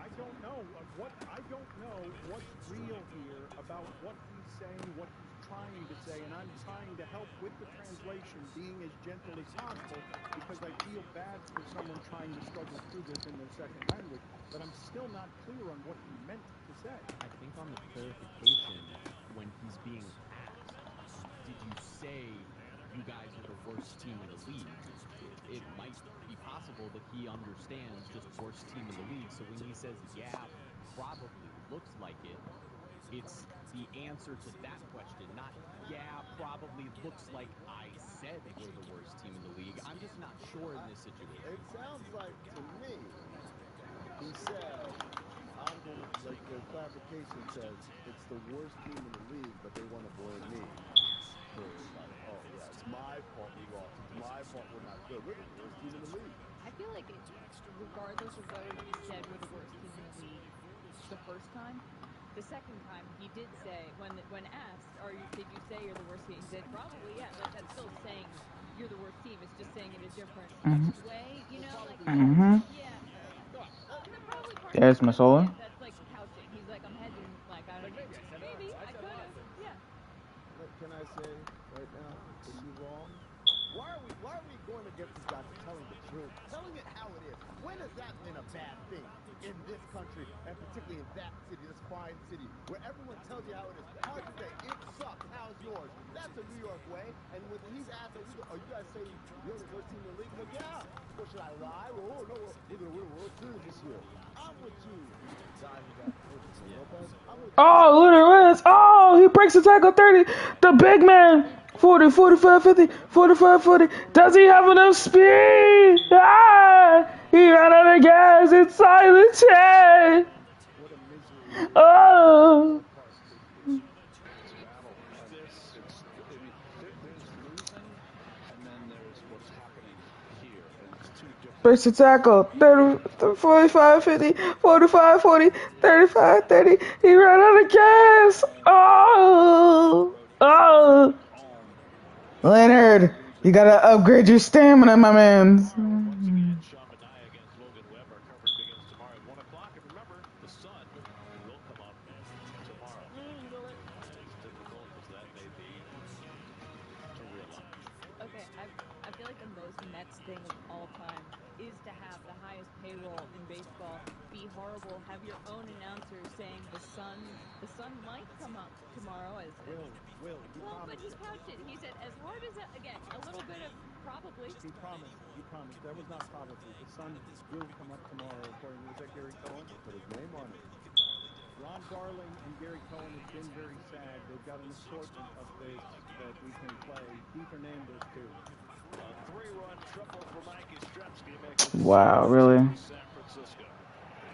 I don't know what's real here about what he's saying, what he's trying to say, and I'm trying to help with the translation, being as gentle as possible, because I feel bad for someone trying to struggle through this in their second language, but I'm still not clear on what he meant to say. I think on the clarification, when he's being asked, did you say you guys are the worst team in the league? It might be possible that he understands just worst team in the league. So when he says, yeah, probably looks like it, it's the answer to that question, not, yeah, probably looks like I said we're the worst team in the league. I'm just not sure in this situation. It sounds like to me, he said, I'm going to, like the clarification says, it's the worst team in the league, but they want to blame me. For like, oh yeah, it's my fault we lost. It's my fault we're not good. We're the worst team in the league. I feel like regardless of whether he said we're the worst team in the league the first time, the second time he did say when asked, did you say you're the worst team? He said probably, yeah. Like that's still saying you're the worst team. It's just saying it a different way, like yeah. Probably There's my solo. That's like couching. He's like, I'm hedging. Like I don't. Maybe I could have. Yeah. Can I say right now, is he wrong? Why are we going against this guy for telling the truth? Telling it how it is. When has that been a bad thing in this country, and particularly in that city, this fine city, where everyone tells you how it is? How'd you say, it sucks, how's yours? That's a New York way, and when he's asked, are you guys saying you're the worst team in the league? Like, yeah. Well, should I lie? Well, no, we're going to win a World Series this year. I'm with you. Guy who got Lopez. Oh, look at this. Oh, he breaks the tackle 30. The big man. 40, 45, 50, 45, 40. Does he have enough speed? Ah! He ran out of gas inside the chain. Oh. There's losing, and then there's Breaks the tackle. 30, 45, 50, 45, 40, 35, 30. He ran out of gas. Oh. Oh. Leonard, you gotta upgrade your stamina, my man. Coverage begins tomorrow at 1 o'clock. And remember, the sun will come up tomorrow. You know, as typical as that may be to realize. Okay, I feel like the most Mets thing of all time is to have the highest payroll in baseball be horrible. Have your own announcer saying the sun might come up tomorrow as Will. He well, but promised he it. couched it. He said as hard as again a little bit of probably. He promised. That was not probably. The sun will come up tomorrow, according to, was that Gary Cohen? Put his name on it. Ron Darling and Gary Cohen have been very sad. They've got an assortment of this that we can play. Keith Hernandez, too. A 3-run triple for Mike Yastrzemski makes it Wow, really? 7-6 San Francisco.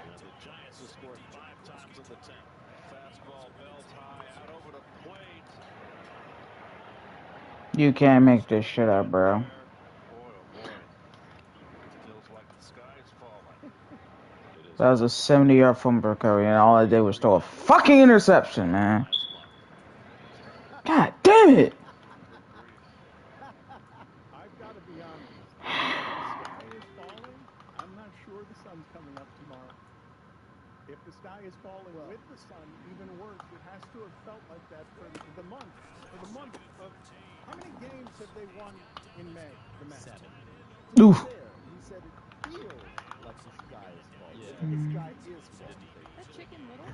And the Giants have scored 5 times in the 10th. Fastball belt high out over the plate. You can't make this shit up, bro. Boy, oh boy. Feels like the sky is falling. That was a 70-yard fumble recovery, and all I did was throw a fucking interception, man. God damn it! I've got to be honest. If the sky is falling, I'm not sure the sun's coming up tomorrow. If the sky is falling with the sun, even worse. It has to have felt like that for the month. For the month of how many games have they won in May? The Mets. 7. Oof. He said it feels like the sky is falling. Yeah. The sky is falling. That Chicken Little.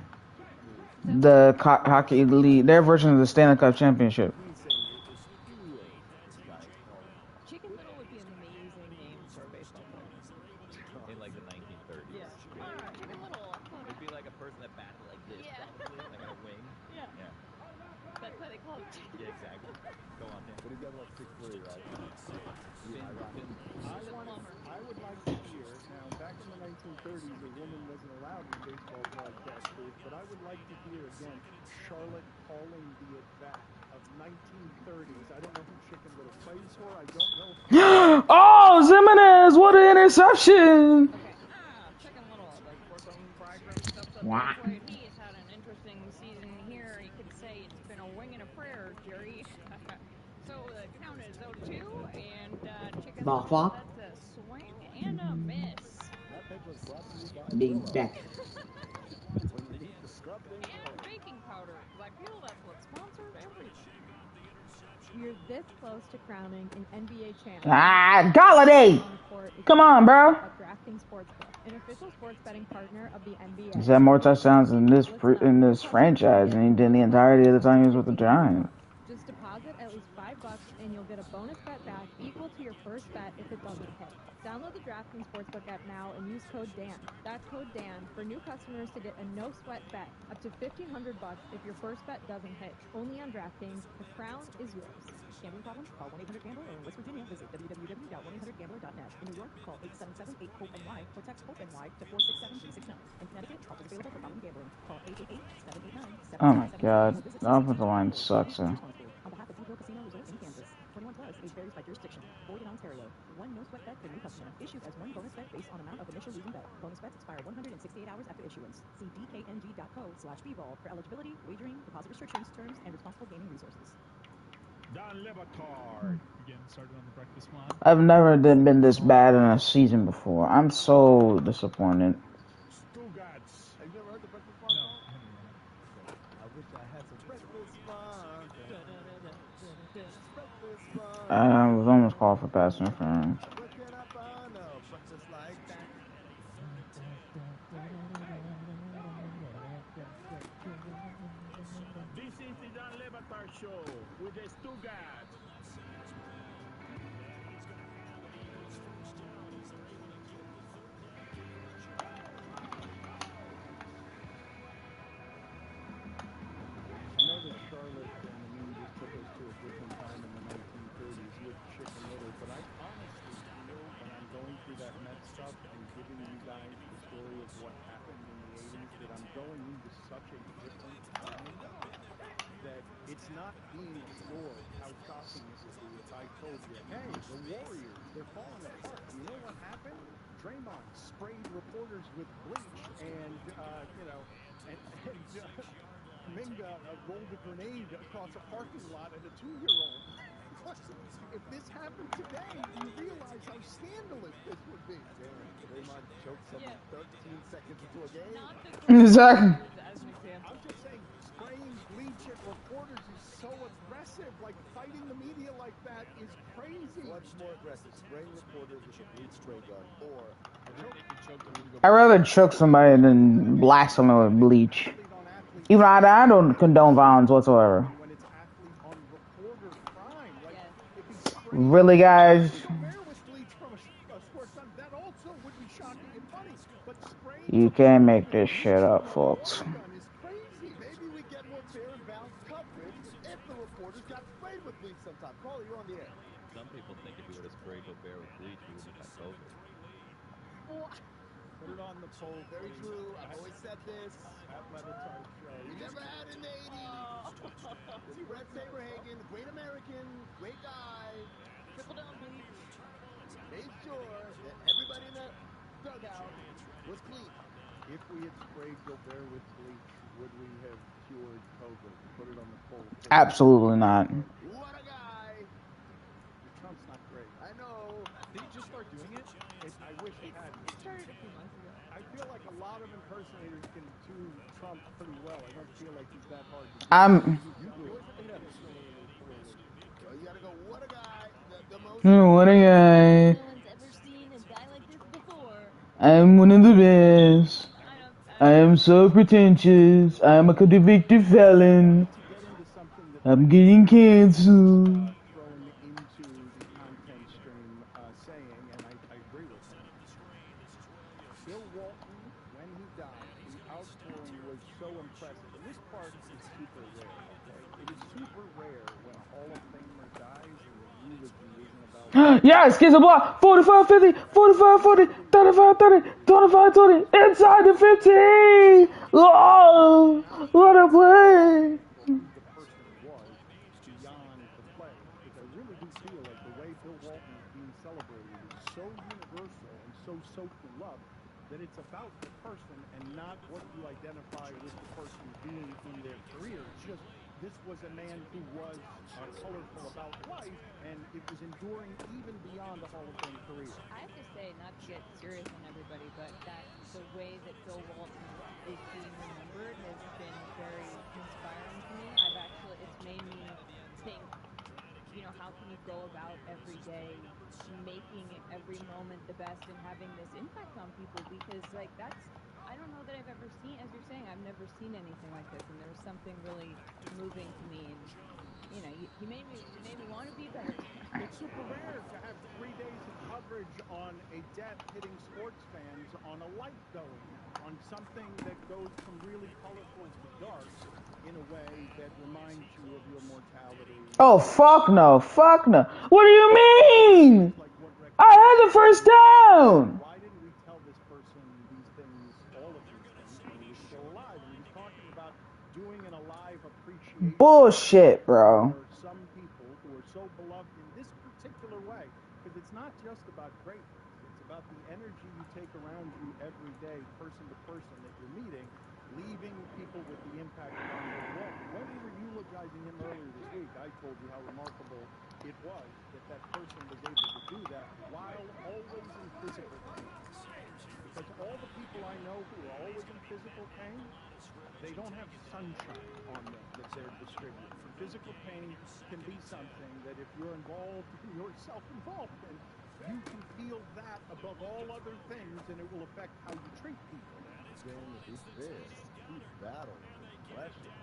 The hockey league, their version of the Stanley Cup Championship. He's saying it feels the sky is falling. Chicken Little would be an amazing name for a baseball player. In like the 1930s. Yeah. Chicken Little. It'd be like a person that batted like this, probably, like on a wing. Yeah. That's why they call it chicken. Yeah, exactly. Go on, Dan. But he's got about 6'3", right? I would like to hear, now back in the 1930s, a woman wasn't allowed in baseball broadcast booth, but I would like to hear again Charlotte calling the at-bat of 1930s. I don't know who Chicken Little plays for. I don't know. Oh, Jimenez, what an interception! Chicken Little, like Brooklyn Bridegroom steps up Wow. to the plate. He's had an interesting season here. You could say it's been a wing and a prayer, Jerry. So the count is 0-2, and Chicken Ball Little, flop. that's a swing and a miss. That pitch was brought to you by Big Willow. deck. When you need to scrub things And baking powder, because I feel that's what sponsored everything. You're this close to crowning an NBA champ. Ah, Galladay! Come on, bro. DraftKings Sportsbook, an official sports betting partner of the NBA. He's had more touchdowns in this franchise than he did in the entirety of the time he was with the Giants. Just deposit at least $5 and you'll get a bonus bet back equal to your first bet if it doesn't hit. Download the DraftKings Sportsbook app now and use code DAN. That's code DAN for new customers to get a no-sweat bet up to $1,500 if your first bet doesn't hit. Only on DraftKings. The crown is yours. Gambling problem? Call 1-800-GAMBLER or in West Virginia, visit www.1800gambler.net. In New York, call 877-8-HOPE-NY or text HOPE-NY to 467-369. In Connecticut, offers available for problem gambling. Call 888-789-7777. Oh my god, the offensive line sucks. On behalf of Beeville Casino Resort in Kansas, 21 plus, age varies by jurisdiction. Void in Ontario. One no-sweat bet for new customer. Issued as one bonus bet based on amount of initial losing bet. Bonus bets expire 168 hours after issuance. See dkng.co/bball for eligibility, wagering, deposit restrictions, terms, and responsible gaming resources. Don Levitard. Again, started on the breakfast line. I've never been this bad in a season before. I'm so disappointed. Stugatz. Have you ever heard the breakfast bar? No, I wish I had some breakfast fun. Breakfast fun. I was almost called for pass interference. Where can I find a breakfast like that? This is the Don Levitard Show with the Stugatz. I know that Charlotte and the Moon just took us to a different time in the 1930s with Chicken Little, but I honestly feel when I'm going through that Mets stuff and giving you guys the story of what happened in the 80s that I'm going into such a different time that it's not being absorbed how shocking it would be if I told you, hey, the Warriors, they're falling apart. You know what happened? Draymond sprayed reporters with bleach, and Kuminga rolled a grenade across a parking lot at a 2-year-old. If this happened today, you realize how scandalous this would be. Damn, Draymond choked someone 13 seconds into a game. Not the Exactly. as an example. I'm just saying, spraying bleach at reporters is so aggressive. Like, fighting the media like that is crazy. What's more aggressive, spraying reporters with a bleach spray gun, or I'd rather choke somebody than blast someone with bleach. Even I don't condone violence whatsoever. When it's athlete on reporter crime, like if he Really, guys? with bleach from a sports time, that also would be shocking and funny. But spraying You can't make this shit up, folks. is crazy. Maybe we get more fair and balanced coverage if the reporters got sprayed with bleach sometime. Caller, you're on the air. Some people think if you would have sprayed Gobert with bleach, we wouldn't have had COVID. Put it on the poll. Very true. I've always said this. At Levitard Show. We never had it in the 80s. This Brett Saberhagen, great American, great guy. Trickle down bleach. Made sure that everybody in the dugout was clean. If we had sprayed Gobert with bleach, would we have cured COVID? Put it on the poll. Absolutely not. What a guy. Trump's not great. I know. Did he just start doing it? I wish he had. It started a few months ago. I feel like a lot of impersonators can do Trump pretty well. I don't feel like he's that hard to do. You gotta go, what a guy. The most... What a guy. No one's ever seen a guy like this before. I'm one of the best. I am so pretentious. I am a convicted felon. I'm getting canceled. Thrown into the content stream saying, and I agree with him, Bill Walton, when he died, the outpouring was so impressive. And this part is super rare, okay? It is super rare when a Hall of Famer dies and the eulogy isn't about... Yes, kids a block. 45 50, 45 40, 35 30, 25 20, inside the 15. Oh, what a play. So universal and so soaked in love that it's about the person and not what you identify with the person doing in their career. It's just, this was a man who was colorful about life, and it was enduring even beyond a Hall of Fame career. I have to say, not to get serious on everybody, but that the way that Bill Walton is being remembered has been very inspiring to me. It's made me think, how can you go about every day making every moment the best and having this impact on people, because I don't know that I've ever seen, as you're saying, I've never seen anything like this, and there was something really moving to me, and he made me want to be better. It's super rare to have 3 days of coverage on a death hitting sports fans on a light going, on something that goes from really colorful to dark in a way that reminds you of your mortality. Oh, fuck no. Fuck no. What do you mean? I had the first down. Why didn't we tell this person these things, all of these things, when he was still alive? And he was talking about doing an alive appreciation. Bullshit, bro. For some people who are so beloved in this particular way, because it's not just about greatness. It's about the energy you take around you every day, person to person that you're meeting, leaving people with the impact of Bill Walton. When we were eulogizing him earlier this week, I told you how remarkable it was that person was able to do that while always in physical pain. Because all the people I know who are always in physical pain, they don't have sunshine on them that they're distributing. Physical pain can be something that if you're involved and you're self-involved in, you can feel that above all other things, and it will affect how you treat people. He battled depression,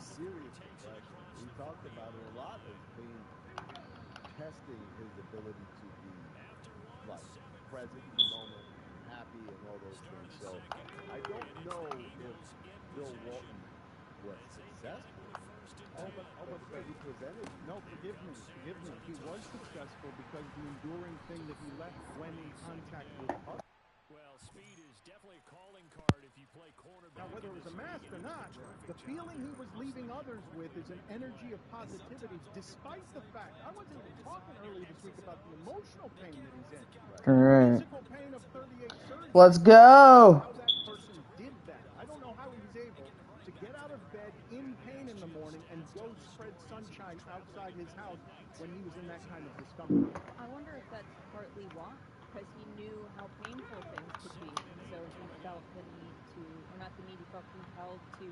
serious depression. We talked about it a lot as being testing his ability to be present in the moment, happy, and all those things. So I don't know if Bill Walton was successful. But he presented. No, forgive me. He was successful because the enduring thing that he left when in contact with us. Well, speed is definitely a calling card if you play cornerback. Now, whether it was a mask or not, the feeling he was leaving others with is an energy of positivity, despite the fact, I wasn't even talking earlier this week about the emotional pain that he's in. Right. Physical pain of 38 Let's go. How that person did that. I don't know how he was able to get out of bed in pain in the morning and go spread sunshine outside his house when he was in that kind of discomfort. I wonder if that's partly why, because he knew how painful things could be, and so he felt the need to, or not the need, he felt compelled to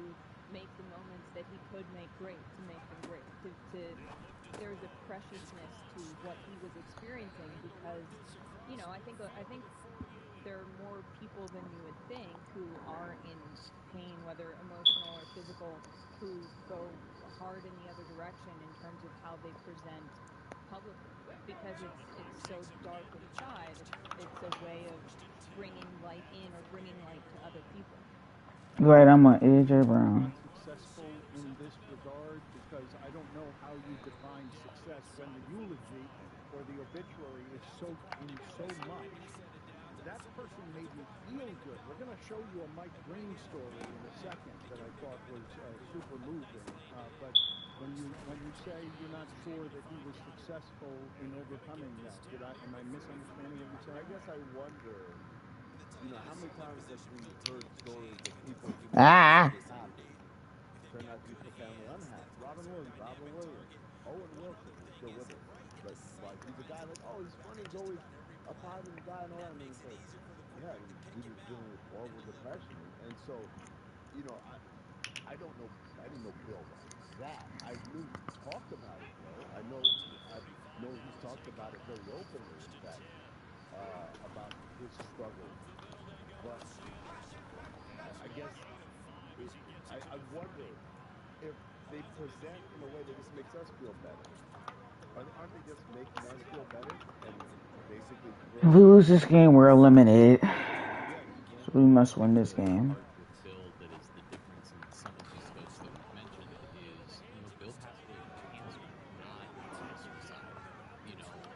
make the moments that he could make great, to make them great. There's a preciousness to what he was experiencing because, I think there are more people than you would think who are in pain, whether emotional or physical, who go hard in the other direction in terms of how they present publicly, because it's so dark inside. It's a way of bringing light in or bringing light to other people. Right, I'm on AJ Brown. Not successful in this regard because I don't know how you define success when the eulogy or the obituary is soaked in so much. That person made me feel good. We're going to show you a Mike Green story in a second that I thought was super moving. But when you say you're not sure that he was successful in overcoming that, am I misunderstanding what you're saying? I guess I wonder, how many times have we heard stories of people who Ah. this happen turn out to be profoundly unhappy? Robin Williams, Owen Wilson, who's still with us, but like he's a guy like, oh, he's funny, he's always a positive guy and all that, and then he says, yeah, he was dealing with horrible depression, and so, I don't know, I didn't know Bill like that. I knew he talked about it though. I know he's talked about it very openly, in fact, about his struggles, but I guess I wonder if they present in a way that just makes us feel better. Aren't they just making us feel better and basically If we lose this game, we're eliminated. So we must win this game. Part with Bill that is the difference in some of these folks that we've mentioned is, Bill passed away from cancer, not from suicide,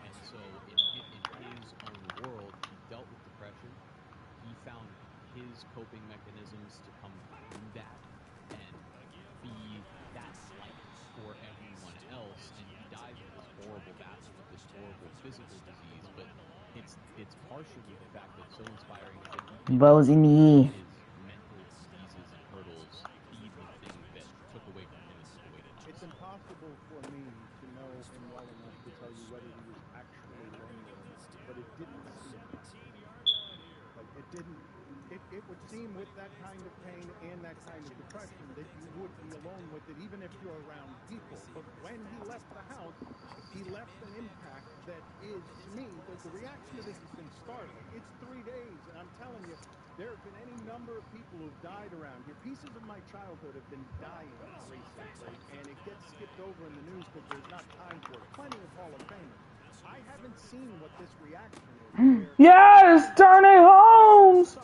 and so in his own world, he dealt with depression. He found his coping mechanisms to come through that and be that light for everyone else, and he dies of this horrible battle with this horrible physical disease, but it's partially the fact that's so inspiring is that he did Bows in the knee. his mental diseases and hurdles be the thing that took away from him and took away from us. It's impossible for me to know him well enough to tell you whether he was actually lonely or not, but it didn't seem that way. Like it didn't. It would seem with that kind of pain and that kind of depression that you would be alone with it, even if you're around people. But when he left the house, he left an impact that is, to me, the reaction to this has been startling. It's 3 days, and I'm telling you, there have been any number of people who've died around here. Pieces of my childhood have been dying recently, and it gets skipped over in the news because there's not time for it. Plenty of Hall of Famers. I haven't seen what this reaction is. Yes! Darnay Holmes!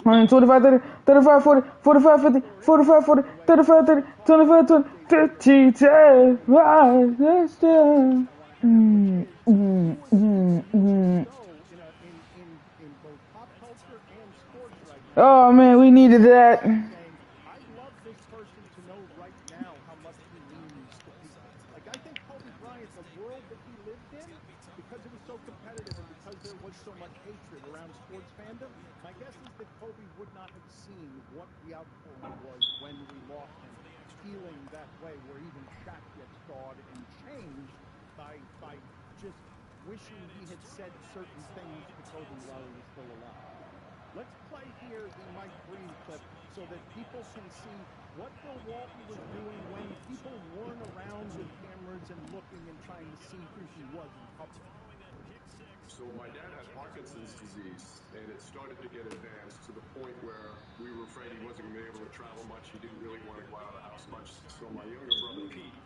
25, 30, 35, 40, 45, 50, 45, 40, 35, 30, 25, 20, 50, 10, 5, let's go. Oh man, we needed that. I love this person to know right now how much he means to people. Like, I think Kobe Bryant, the world that he lived in, because it was so competitive and because there was so much hatred around sports fandom, my guess is that Kobe would not have seen what the outpouring was when we lost him, feeling that way, where even Shaq gets thawed and changed by just wishing he had said certain things to Kobe while he was still alive. Let's play here the Mike Green clip so that people can see what Bill Walton was doing when people weren't around with cameras and looking and trying to see who he was in public. So my dad had Parkinson's disease, and it started to get advanced to the point where we were afraid he wasn't going to be able to travel much. He didn't really want to go out of the house much. So my younger brother, Pete,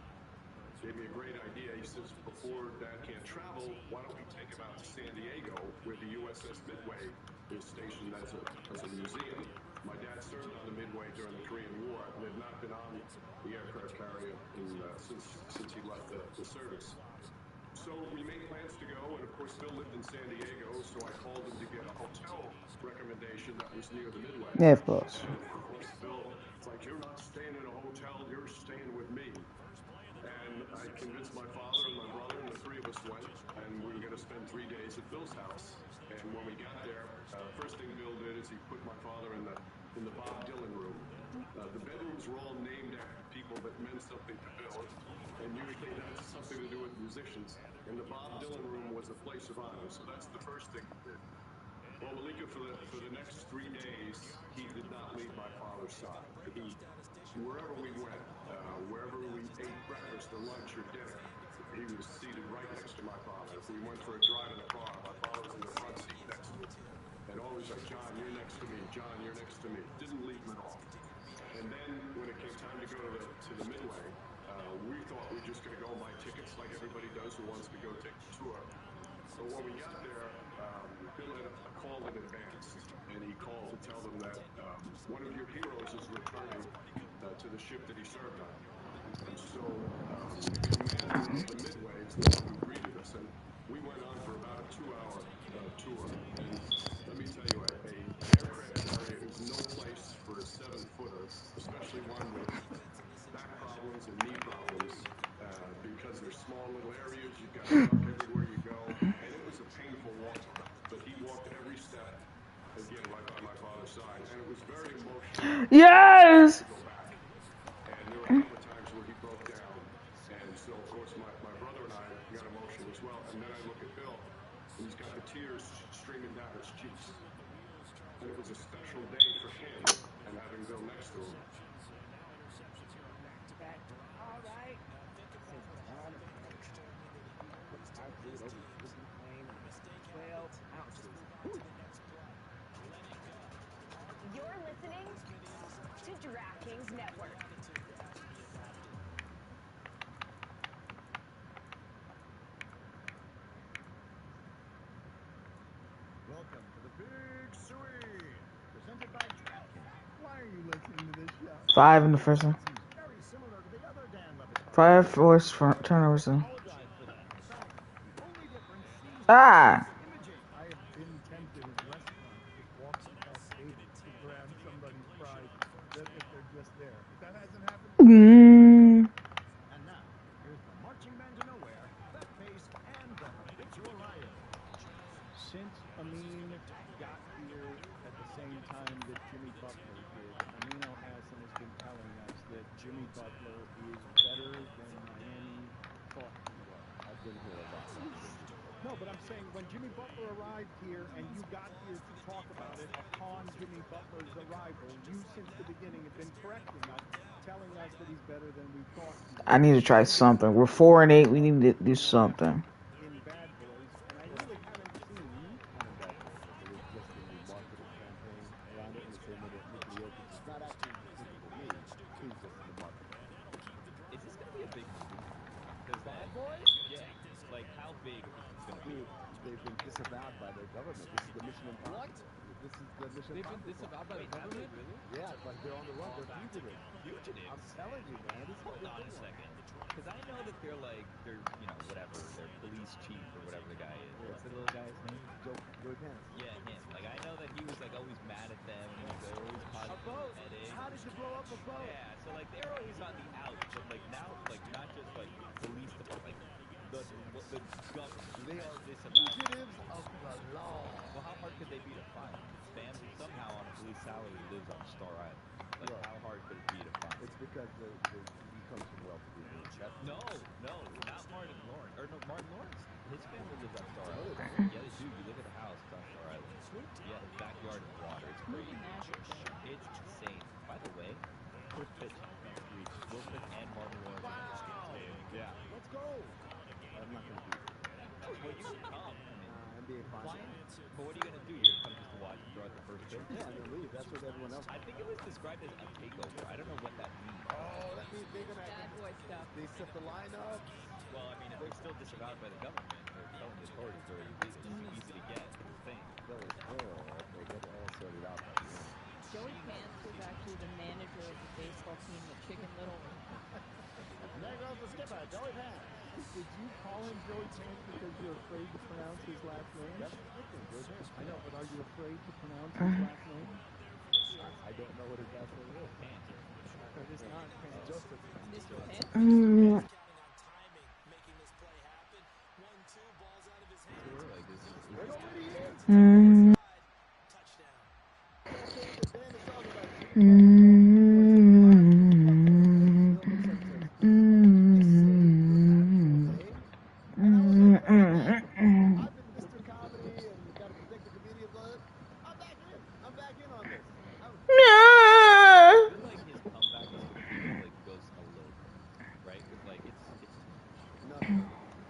gave me a great idea. He says, before Dad can't travel, why don't we take him out to San Diego, where the USS Midway is stationed as a museum. My dad served on the Midway during the Korean War and had not been on the aircraft carrier since he left the service. So we made plans to go, and of course Bill lived in San Diego, so I called him to get a hotel recommendation that was near the Midway. Yeah, of course. And of course Bill, it's like, you're not staying in a hotel, you're staying with me. And I convinced my father and my brother, and the three of us went, and we were going to spend 3 days at Bill's house. And when we got there, first thing Bill did is he put my father in the Bob Dylan room. The bedrooms were all named after people that meant something to Bill, and usually that's something to do with musicians. And the Bob Dylan room was a place of honor, so that's the first thing he did. Well, Malika, for the next 3 days, he did not leave my father's side. Wherever we went, wherever we ate breakfast or lunch or dinner, he was seated right next to my father. If we went for a drive in the car, my father was in the front seat next to him. And always like, John, you're next to me. John, you're next to me. Didn't leave him at all. And then when it came time to go to the Midway, we thought we were just going to go and buy tickets like everybody does who wants to go take the tour. But when we got there, Bill had called in advance, and he called to tell them that one of your heroes is returning to the ship that he served on. And so the commander of the Midway is the one who greeted us, and we went on for about a 2-hour tour. And let me tell you, an aircraft carrier is no place for a 7-footer, especially one with back problems and knee problems, because they're small little areas. You've got to duck everywhere you go, and it was a painful walk for him. But he walked every step, again, right by my father's side, and it was very emotional. Yes. To go back, and there were a couple of times where he broke down, and so of course my brother and I got emotional as well. And then I look at Bill, and he's got the tears streaming down his cheeks, and it was a special day for him and having Bill next to him. All right. Since John put our food over Disney plane and 12 ounces. You're listening to DraftKings Network. Welcome to the Big Swing, presented by DraftKings. Why are you listening to this show? 5 in the first one. Very similar to the other Dan Levitt 5 forced turnovers. Apologize for that. In fact, the only difference seems Ah. imaging. I have been tempted in restaurants just walking past tables to grab somebody's fries if they're just there. But that hasn't happened. And now, here's the marching band to nowhere, that pace, and the habitual liar. Since Amin got here at the same time that Jimmy Butler did, Amin El-Hassan has been telling us that Jimmy Butler is better than Miami thought he was. I've been here a lot longer than Jimmy Butler. No, but I'm saying when Jimmy Butler arrived here and you got here to talk about it upon Jimmy Butler's arrival, you since the beginning have been correcting us, telling us that he's better than we thought he was. I need to try something. We're 4-8. We need to do something. In Bad Boys, and I really haven't seen. Not in Bad Boys, but there was just a new marketing campaign around it in the same way that Nicky Jokic is not actually interested in me. He's just in the marketing. Is this going to be a big movie? Bad Boys? Yeah. Like, how big is this going to be? Dude, they've been disavowed by their government. This is the Mission Impossible. What? This is the Mission They've been Impossible. disavowed by the government? Really? Yeah, it's like they're on the run. They're fugitives. Fugitives? I'm telling you, man. This is Hold on a second. Because I know that they're, whatever, their police chief or whatever the guy is. What's the little guy's name? Joey Pants. Yeah, him. Like, I know that he was, always mad at them, and he was always causing boat? headaches. How did you blow up a boat? Yeah, so, they're always on the outs, but, now, not just, police department, the government. They are disavowed. fugitives of the law. Well, how hard could they be to find? Sam, somehow on a police salary, lives on Star Island. How hard could it be to find? It's because he comes from wealthy means. No, not Martin Lawrence. Or no, Martin Lawrence. His family lives on Star Island. Yeah, they do. You look at the house, it's on Star Island. Yeah, his backyard is water. It's crazy. It's insane. By the way, first pitch next week. Will Smith and Martin Lawrence. Wow. Yeah. Let's go. I'm not going to be there. Well, you can come. NBA Finals. But what are you going to do? You're going to come just to watch him throw out the first pitch? Yeah, and then leave. That's what everyone else. I think it was described as a takeover. I don't know what that means. Oh, that means they're going to Bad boy stuff. They set the lineup. Well, I mean, if they're still disavowed by the government, they're telling the authorities they're illegal. It's too easy to get. It's the thing. They get it all sorted out by the end. Joey Pants was actually the manager of the baseball team at Chicken Little. And there goes the skipper, Joey Pants. Did you call him Joey Pants because you're afraid to pronounce his last name? That's the nickname, Joey Pants. I know, but are you afraid to pronounce his last name? I don't know what his last name is. It is not Pants. Joseph. Mr. Pants? Mm. I've been Mr. Comedy and got to protect the comedians. I'm back in. I'm back in on this. I feel like his comeback is going to be like goes a little bit, right? Because like it's too much. No.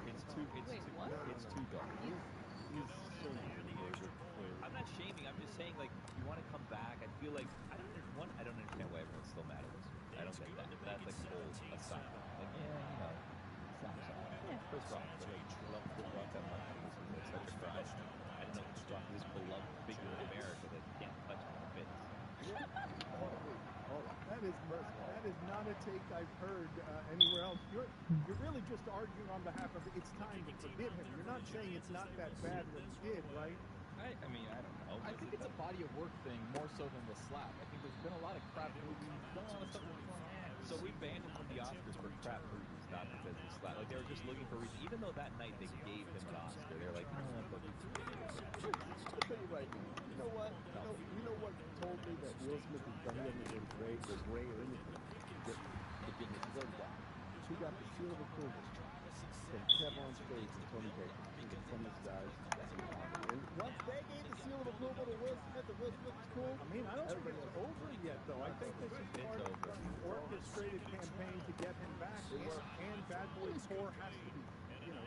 It's too dark. He's shaming me for the way. I'm not shaming. I'm just saying like you want to come back. I feel like I don't understand why everyone's still mad at us. I don't get that. That's like a whole aside. Like Chris Rock. But like I love Chris Rock that much. And this was like such a crime. I don't know Chris Rock is this beloved figure in America that can't touch my face. That is not a take I've heard anywhere else. You're really just arguing on behalf of it's time to forgive him. You're not saying it's not that bad what he did, right? I mean, I don't know. I think it's a body of work thing more so than the slap. I think there's been a lot of crap movies, done a lot of stuff that's going on. So we banned him from the Oscars for crap movies, not because he slapped. Like they were just looking for reason. Even though that night they gave him an Oscar, they're like, but we can get it. I'll tell you right now. You know what? You know what told me that Will Smith is done? He hasn't been great or anything. The goodness of God. He got the seal of approval from Kevin on stage and Tony Baker. He's the funniest guys. And once they gave the seal of approval to Will Smith, and Will Smith was cool. I mean, I don't think it's over yet, though. I think this is part of the orchestrated campaign to get him back. And Bad Boys 4 has to be,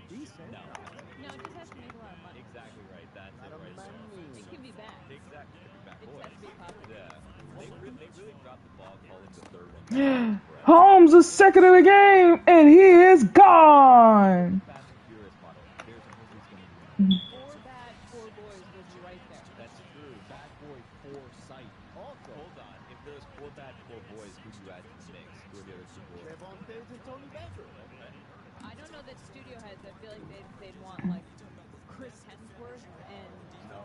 decent. No, it just has to make a lot of money. Exactly right. That's it right there. It can be bad. Exactly. Bad It Boys. has to be popular. Yeah. They really dropped the ball calling the third one. Holmes is second in the game, and he is gone. Fast and Furious model. There's a movie's going to be. 4 Bad, 4 Boys was right there. That's true. Bad Boy 4 Sight. Also, hold on. If there's 4 Bad 4 Boys, who do you add to the mix? Who are the other 2 boys? Kevin on stage and Tony Baker. Okay. I don't know that studio heads. I feel like they'd want like Chris Hemsworth and. No.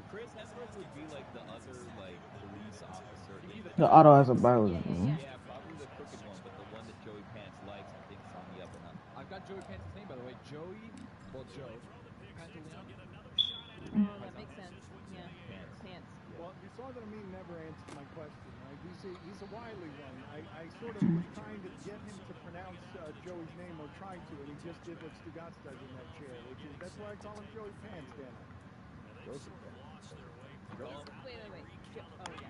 Chris Hemsworth would be like the other like police officer. The auto has a Bible. Yeah, probably the crooked one, but the one that Joey Pants likes and thinks on the up and up. I've got Joey Pants' name, by the way. Joe. Oh, that makes sense. Yeah. Pants. Well, you saw that Amin never answered my question, right? He's a wily one. I sort of was trying to get him to pronounce Joey's name, or trying to, and he just did what Stugatz does in that chair, that's why I call him Joey Pants, Dan. Joseph Pants. Wait. Oh, yeah.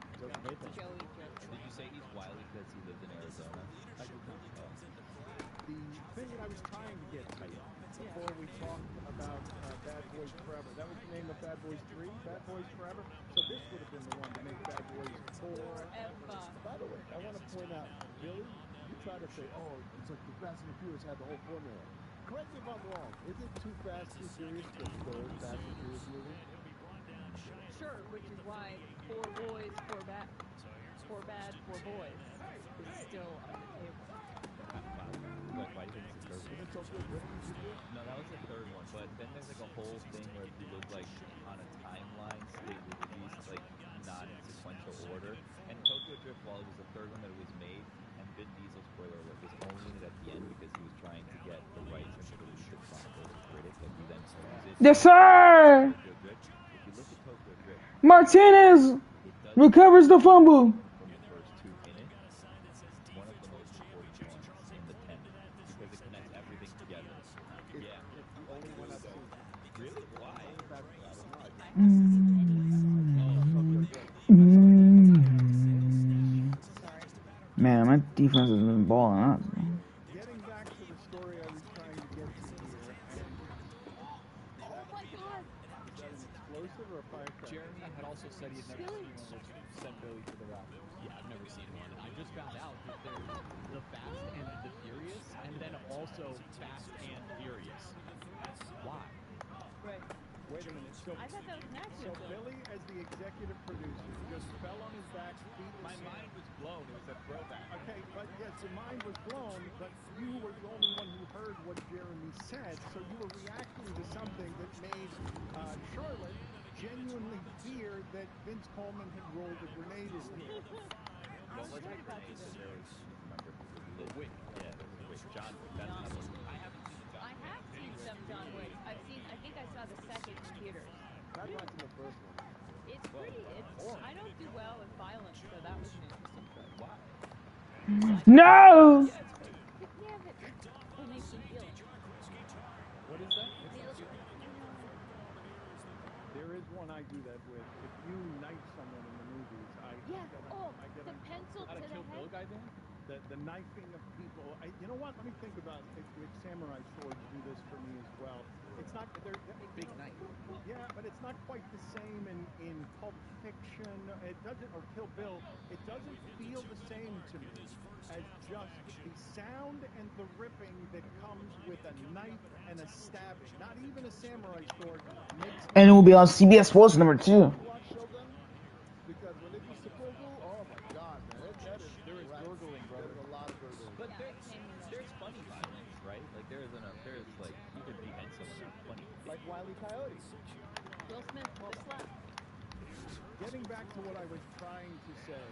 Joey. Did you say he's wily because he lived in Arizona? I did not. The thing that I was trying to get to before we talked about Bad Boys Forever, that was the name of Bad Boys 3, Bad Boys Forever. So this would have been the one to make Bad Boys 4. By the way, I want to point out, Billy, you try to say, it's like the Fast and the Furious had the whole formula. Correct me if I'm wrong. Isn't Too Fast, Too Furious the third Fast and Furious movie? Sure, which is why 4 Boys, 4 Bad, 4 Bad, 4 Boys is still on the table. Why do you think it's the third one? No, that was the third one, but then there's like a whole thing where if you look like on a timeline, they were released like not in sequential order. And Tokyo Drift, while it was the third one that it was made, and Vin Diesel, spoiler alert, was only in it at the end because he was trying to get the rights and to release it Chronicles of Critic, and he then owns it. Yes, sir. Tokyo Drift. If you look at Tokyo Drift, Martinez recovers the fumble. from the first 2 in it, one of the most important ones in the 10 because it connects everything together. Yeah. It's the only one I've seen. Really? Why? Man, my defense has been balling out. Getting back to the story I was trying to get to here, Oh my God! is that an explosive or a firecracker? Jeremy had also said he had never seen one which sent Billy to the rafters. Yeah, I've never seen one. I just found out that there's the Fast and the Furious, and then also Fast and Furious. Why? Right. Wait a minute. So, I thought that was an action film. Billy, as the executive producer, just fell on his back, feet. My mind was blown. It was a throwback. Okay, but yes, your mind was blown, but you were the only one who heard what Jeremy said, so you were reacting to something that made Charlotte genuinely fear that Vince Coleman had rolled a grenade in here. Well, let's make remember the Wick. Yeah, the Wick. John Wick. That's another one. I haven't seen the John Wick. I have seen some John Wick. I think I saw the second No! Yeah, it's fake. Yeah, but it makes me feel it. What is that? What's that feeling? You know, like There is one I do that with. If you knife someone in the movies, I get the pencil uncomfortable. to the head. Bill guy thing? The knifing of people. You know what? Let me think about it. If samurai swords do this for me as well. It's not Big knife. Yeah, but it's not quite the same in Pulp Fiction. It doesn't, or Kill Bill. It doesn't feel the same to me as just the sound and the ripping that comes with a knife and a stabbing. Not even a samurai sword makes. And it will be on CBS Sports number 2. Watch Shogun, because when they do Seppuku, oh my God, man, There is gurgling, brother. There's a lot of gurgling. But there's funny violence, right? Like there's like you could behead someone. That's funny. Like Wile E. Coyote. Will Smith, the slap. Getting back to what I was trying to say.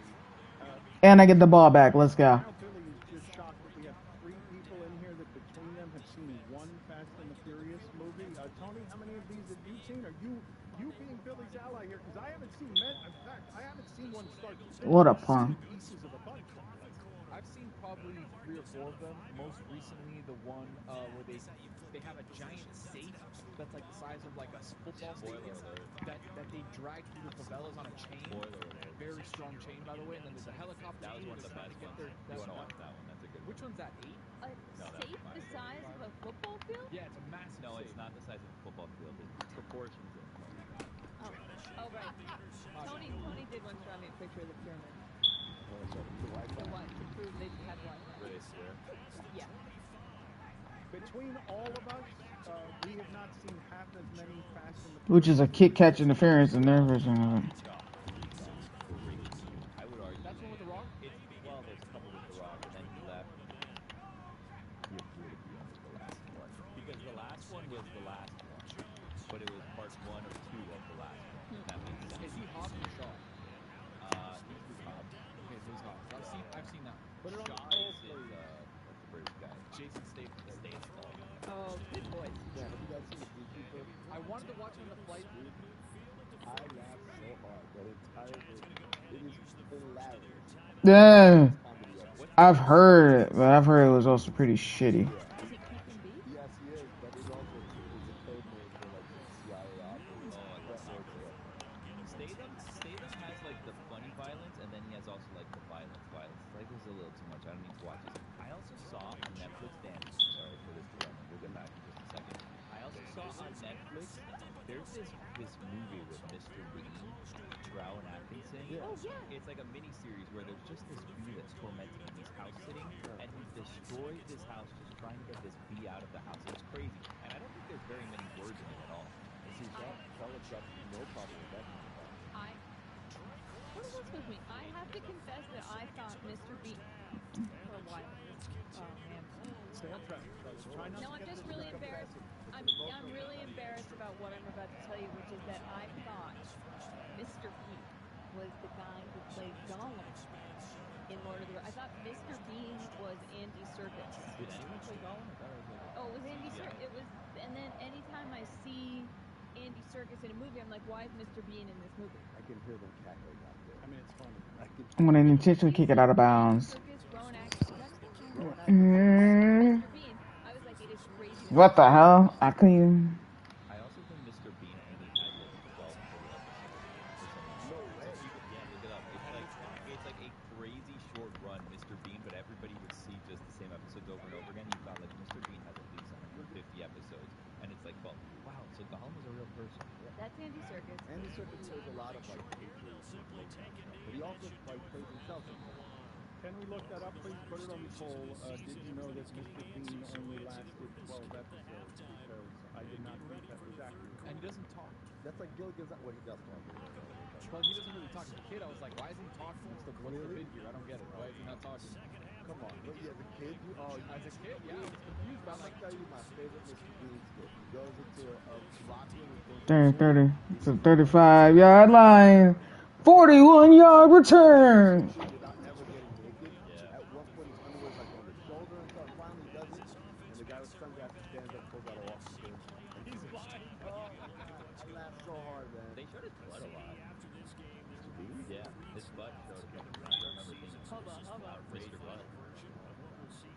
And I get the ball back. Let's go. Now Billy is just shocked that we have 3 people in here that between them have seen one Fast and the Furious movie. Tony, how many of these have you seen? Are you being Billy's ally here? Because I haven't seen in fact, I haven't seen one start to finish. What a I've seen pun. pieces of a bunch of them. I've seen probably 3 or 4 of them. Most recently, the one where they have a giant safe that's like the size of like a football stadium that they drag through the favelas on a chain. Very strong chain, by the way. And then there's a helicopter. That was one of the best ones. You want to watch that one? That's a good one. Which one's that? 8? A safe the size of a football field? Yeah, it's a massive. No, safe. it's not the size of a football field. It's proportions of Oh, right. Tony did once draw me a picture of the pyramid. The one to prove they had Wi-Fi. Were they square? Yeah. Between all of us, we have not seen half as many Fast and the Furious. Which is a kick catch interference in their version of it. I would argue. That's one with the Rock? Well, there's a couple with the Rock, and then he left. He appeared at the end of the last one. Because the last one was the last one. But it was part 1 or 2 of the last one. That makes sense. Is he Hobbs or Shaw? He's Luke Hobbs. Okay, so he's Hobbs. I've seen that. Put it on Shaw the is what's the British guy? Jason Statham. Oh, good boy. Yeah, have you guys seen The Beekeeper? I wanted to watch it on the flight. I laughed so hard that entire movie. It is hilarious. Yeah. I've heard it, but I've heard it was also pretty shitty. Yes, he is, but it also is a code name for like the CIA operator. Statham has like the funny violence, and then he has also like the violence. It's like there's a little too much. I don't need to watch this. I also saw on Netflix, Dan. Sorry for this dilemma. We'll get back in just a second. I also saw on Netflix. There's this movie with Mr. Bean, Rowan Atkinson. Oh yeah. It's like a mini series where there's just this bee that's tormenting him. He's house sitting, and he destroys his house just trying to get this bee out of the house. It's crazy, and I don't think there's very many words in it at all. See, Charlotte's got no problem with that. What is this with me? I have to confess that I thought Mr. Bean for a while. Oh man. Stay on track. Try not No, to I'm get just this really stuff embarrassed. passive. I'm really embarrassed about what I'm about to tell you, which is that I thought Mr. Bean was the guy who played Gollum in Lord of the Rings. I thought Mr. Bean was Andy Serkis. Did anyone play Gollum? Oh, it was Andy Serkis. It was, and then anytime I see Andy Serkis in a movie, I'm like, why is Mr. Bean in this movie? I can hear them cackling out there. I mean, it's funny. I'm gonna intentionally kick it out of bounds. What the hell? I couldn't. I also think Mr. Bean only had like 12 total episodes. No way. Yeah, look it up. It's like a crazy short run, Mr. Bean, but everybody would see just the same episodes over and over again. You thought like Mr. Bean has at least 150 episodes, and it's like, well, wow, so Gollum was a real person. That's Andy Serkis. Andy Serkis plays a lot of like creatures, but he also like plays himself. Can we look that up, please? Put it on the poll. Did you know that Mr. Bean only lasted 12 episodes? Because I did not think that was accurate. And he doesn't talk. That's like Gilligan's. Well, he does talk. Well, he doesn't really talk to the kid. I was like, why isn't he talking? What's the bid here? I don't get it. Why is he not talking? Come on. Look, as a kid, as a kid, yeah, I was confused. But I'm gonna tell you my favorite Mr. Bean skit. He goes into a locker room. 30. It's a 35-yard line. 41-yard return. Without ever getting naked. At one point, his underwear's like on his shoulder and stuff. Finally, he does it, and the guy with sunglasses stands up, pulls out a walking stick. He's blind. I laughed so hard, man. They showed his blood a lot. Bean? Yeah, his butt showed up on the calendar. I remember thinking, Mr. Butt.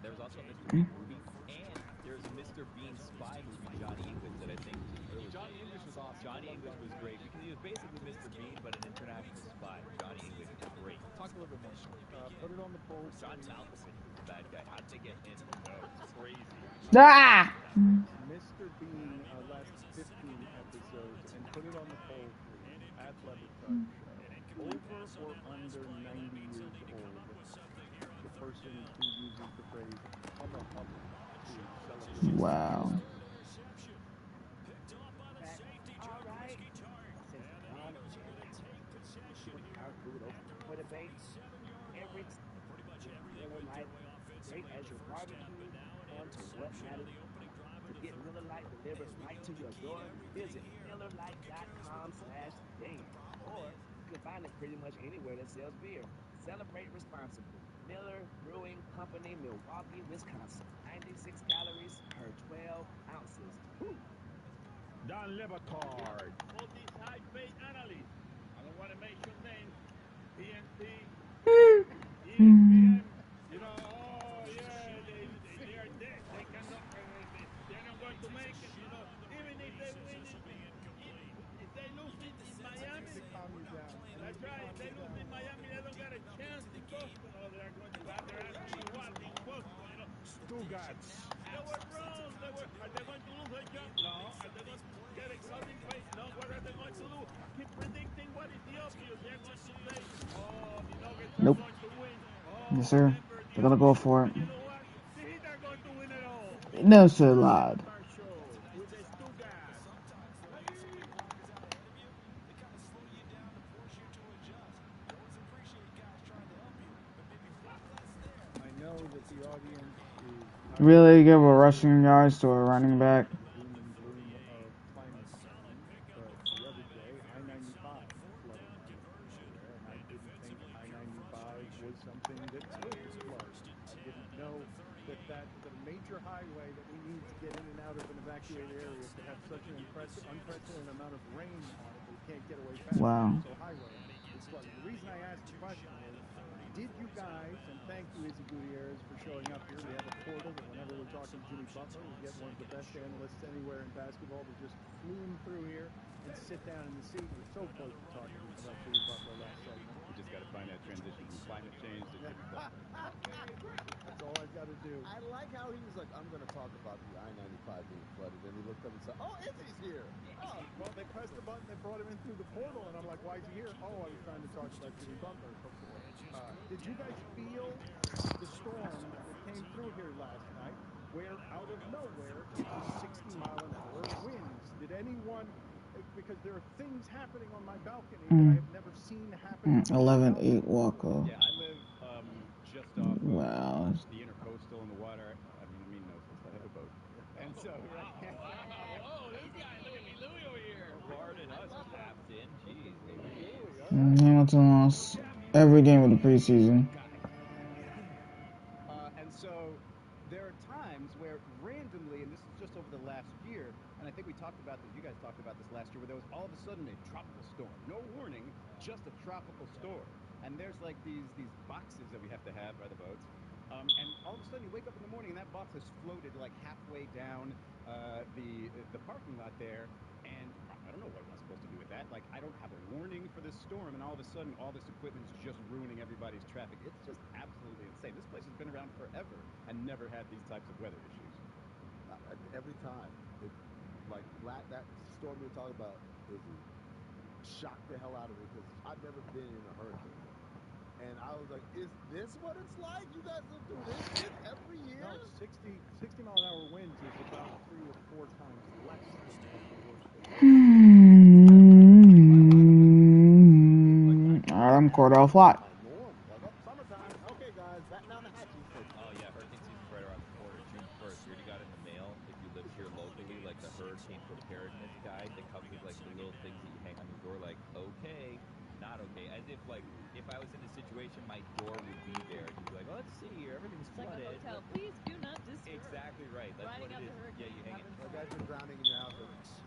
There was also a Mr. Bean movie, and there's a Mr. Bean spy movie, Johnny English, that I think was early. Johnny English was awesome. Johnny English was great because he was basically Mr. Bean, but an international spy. Johnny English was great. Talk a little bit more. Put it on the poll. John Malkovich was the bad guy. How did they get him? No, it's crazy. Ah! Mr. Bean last 15 episodes, and put it on the poll, please, at Levitard Show. Over or under 90 years old, the person who uses the phrase "hubba hubba" to celebrate. Wow. All right. Since Don put our food over for debate, every Miller Lite, great as your barbecue, on to what matters. To get Miller Lite delivered right to your door, visit MillerLite.com/Dan. Or you can find it pretty much anywhere that sells beer. Celebrate responsibly. Miller Brewing Company, Milwaukee, Wisconsin. 96 calories per 12 ounces. Woo! Don Levitard. All these high-paid analysts. I don't want to mention names. TNT, ESPN. You know, oh yeah, they are dead. They cannot. They're not going to make it. You know, even if they win it, if they lose it in Miami, calm you down. That's right. If they lose in Miami, they don't get a chance in Boston. Oh, they're going to have their ass in what in Boston? You know, Stugats. they were wrong. Are they going to lose their job? No. Are they going to get a cutting pay? No. What are they going to do? Keep predicting what is the obvious. They're going to say, oh, the Nuggets are Nope. going to win. Yes, sir. They're gonna go for it. You know what? The Heat are going to win it all. No, sir, lad. With the Stugats. I know that the audience is Really give a rushing yards to a running back. doom and gloom of climate change, but the other day I-95 flooded my area, and I didn't think I-95 was something that could flood. I didn't know that a major highway that we need to get in and out of an evacuated area could have such an unprecedented amount of rain on it that it can't get away fast. Wow. So highway is flooded. The reason I asked the question is, did you guys, and thank you, Izzy Gutierrez, for showing up here. We have a portal that whenever we're talking Jimmy Butler, we get one of the best analysts anywhere in basketball to just flume through here and sit down in the seat. We're so close to talking about Jimmy Butler last segment. You just got to find that transition from climate change to Jimmy Butler. That's all I've got to do. I like how he was like, I'm going to talk about the I-95 being flooded. And he looked up and said, oh, Izzy's here. Oh. Well, they pressed the button, they brought him in through the portal, and I'm like, why is he here? Oh, I was trying to talk about Jimmy Butler before. Did you guys feel the storm that came through here last night, where out of nowhere it was 60-mile-an-hour winds? Did anyone, because there are things happening on my balcony that I have never seen happen. 11-8 walk-off. Yeah, I live just off of Wow. the intercoastal in the water. I mean, no, I have a boat. And so, right. Whoa, this guy, look at me, Louie over here. Florida and us tapped in. Jeez, Hamilton lost every game of the preseason. And so there are times where randomly, and this is just over the last year, and I think we talked about this, you guys talked about this last year, where there was all of a sudden a tropical storm. No warning, just a tropical storm. And there's like these boxes that we have to have by the boats. And all of a sudden you wake up in the morning and that box has floated like halfway down the parking lot there. And I don't know what I'm supposed to do with that. Like, I don't have a warning for this storm, and all of a sudden, all this equipment's just ruining everybody's traffic. It's just absolutely insane. This place has been around forever and never had these types of weather issues. Every time. That storm you're talking about, Izzy, shocked the hell out of me because I've never been in a hurricane. And I was like, is this what it's like? You guys live through this shit every year? No, 60-mile-an-hour winds is about 3 or 4 times less than the worst. I'm Cordell Flott. Summertime. Okay, guys, batten down the hatches. Oh, yeah, hurricane season's right around the corner, June 1st. We already got in the mail, if you live here locally, like the hurricane preparedness guide that comes with like the little things that you hang on your door, like, okay, not okay. As if, like, if I was in a situation, my door would be there. And you'd be like, oh, let's see here, everything's It's like flooded. a hotel. Please do not disturb. Exactly right. That's Riding what it out is. the hurricane. Yeah, you hang it. That guy's been drowning in your house.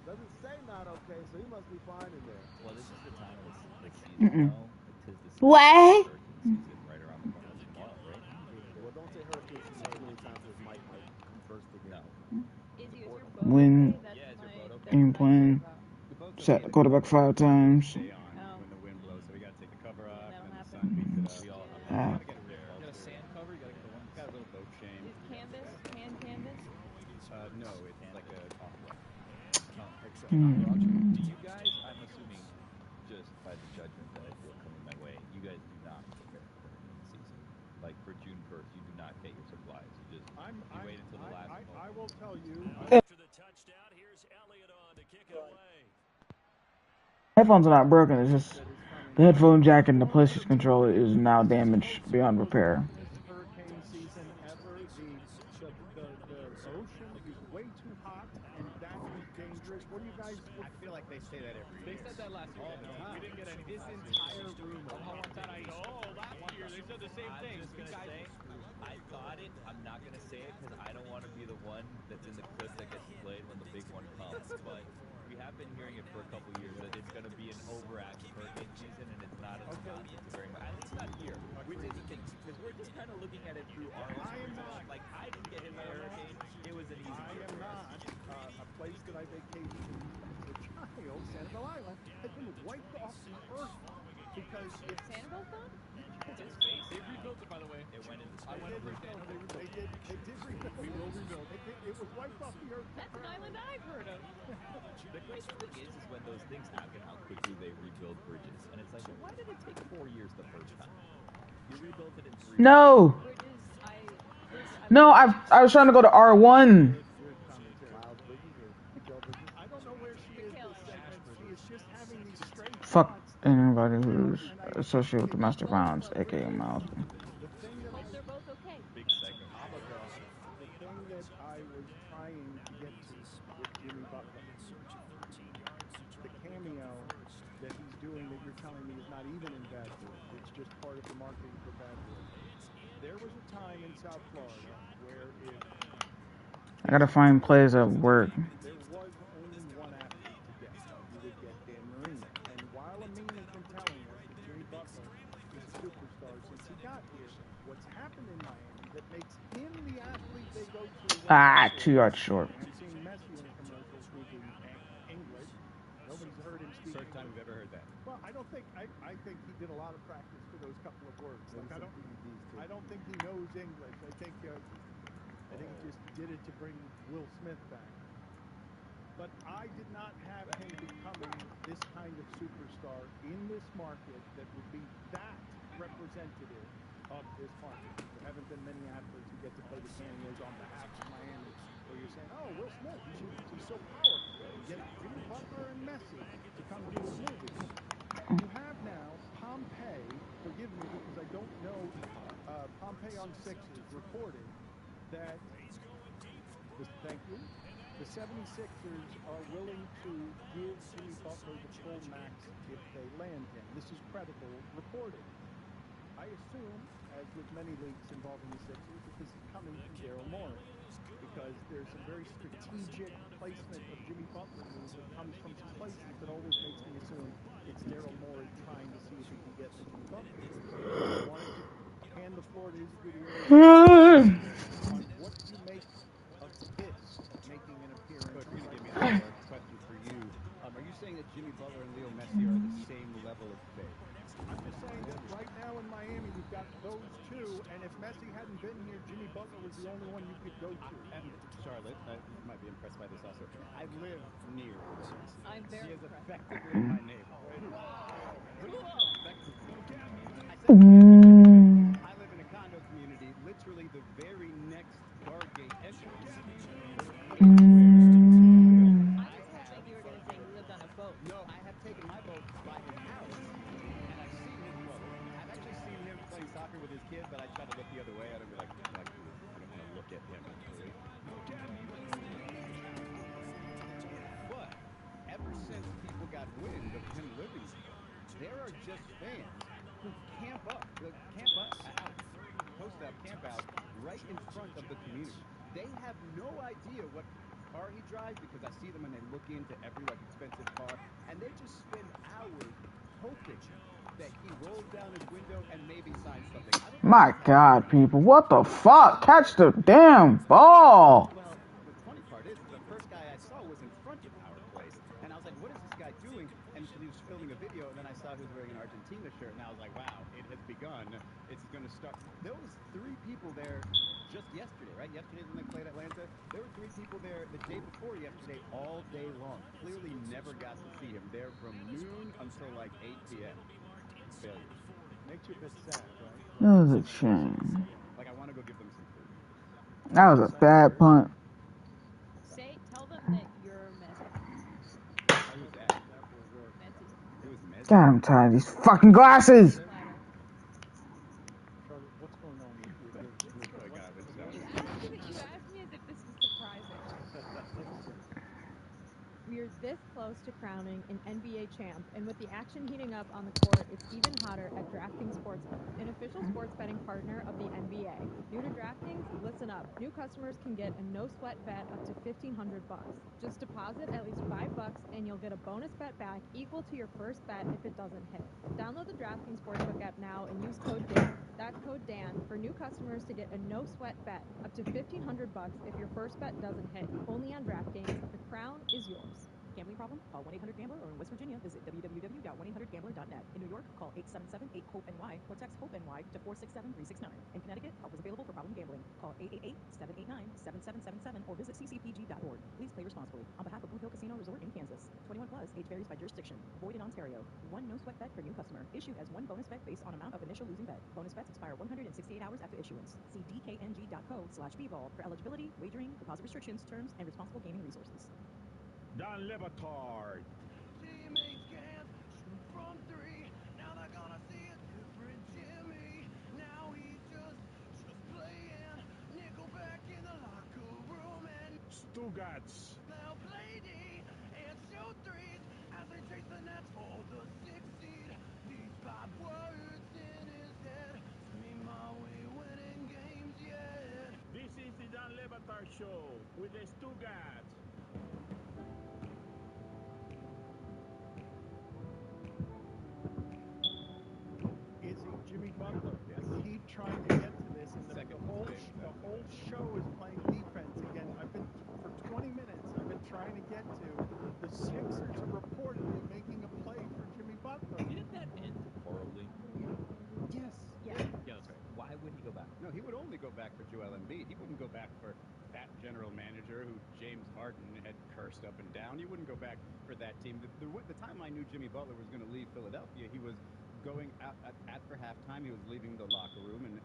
Doesn't say not okay, so he must be fine in there. Well, this is the time of the season, Mm-mm. though. 'tis the What? hurricane season right around the corner. That's tomorrow, right? Well, don't say hurricane season as many times as Mike might burst again. No. Izzy, is your boat When okay? That's Yeah, is your boat okay? that's in my playing, boat. The boat's okay. set the quarterback 5 times. Stay on Oh. when the wind blows, so we got to take the cover off, that'll and then the happen. sun beats it up. We all, Yeah. I mean, You Ah. gotta get it real close. You got a sand cover? You got to get the ones. Got a little boat shame. Is canvas, hand canvas? No, it's like a off-white. Hmm. do you guys, I'm assuming just by the judgment that I feel coming my way, you guys do not prepare for hurricane season. Like for June 1st, you do not get your supplies. You just you wait until the last moment. I will tell you. After the touchdown, here's Elliott on to kick it away. Headphones are not broken. It's just the headphone jack and the PlayStation controller is now damaged beyond repair. Hurricane season ever. The ocean is way too hot, and that is dangerous. What do you guys? I feel like they say that every year. They said that last year. All the time. We didn't get any. This entire room. One time I go, oh, last year they said the same I'm thing. just You gonna guys say, were screwed. I thought it. I'm not gonna say it because I don't want to be the one that's in the clip that gets played when the big one comes. But we have been hearing it for a couple years that it's gonna be an overactive hurricane season, and it's not. It's very much. At least not here, which is the thing because we're just kind of looking at it through our own perspective. Like I didn't get hit by a hurricane. It was an easy year for us. A place that I vacationed in as a child, Sanibel Island, has been wiped off the earth because Is Sanibel gone? Just face They it. rebuilt it, by the way. It went into I went over it. They did rebuild. We will rebuild. It was wiped off the earth. That's an island I've heard of. The crazy thing is when those things happen, how quickly they rebuild bridges. And it's like, well, why did it take 4 years the first time? You rebuilt it in 3 years. No. No, I was trying to go to R1. I don't know where she is this segment. She is just having these straight Fuck shots. anybody who's associated with domestic violence, aka Miles. The thing that Hope they're both okay. Big segment. The thing that I was trying to get to with Jimmy Butler, the cameo that he's doing that you're telling me is not even in Bad Boy. It's just part of the marketing for Bad Boy. There was a time in South Florida where if I gotta find plays at work. there was only one athlete to get, you would get Dan Marino. And while Amin has been telling us that Jimmy Butler is a superstar since he got here, what's happened in Miami that makes him the athlete they go to. 2 yards short. I'm seeing Messi in a commercial speaking English. Nobody's heard him speak. First time we've ever heard that. Well, I don't think I think he did a lot of practice for those couple of words. Like I don't think he knows English. I think he just did it to bring Will Smith back. But I did not have him becoming this kind of superstar in this market that would be that representative of this market. There haven't been many athletes who get to play the cameos on behalf of Miami, where you're saying, oh, Will Smith, he's so powerful. You get Jimmy Butler and Messi to come do a movie. You have now Pompey, forgive me because I don't know, Pompey on Sixers reported that, thank you, the 76ers are willing to give Jimmy Butler the full max if they land him. This is credible reporting. I assume, as with many leagues involving the Sixers, that this is coming from Daryl Morey because there's some very strategic placement of Jimmy Butler moves that comes from some places that always makes me assume it's Daryl Morey trying to see if he can get the Jimmy Butler. I wanted to hand the floor to Izzy Gutierrez on what you make of this making an appearance. Coach, you're going to give me another question for you. Are you saying that Jimmy Butler and Leo Messi are the same level of fame? I'm just saying that right now in Miami, you've got those two, and if Messi hadn't been here, Jimmy Butler was the only one you could go to. And Charlotte, you might be impressed by this also. I live near Leo Messi. I'm very He is impressed. effectively my neighbor. I live in a condo community, literally the very next guard gate entrance. I was hoping you were going to say he lived on a boat. No, I have taken my boat by his house, and I've seen his brother. I've actually seen him playing soccer with his kid, but I try to look the other way. I don't be like, I don't want to look at him. Really. But ever since people got wind of him living there, there are just fans who camp out, post up, camp out right in front of the community. They have no idea what car he drives because I see them and they look into every expensive car, and they just spend hours hoping that he rolls down his window and maybe signs something. I don't My God, people, what the fuck? Catch the damn ball. Well, the funny part is the first guy I saw was in front of our place, and I was like, "What is this guy doing?" And he was filming a video, and then I saw he was wearing an Argentina shirt, and I was like, "Wow, it has begun. It's going to start." There was 3 people there just yesterday, right? Yesterday's when they played Atlanta. There were 3 people there the day before yesterday, all day long. Clearly, never got to see him there from noon until like 8 p.m. Failure. Makes you a bit sad, right? That was a shame. Like, I want to go give them some food. That was a bad punt. Tell them that you're Mezzy. Who's that? Mezzy. Who is Mezzy? God, I'm tired of these fucking glasses. Charlie, what's going on with you? What's going on with Charlie? You asked me as if this was surprising. We are this close to crowning an NBA champ, and with the action heating up on the court, it's even hotter at DraftKings Sportsbook, an official sports betting partner of the NBA. New to DraftKings? Listen up. New customers can get a no-sweat bet up to $1,500. Just deposit at least $5 and you'll get a bonus bet back equal to your first bet if it doesn't hit. Download the DraftKings Sportsbook app now and use code DAN. That's code DAN for new customers to get a no-sweat bet up to $1,500 if your first bet doesn't hit. Only on DraftKings. The crown is yours. Gambling problem? Call 1-800-GAMBLER or in West Virginia, visit www.1800gambler.net. In New York, call 877-8-HOPE-NY or text HOPE-NY to 467-369. In Connecticut, help is available for problem gambling. Call 888-789-7777 or visit ccpg.org. Please play responsibly. On behalf of Blue Hill Casino Resort in Kansas, 21 plus, age varies by jurisdiction. Void in Ontario. One no sweat bet for new customer. Issued as one bonus bet based on amount of initial losing bet. Bonus bets expire 168 hours after issuance. See dkng.co/bball for eligibility, wagering, deposit restrictions, terms, and responsible gaming resources. Don Lebatard. Teammates can't shoot from 3. Now they're gonna see a different Jimmy. Now he's just playing nickelback in the locker room, and Stugats. they'll play D and shoot 3s as they chase the Nets for the 6th seed. These 5 words in his head scream, "Are we winning games yet?" This is the Don Lebatard Show with the Stugats. Is he Jimmy Butler? Yes. Keep trying to get to this, and the whole show is playing defense again. I've been for 20 minutes. I've been trying to get to the Sixers are reportedly making a play for Jimmy Butler. Didn't that end horribly? Yes. Yeah. Yeah, that's right. Why would he go back? No, he would only go back for Joel Embiid. He wouldn't go back for that general manager who James Harden had cursed up and down. He wouldn't go back for that team. The time I knew Jimmy Butler was going to leave Philadelphia, he was going out for halftime. He was leaving the locker room, and the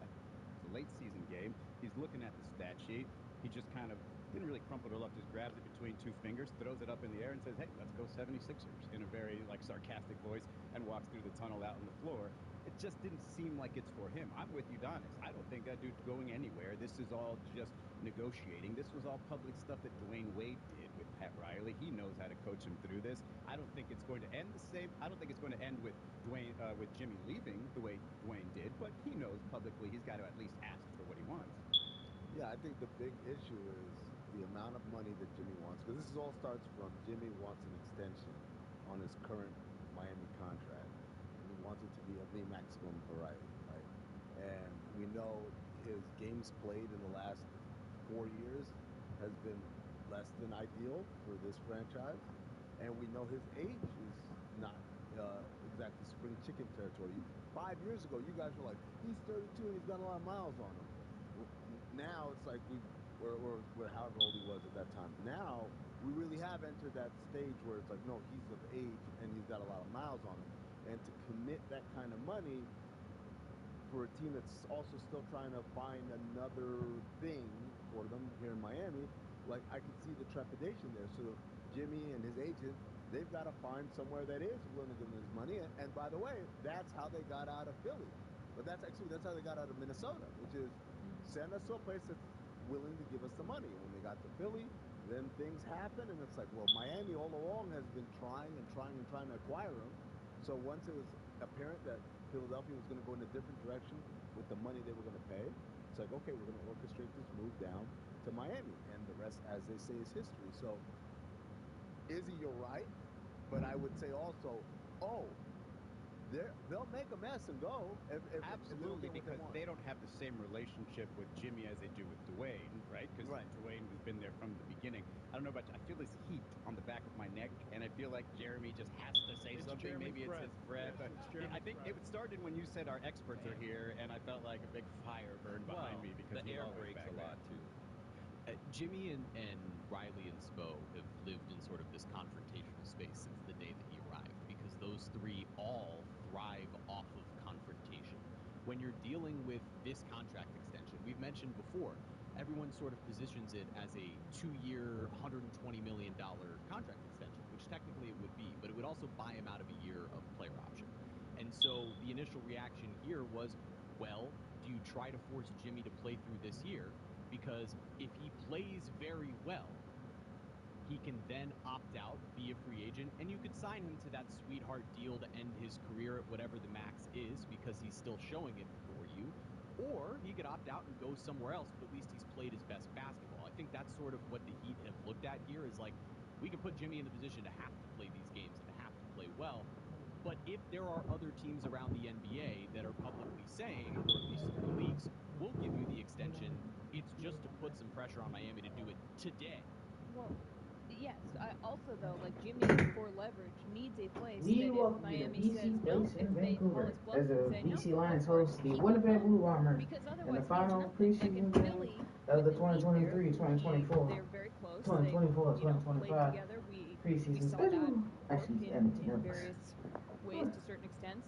late season game, he's looking at the stat sheet. He just kind of didn't really crumple it up, just grabs it between 2 fingers, throws it up in the air, and says, "Hey, let's go 76ers," in a very sarcastic voice, and walks through the tunnel out on the floor. It just didn't seem like it's for him. I'm with you, Donis. I don't think that dude's going anywhere. This is all just negotiating. This was all public stuff that Dwayne Wade did with Pat Riley. He knows how to coach him through this. I don't think it's going to end the same. I don't think it's going to end with with Jimmy leaving the way Dwayne did, but he knows publicly he's got to at least ask for what he wants. Yeah, I think the big issue is the amount of money that Jimmy wants, because this all starts from Jimmy wants an extension on his current Miami contract. He wants it to be of the maximum variety, right? And we know his games played in the last 4 years has been less than ideal for this franchise, and we know his age is not exactly spring chicken territory. 5 years ago, you guys were like, he's 32 and he's got a lot of miles on him. Now it's like or however old he was at that time. Now we really have entered that stage where it's like, no, he's of age and he's got a lot of miles on him. And to commit that kind of money for a team that's also still trying to find another thing for them here in Miami, like I could see the trepidation there. So Jimmy and his agent, they've got to find somewhere that is willing to give them his money. And by the way, that's how they got out of Philly. But that's how they got out of Minnesota, which is send us to a place that's willing to give us the money. And when they got to Philly, then things happen, and it's like, well, Miami all along has been trying to acquire him. So once it was apparent that Philadelphia was going to go in a different direction with the money they were going to pay, it's like, okay, we're going to orchestrate this move down to Miami, and the rest, as they say, is history. So, Izzy, you're right, but I would say also, they'll make a mess and go if they don't Absolutely, get what they because want. they don't have the same relationship with Jimmy as they do with Dwayne, right? Because Dwayne has been there from the beginning. I don't know about you. I feel this heat on the back of my neck, and I feel like Jeremy just has to say something. Maybe it's his breath. Yes, I think it started when you said our experts are here, and I felt like a big fire burned behind me because the we're air always breaks back a lot there. too. Jimmy and Riley and Spo have lived in sort of this confrontational space since the day that he arrived, because those three all thrive off of confrontation. When you're dealing with this contract extension, we've mentioned before, everyone sort of positions it as a 2-year, $120 million contract extension, which technically it would be, but it would also buy him out of a year of player option. And so the initial reaction here was, well, do you try to force Jimmy to play through this year? Because if he plays very well, he can then opt out, be a free agent, and you could sign him to that sweetheart deal to end his career at whatever the max is because he's still showing it for you. Or he could opt out and go somewhere else, but at least he's played his best basketball. I think that's sort of what the Heat have looked at here is like, we can put Jimmy in the position to have to play these games and to have to play well. But if there are other teams around the NBA that are publicly saying, or at least the leagues, we'll give you the extension, it's just to put some pressure on Miami to do it today. Well, yes. Also, though, like Jimmy, for leverage, needs a place We that if welcome you to Miami says BC no, Place if in they call Vancouver his bluff as and the say no, BC go Lions for it, host the he will Winnipeg come. Blue Bombers Because in the otherwise, he has final nothing. Like in preseason game Philly, of with the the Heat there, 2023-2024, they're very close. 2024, They, played 2025 together. We preseason saw that schedule. work Actually, it's in ended tonight. various ways to certain extents.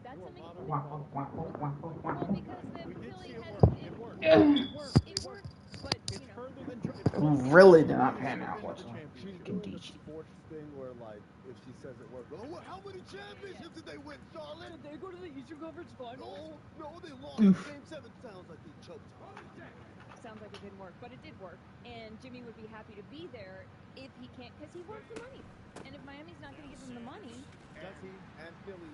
That's something. Wah, wah, wah, wah, wah, wah. Well, because then We did Philly see it had work. It worked. It worked. it worked, but It's further than Really did not pan She's out whatsoever. doing the sports thing where, like, if she says it worked, oh, how many championships did they win, Charlotte? Did they go to the Eastern Conference Finals? No, they lost in Game 7. Sounds like they choked. Sounds like it didn't work, but it did work. And Jimmy would be happy to be there if he can't, because he wants the money. And if Miami's not going to give him the money, Does he? And Philly.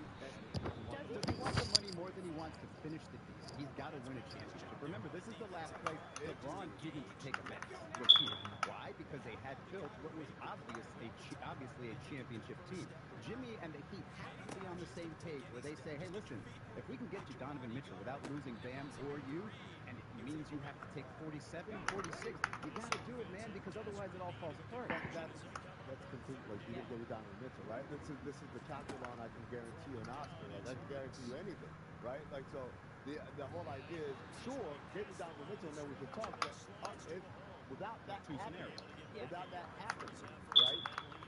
Does he want the money more than he wants to finish the deal? He's got to win a championship. Remember, this is the last place LeBron didn't take a max. Was here. Why? Because they had built what was obviously a championship team. Jimmy and the Heat have to be on the same page where they say, hey, listen, if we can get you Donovan Mitchell without losing Bam or you, and it means you have to take 47, 46, you got to do it, man, because otherwise it all falls apart. That's complete. Like, you didn't go to Donovan Mitchell, right? This is the calculon. I can guarantee you an Oscar. Like, I can guarantee you anything, right? Like, so the whole idea is, sure, get me Donovan Mitchell, and then we can talk. But without that happening, right?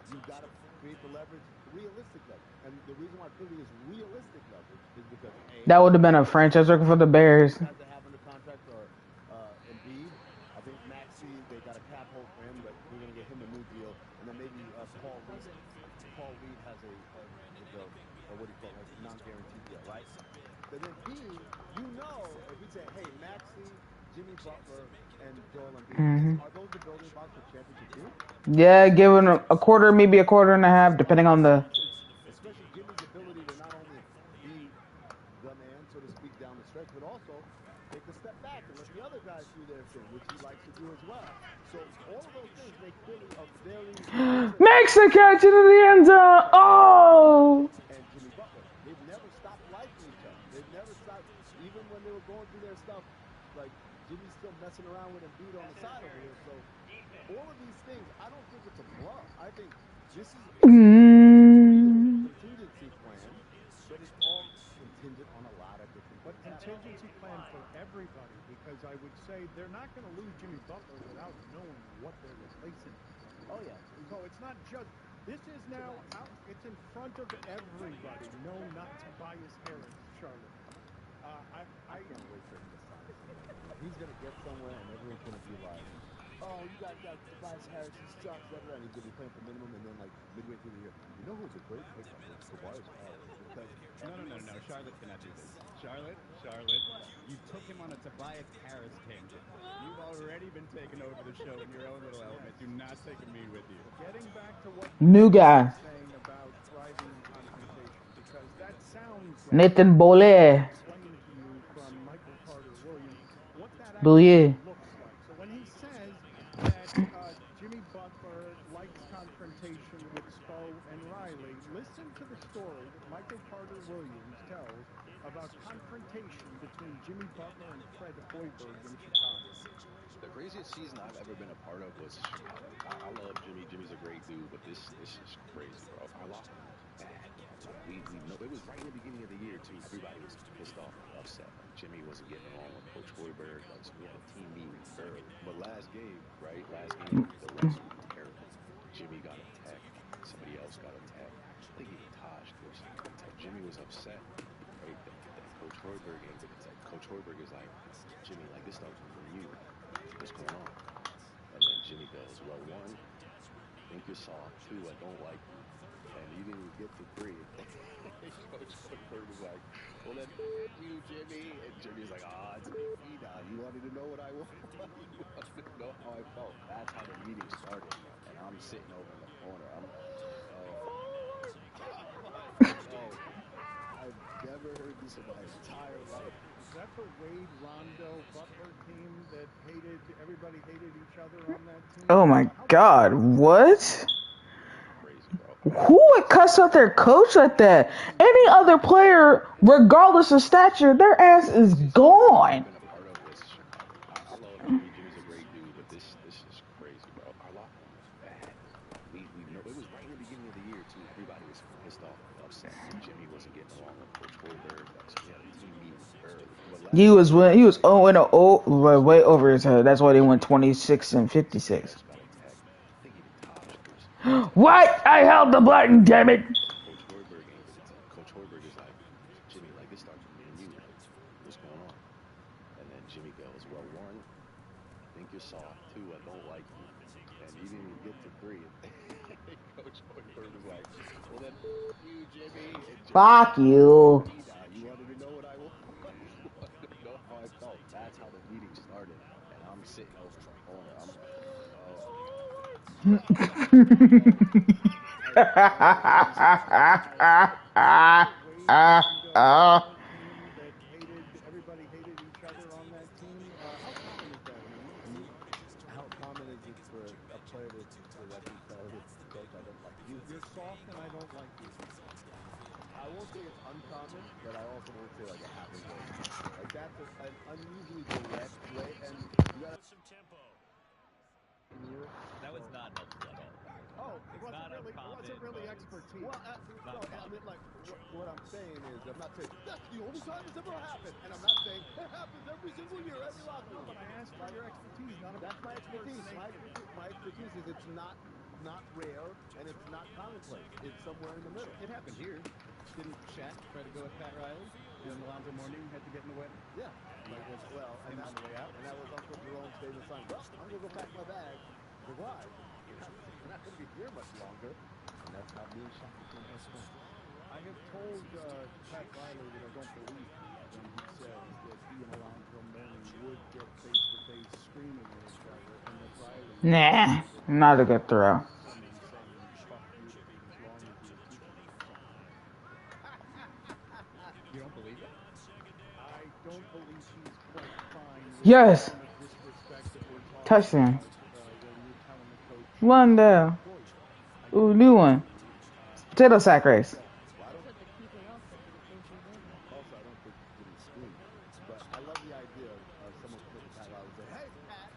You've got to create the leverage, realistic leverage. And the reason why Philly is realistic leverage is because That would have been a franchise record for the Bears. guys that have under contract are Embiid. I think Maxey, they got a cap hold for him, but they're going to get him a new deal. And then maybe Paul Reed. Paul Reed has a what do you call it, like non-guaranteed deal, right? But then B, if we say, hey, Maxey, Jimmy Butler, and Joel Embiid, are those the building blocks for championship teams? Yeah, given a quarter, maybe a quarter and a half, depending on the. Especially Jimmy's ability to not only be the man, so to speak, down the stretch, but also take a step back and let the other guys do their thing, which he likes to do as well. So all of those things make Philly a very Makes the catch into the end zone. Oh! And Jimmy Butler, they've never stopped liking each other. They've never stopped, even when they were going through their stuff. Like, Jimmy's still messing around with Embiid on the side over here. So all of these things, I don't think it's a bluff. I think this is a real contingency plan, but it's all contingent on a lot of different things. But contingency plan for everybody, because I would say they're not going to lose Jimmy Butler without knowing what they're replacing him with. Oh, yeah. So it's not just, this is now out, it's in front of everybody. No, not Tobias Harris, Charlotte. I can't wait for him to sign somewhere, man. He's going to get somewhere, and everyone's going to be like, oh, you guys got Tobias Harris, he sucks, and he's going to be playing for minimum, and then, like, midway through the year, you know who's a great pickup? It's Tobias Harris. Because No. Charlotte cannot do this. Charlotte, you took him on a Tobias Harris tangent. You've already been taking over the show in your own little element. Do not take me with you. Getting back to what New guy. saying about thriving confrontation, because that sounds like Nathan Bollet. explain to you from Michael Carter Williams what that Bollet. actually looks like. So when he says that Jimmy Butler likes confrontation with Spo and Riley, Riley, listen to the story that Michael Carter Williams tells about confrontation between Jimmy Butler and Fred Hoiberg in Chicago. The craziest season I've ever been a part of was Chicago. I love Jimmy. Jimmy's a great dude, but this is crazy, bro. Our locker room was bad, bro. Like we know it was right in the beginning of the year too. Everybody was pissed off and upset. Like Jimmy wasn't getting along with Coach Hoiberg. Like so we had a team meeting early. But last game, right? Last game, the refs were terrible. Jimmy got a tech. Somebody else got a tech. I think even Taj gave somebody a tech. Jimmy was upset, right? That Coach Hoiberg gave the tech. Coach Hoiberg is like, Jimmy, like this starts from you. What's going on? And then Jimmy goes, well, one, I think you're soft. Two, I don't like you. And you didn't even get to three. Coach Hoiberg was like, well, then you, Jimmy. And Jimmy's like, it's me now. You wanted to know what I want? You wanted to know how I felt. That's how the meeting started. And I'm sitting over in the corner. I'm like, I've never heard this in my entire life. Is that the Wade, Rondo, Butler team that everybody hated each other on that team? Oh my God, what? Crazy, bro. Who would cuss out their coach like that? Any other player, regardless of stature, their ass is gone. Been a part of was Chicago. I love Jimmy. Jimmy's a great dude, but this is crazy, bro. Our locker room was bad. Like we know it was right in the beginning of the year too. Everybody was pissed off and upset. Like Jimmy wasn't getting along with Coach Hoiberg. Like so we had a team meeting early. But He was 0-0, way over his head. That's why they went 26 and 56. What? I held the button, damn it! Coach Hoiberg ain't get a tech. Coach Hoiberg is like, Jimmy, like this starts with me and you. Like, what's going on? And then Jimmy goes, well, one, I think you're soft. Two, I don't like you. And you didn't even get to three. And Coach Hoiberg was like, well, then you, Jimmy. And Fuck you. You wanted to know what I want? You wanted to know how I felt. That's how the meeting started. And I'm sitting over in the corner. I'm like, Everybody hated each other on that team. How common is that? How common is it for a player to actually tell his coach, I don't like you? You're soft and I don't like you. I won't say it's uncommon, but I also won't say like it happens all the time. Like that's an unusually direct way, and you gotta. That was not helpful at all. Oh, it wasn't really expertise. Well, no, I mean, like, what I'm saying is, I'm not saying that's the only time it's ever happened, and I'm not saying it happens every single year, every locker room. But I asked for your expertise. That's my expertise. My expertise is it's not rare and it's not commonplace. It's somewhere in the middle. It happened here. Didn't Shaq try to go at Pat Riley? And Alonzo Mourning had to get in the way? Yeah. Like, and on the way out. And that was Uncle Jerome's famous line. Well, I'm going to go pack my bag. Like, why? You're not going to be here much longer. And that's how me and Shaq became best friends. I have told Pat Riley that I don't believe him when he says that he and Alonzo Mourning would get face-to-face screaming at each other, and that Riley... Nah, not a good throw. You don't believe it? I don't believe he's quite fine with Yes. the disrespect that we're talking Touchdown. about when you're telling the coach... One down. Ooh, new one. Potato sack race. Also, I don't think he would scream. But I love the idea of someone coming to Pat Riley and say, hey, Pat,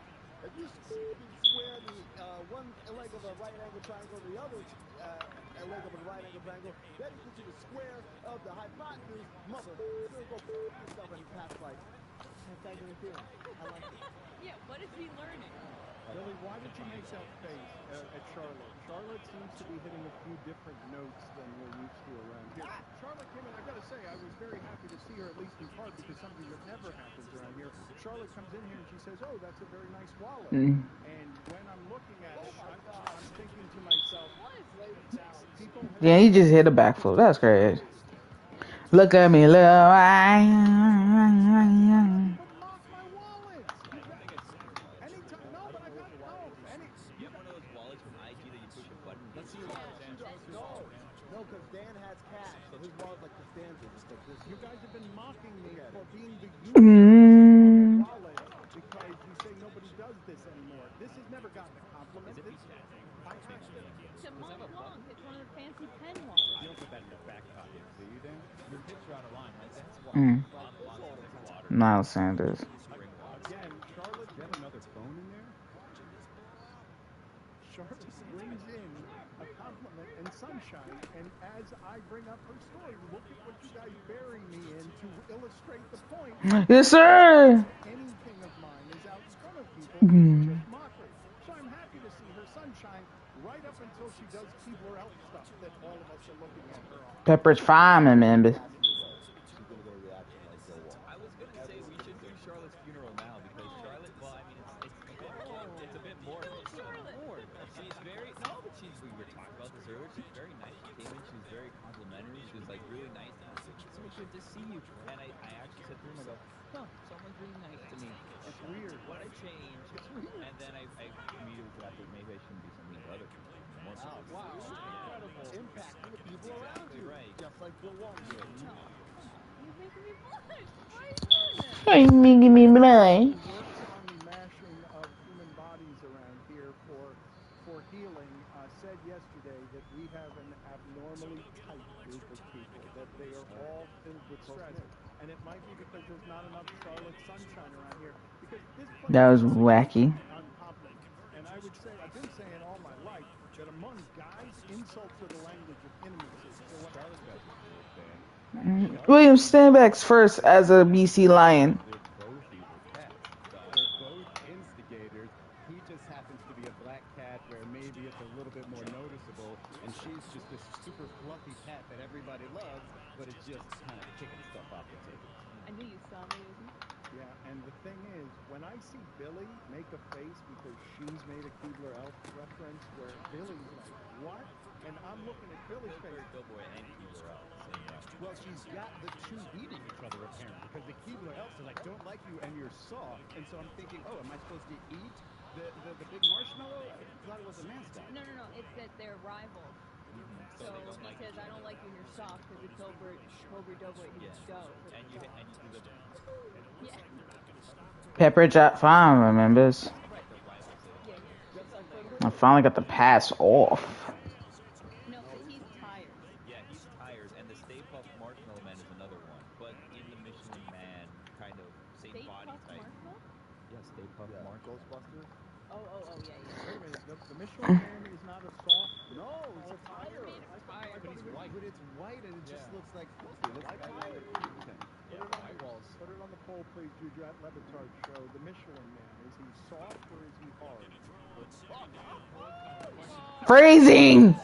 if you square the one leg of a right angle triangle and the other leg of a right angle triangle, that equals to the square of the hypotenuse. Mother, go yourself. And Pat's like, that's how you're feeling. I like it. Yeah, what is he learning? Billy, why did you make that face at Charlotte? Charlotte seems to be hitting a few different notes than we're used to around here. Charlotte came in, I've got to say, I was very happy to see her, at least in part, because something that never happens around here. Charlotte comes in here and she says, oh, that's a very nice wallet. And when I'm looking at it, I'm thinking to myself, people... Yeah, he just hit a backflip. That's great. Look at me, look. No, because Dan has cash, so his wallet's like Costanza's. It's like this. You guys have been mocking me for being the unique wallet because you say no nobody does this anymore. This has never gotten a compliment. Is it bedazzling? By accident. It's a Does it have Mont a button? Blanc. It's one of the fancy pen ones. You don't put that in your back pocket, do you, Dan? Your hips are out of line, right? That's why. Mm. Mont Blanc is water. Miles Sanders. Spring water. Again, Charlotte, get another phone in there. Charlotte brings in a compliment and sunshine, and as I bring up her story, look at what you guys bury me in to illustrate the point. Yes, sir. Anything of mine is out in front of people, just mockery. So I'm happy to see her sunshine right up until she does Keebler Elf stuff that all of us are looking at her on. Pepperidge Farm, remember? She's gonna get a reaction like Joe Wall. I was gonna say we should do Charlotte's funeral now because Charlotte. Well, I mean, it's a bit more. She's very but we were talking about this earlier. She's very nice. She came in. She was very complimentary. She was like really nice. And I was like, it's so good to see you. And I actually said to him, I go, huh, someone's really nice to me. It's weird. What a change. And then I immediately thought that maybe I shouldn't do something to other people. Wow. Incredible impact on the people around you. Right. Just like Bill Walton did. You're making me blush. Why are you doing this? You're making me blush. Works on the mashing of human bodies around here for healing, said yesterday that we have an abnormally tight group of people, that they are all filled with stress. And it might be because there's not enough Charlotte sunshine around here. Because this That was wacky. on compliments. And I would say, I've been saying all my life that among guys, insults are the language of intimacy. So what Charlotte does is William Stanback's first as a BC Lion. They're both evil cats. They're both instigators. He just happens to be a black cat where maybe it's a little bit more noticeable, and she's just this super fluffy cat that everybody loves, but it's just kind of kicking stuff off the table. I knew you saw me. Yeah, and the thing is, when I see Billy make a face because she's made a Keebler Elf reference where Billy's like, what? And I'm looking at Billy's face. Doughboy and Keebler Elf. Well, she's got the two eating each other apparently, because the Keebler Elf is like, don't like you and you're soft, and so I'm thinking, oh, am I supposed to eat the big marshmallow? I thought it was a mascot. No. It's that they're rivals. So he says, I don't like you, you're soft, because it's over Doughboy, he's dough. And you live in Yeah. Pepperidge Farm, remembers? I finally got the pass off. No, but he's tired. Yeah, he's tired, and the Stay Puft Marshmallow Man is another one, but in the Michelin Man kind of same Stay body Puft type. Marshmallow? Yeah, Stay Puft Marshmallow. Ghostbusters? Oh, yeah. Wait a minute, the Michelin Man is not a soft. No, it's a tire. But it's white. But it's white, and it just looks like Tire. Yeah, eyeballs. Put it on the poll, please, Juju at Levitard Show. The Michelin Man, is he soft or is he hard? Phrasing!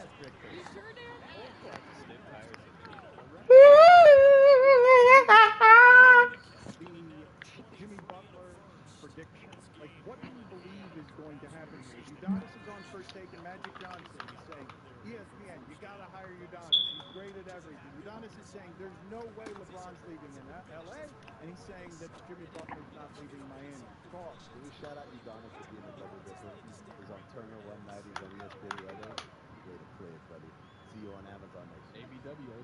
The Jimmy Butler prediction. Like, what do you believe is going to happen here? Udonis is on first take, and Magic Johnson is saying, ESPN, you got to hire Udonis. He's great at everything. Udonis is saying there's no way LeBron's leaving in L.A., and he's saying that Jimmy Butler's not leaving Miami. Thoughts? Can we shout out Udonis for being a double dipper? He's on Turner one night, he's on ESPN the other. Way to play it, buddy. See you on Amazon next week. ABW,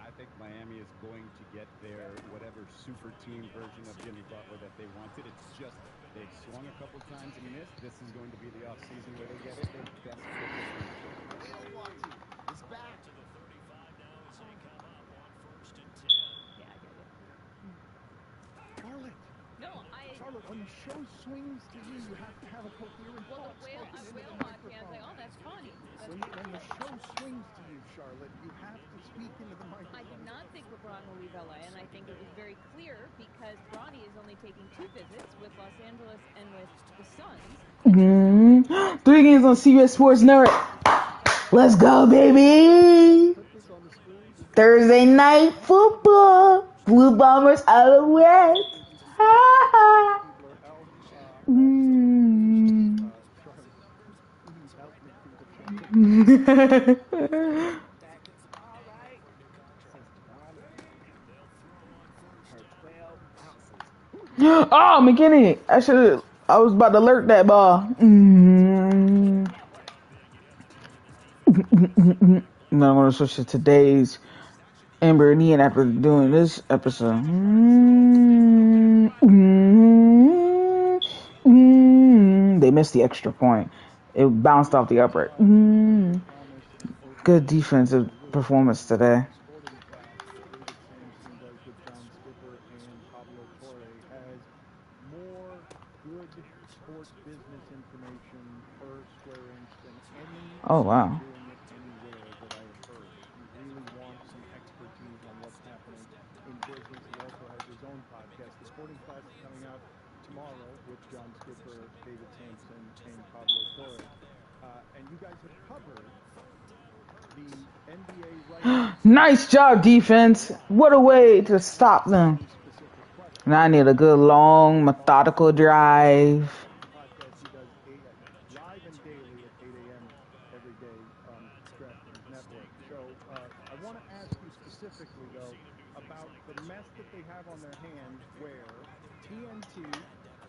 I think Miami is going to get their whatever super team version of Jimmy Butler that they wanted. It's just they've swung a couple times and missed. This is going to be the offseason where they get it. Their best It's back. Yeah, I get it. Charlotte. No, Charlotte, when the show swings to you, you have to have a coherent Well, thought. the whale spoken into the watching, I was like, microphone. oh, that's funny. When the show swings to you, Charlotte, you have to speak into the microphone. I do not think LeBron will leave LA, and I think it was very clear because Bronny is only taking 2 visits with Los Angeles and with the Suns. 3 games on CBS Sports Network. Let's go, baby! Thursday night football. Blue Bombers out of the West. Oh, McKinney! I was about to alert that ball. Now I'm gonna switch to today's Amber and Ian after doing this episode. they missed the extra point. It bounced off the upper. Good defensive performance today. Sporting Class, David Sampson does with John Skipper and Pablo Torre has more good sport business information per square inch than any Oh, site wow. doing it anywhere that I have heard. If you really want some expertise on what's happening in business, he also has his own podcast. The Sporting Class is coming out tomorrow with John Skipper, David Sampson, and Pablo Torre. And you guys have covered the NBA rights. Nice job, defense. What a way to stop them. And I need a good, long, methodical drive. Podcast he does live and daily at 8 a.m. every day on DraftKings Network. So I want to ask you specifically, though, about the mess that they have on their hands where TNT,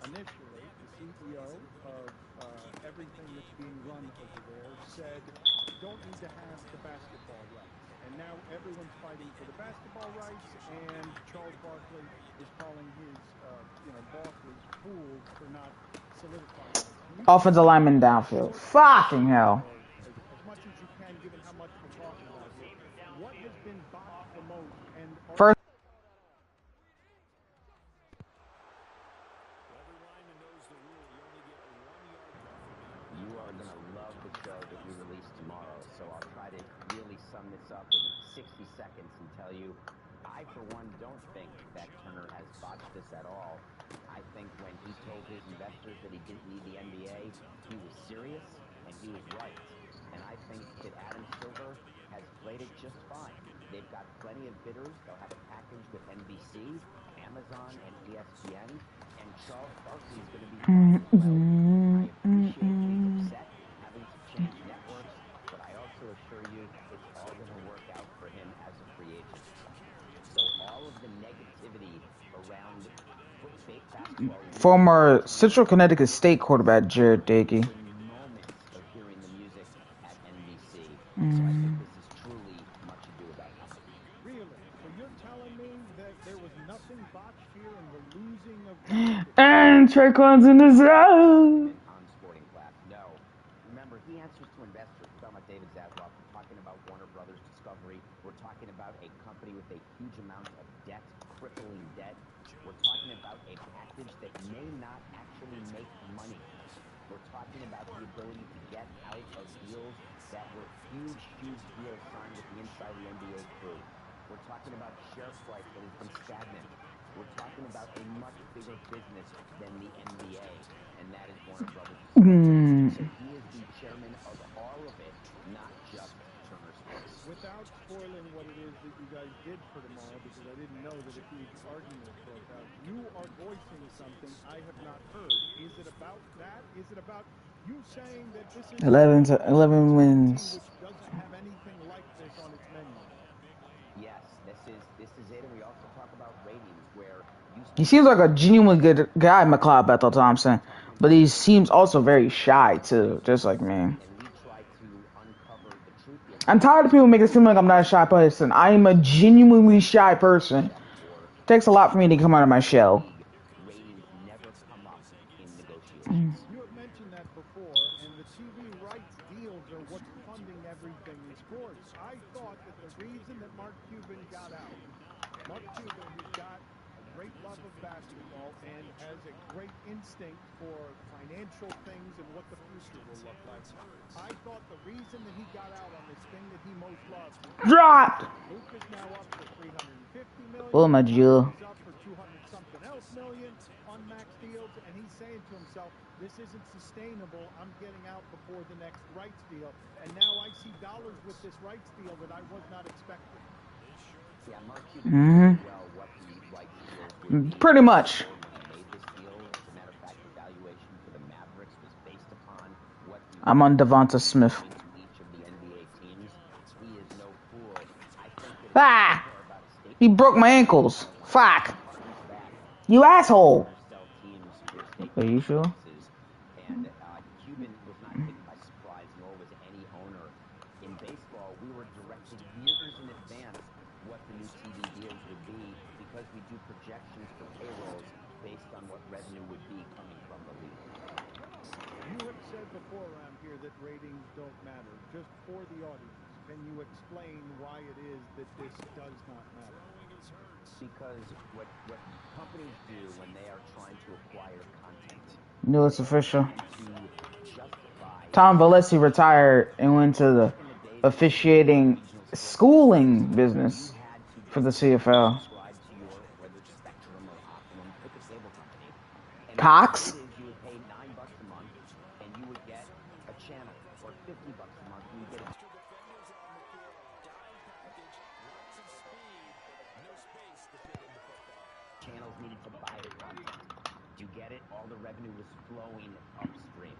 initially, the CEO of everything that's being run over there, said don't need to have the basketball rights. And now everyone's fighting for the basketball rights, and Charles Barkley is calling his bosses fools for not solidifying this. Offensive lineman downfield. Fucking hell. As much as you can, given how much we're talking about here, what has been botched the most? And First. You are going to love the show that we release tomorrow, so I'll try to really sum this up in 60 seconds and tell you, I, for one, don't think that Turner has botched this at all. I think when he told his investors that he didn't need the NBA, he was serious and he was right. And I think that Adam Silver has played it just fine. They've got plenty of bidders. They'll have a package with NBC, Amazon, and ESPN. And Charles Barkley is going to be fine as well. I appreciate he's upset having to change networks, but I also assure you it's all going to work out for him as a free agent. So all of the negativity around fake basketball, Former Central Connecticut State quarterback Jared Dickey. moments of hearing the music at NBC. So I think this is truly much ado about nothing. Really? So you're telling me that there was nothing botched here in the losing of And Traquan's in the zone. On Sporting Class. No. Remember, he answers to investors. We're talking about David Zaslav. We're talking about Warner Brothers Discovery. We're talking about a company with a huge amount of debt, crippling debt. We're talking about a package that may not actually make money. We're talking about the ability to get out of deals that were huge, huge deals signed with the inside of the NBA crew. We're talking about share price that has been stagnant. We're talking about a much bigger business than the NBA, and that is Warner Brothers. So he is the chairman of all of it, not just Turner Sports. Without spoiling what it is that you guys did for tomorrow, because I didn't know that a huge argument broke out, you are voicing something I have not heard. Is it about that? Is it about you saying that this is 11 wins. which doesn't have anything like this on its menu? Yes, this is it, and we also talk about ratings where He seems like a genuinely good guy, McLeod Bethel Thompson, but he seems also very shy too, just like me. I'm tired of people making it seem like I'm not a shy person. I am a genuinely shy person. It takes a lot for me to come out of my shell. You have mentioned that before, and the TV rights deals are what's funding everything in sports. I thought that the reason that Mark Cuban got out, Mark Cuban, who's got a great love of basketball and has a great instinct for financial things and what the future will look like, I thought the reason that he got out on this thing that he most loves. Dropped. Luke is now up for $350 million. Oh my God. He's up for 200-something else million on max deals, and he's saying to himself, this isn't sustainable. I'm getting out before the next rights deal. And now I see dollars with this rights deal that I was not expecting. Yeah, Mark Cuban well what the rights deals would be. Pretty much. When he made this deal, as a matter of fact, the valuation for the Mavericks was based upon what he I'm on Devonta Smith. each of the NBA teams. He is no fool. I think that Ah! He broke my ankles. Fuck. You asshole. Are you sure? And Cuban was not taken by surprise, nor was any owner. In baseball, we were directed years in advance what the new TV deals would be because we do projections for payrolls based on what revenue would be coming from the league. You have said before around here that ratings don't matter. Just for the audience, can you explain why it is that this does not matter? Because what companies do when they are trying to acquire content, No, it's official. to justify Tom Valesi retired and went to the officiating schooling business for the CFL. subscribe to your, whether it's Spectrum or Optimum, pick a cable company. And Cox? what you would do is you would pay $9 a month and you would get a channel, or $50 a month and you get a channels needed to buy the content. Do you get it? All the revenue was flowing upstream.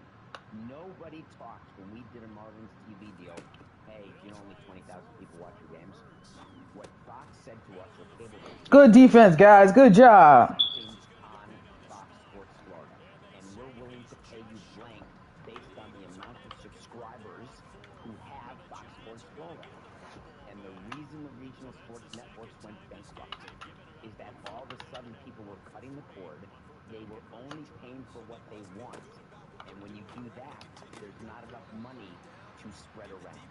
Nobody talked when we did a Marlins TV deal. Hey, you know only 20,000 people watch your games? What Fox said to us, or cable companies, Good defense, guys. Good job. something on Fox Sports Florida, and we're willing to pay you blank based on the amount of subscribers who have Fox Sports Florida. And the reason the regional sports networks went bankrupt is that all of a sudden people were cutting the cord. They were only paying for what they want. And when you do that, there's not enough money to spread around.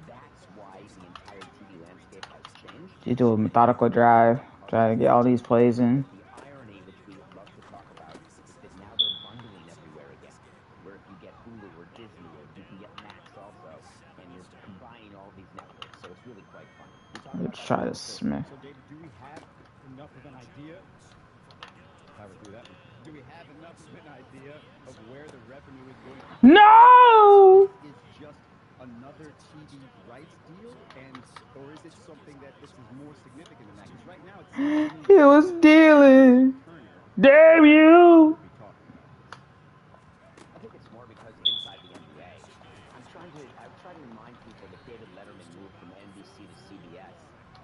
That's why the entire TV landscape has changed. You do a methodical drive, try to get all these plays in. The irony, which we would love to talk about, is that now they're bundling everywhere again. Where if you get Hulu or Disney, or you can get Max also, and you're combining all these networks. So it's really quite fun. We talk about Let's that try a lot. this, Smith. So, David, do we have enough of an idea? Power through that one. Do we have enough of an idea of where the revenue is going to come? No! Is just another TV rights deal, or is it something that this is more significant than that? Because right now it seems to me He was dealing. Damn you! I think it's more because of inside the NBA. I've tried to remind people that David Letterman moved from NBC to CBS,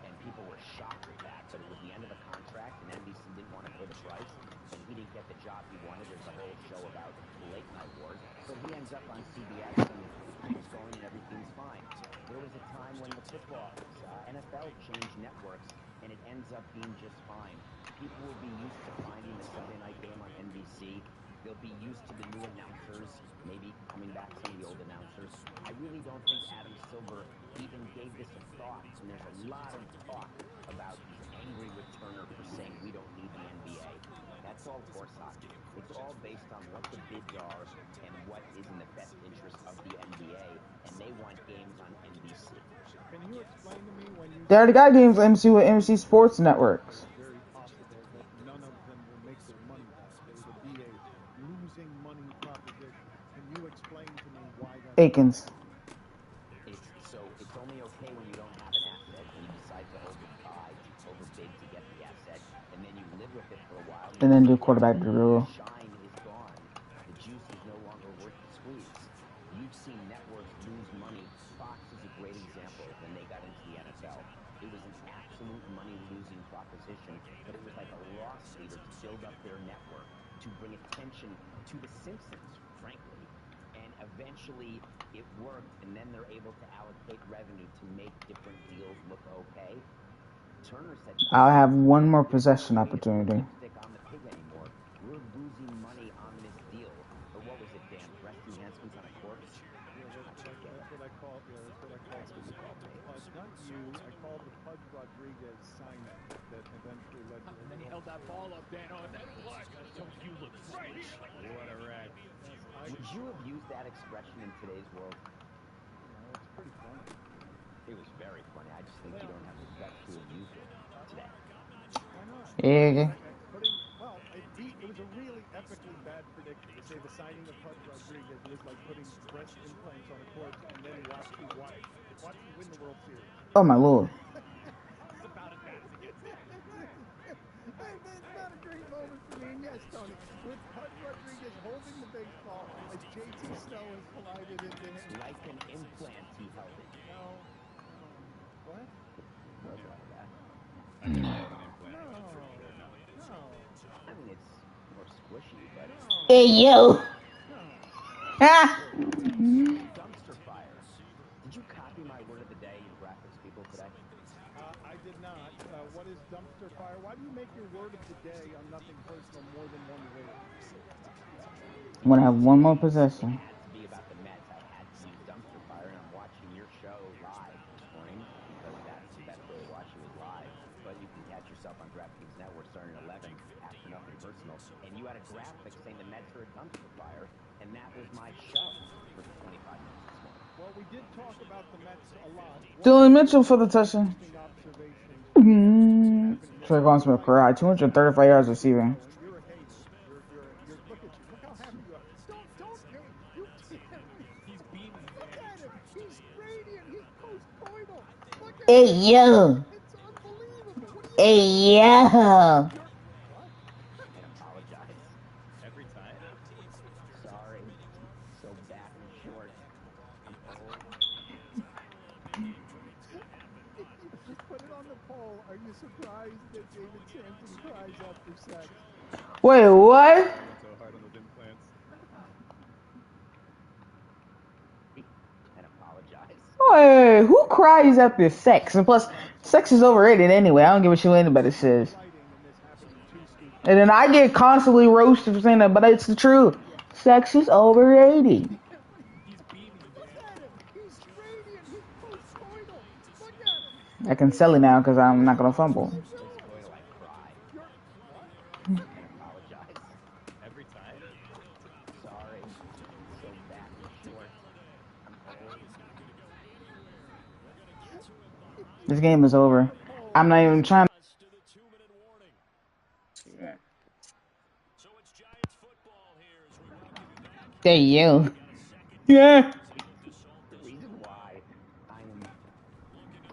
and people were shocked at that. But it was the end of a contract, and NBC didn't want to pay the price, and he didn't get the job he wanted. There's a whole show about the late night wars. So he ends up on CBS, and keeps going, and everything's fine. There was a time when the football, NFL changed networks, and it ends up being just fine. People will be used to finding the Sunday night game on NBC. They'll be used to the new announcers, maybe coming back some of the old announcers. I really don't think Adam Silver even gave this a thought, and there's a lot of talk about he's angry with Turner for saying we don't need the NBA. That's all horse hockey. It's all based on what the bids are and what is in the best interest of the NBA, and they want games on NBC. Can you explain to me when you They already got games on MC with MC Sports Networks. it's very possible that none of them will make their money back. They will be a losing money proposition. Can you explain to me why that Akins. It's only okay when you don't have an asset and you decide to overbid to get the asset, and then you live with it for a while. And then do quarterback drill. The shine is gone. The juice is no longer worth the squeeze. You've seen networks lose money. Fox is a great example when they got into the NFL. It was an absolute money-losing proposition, but it was like a loss leader to build up their network, to bring attention to The Simpsons, frankly. And eventually it worked, and then they're able to allocate revenue to make different deals look okay. Turner said, I'll have one more possession opportunity. "Stick on the pig anymore. We're losing money on this deal." Or what was it, Dan? Breast enhancements on a corpse? Yeah, that's what I call. Yeah, that's what I call. That's what you called me. Not you. I called the Pudge Rodriguez signing that eventually led to. And then he held that ball up, Dan. Oh, and then what? Don't you look fresh? What a wreck. Would you have used that expression in today's world? No, it's pretty funny. It was very funny. I just think you don't have the guts to have used it today. Why not? Yeah. It was a really epically bad prediction to say the signing of Pudge Rodriguez was like putting breast implants on a corpse and then watch you win the World Series. Oh my lord. It's about as bad as it gets. It's not a great moment for me. And yes, Tony, with Pudge Rodriguez holding the baseball as JT Snow has collided into him. Like an implant, he held it. No. What? No thought of that. I've never held an implant. No. I mean, it's more squishy, but... Hey, yo! Dumpster fire. Did you copy my word of the day, you graphics people, today? I did not. What is dumpster fire? Why do you make your word of the day on nothing personal more than one word? I'm gonna have one more possession. It had to be about the Mets. I had to use dumpster fire, and I'm watching your show live this morning because that's the best way to watch it is live. But you can catch yourself on DraftKings Network starting at 11 after Nothing Personal. And you had a graphic saying the Mets are a dumpster fire, and that was my show for 25 minutes this morning. Well, we did talk about the Mets a lot. Dylan Mitchell for the touchdown. Interesting observation. Trey Smith career high 235 yards receiving. You're a hater. You're look at you. Look how happy you are. Don't hate. You can't. He's beaming, man. Look at him. He's radiant. He's post-coital. Look at Hey him. yo. It's unbelievable. What are you Hey yo. What? And apologize. Every time? Sorry. So back and short. I'm old. Just put it on the poll. Are you surprised that David Sampson cries after sex? Wait, what? So hard on those implants. And apologize. Wait, who cries after sex? And plus, sex is overrated anyway. I don't give a shit what anybody says. And then I get constantly roasted for saying that, but it's the truth. Sex is overrated. He's beaming, man. Look at him. He's radiant. He's post-coital. Look at him. I can sell it now because I'm not gonna fumble. Post-coital, I cry. What? And apologize. Every time? Sorry. So back and short. I'm old. This game is over. I'm not even trying. There you. Yeah. The reason why I am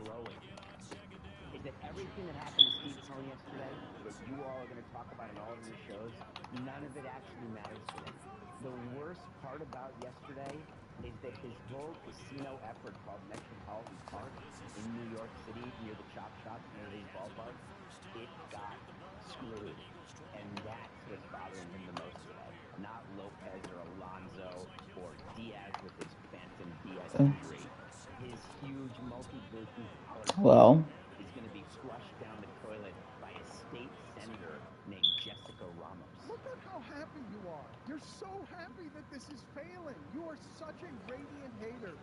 glowing is that everything that happened to Steve Cohen yesterday that you all are going to talk about in all of your shows, none of it actually matters today. The worst part about yesterday is that his whole casino effort called Metropolitan Park in New York City near the Chop Shops near his ballpark, it got screwed. And that's what's bothering him the most today. Not Lopez or Alonso or Diaz with his phantom DS3. His huge multi-billion dollar Well. is going to be flushed down the toilet by a state senator named Jessica Ramos. Look at how happy you are. You're so happy that this is failing. You are such a radiant hater.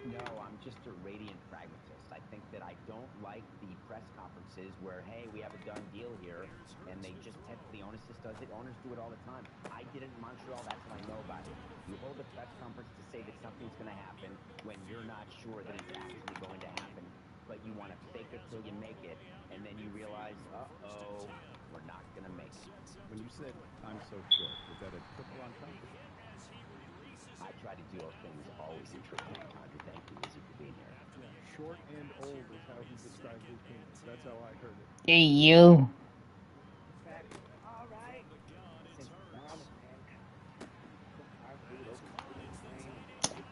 No, I'm just a radiant pragmatist. I think that I don't like the press conferences where, hey, we have a done deal here, and they just the onus just does it. Owners do it all the time. I did it in Montreal. That's what I know about it. You hold a press conference to say that something's going to happen when you're not sure that it's actually going to happen, but you want to fake it till you make it, and then you realize, uh-oh, we're not going to make it. When you said, I'm so short, was that a triple entendre? I try to do things always in triple entendre. Thank you, Izzy, for being here. Yeah, short and old is how he described his penis. That's how I heard it. Hey, you. All right.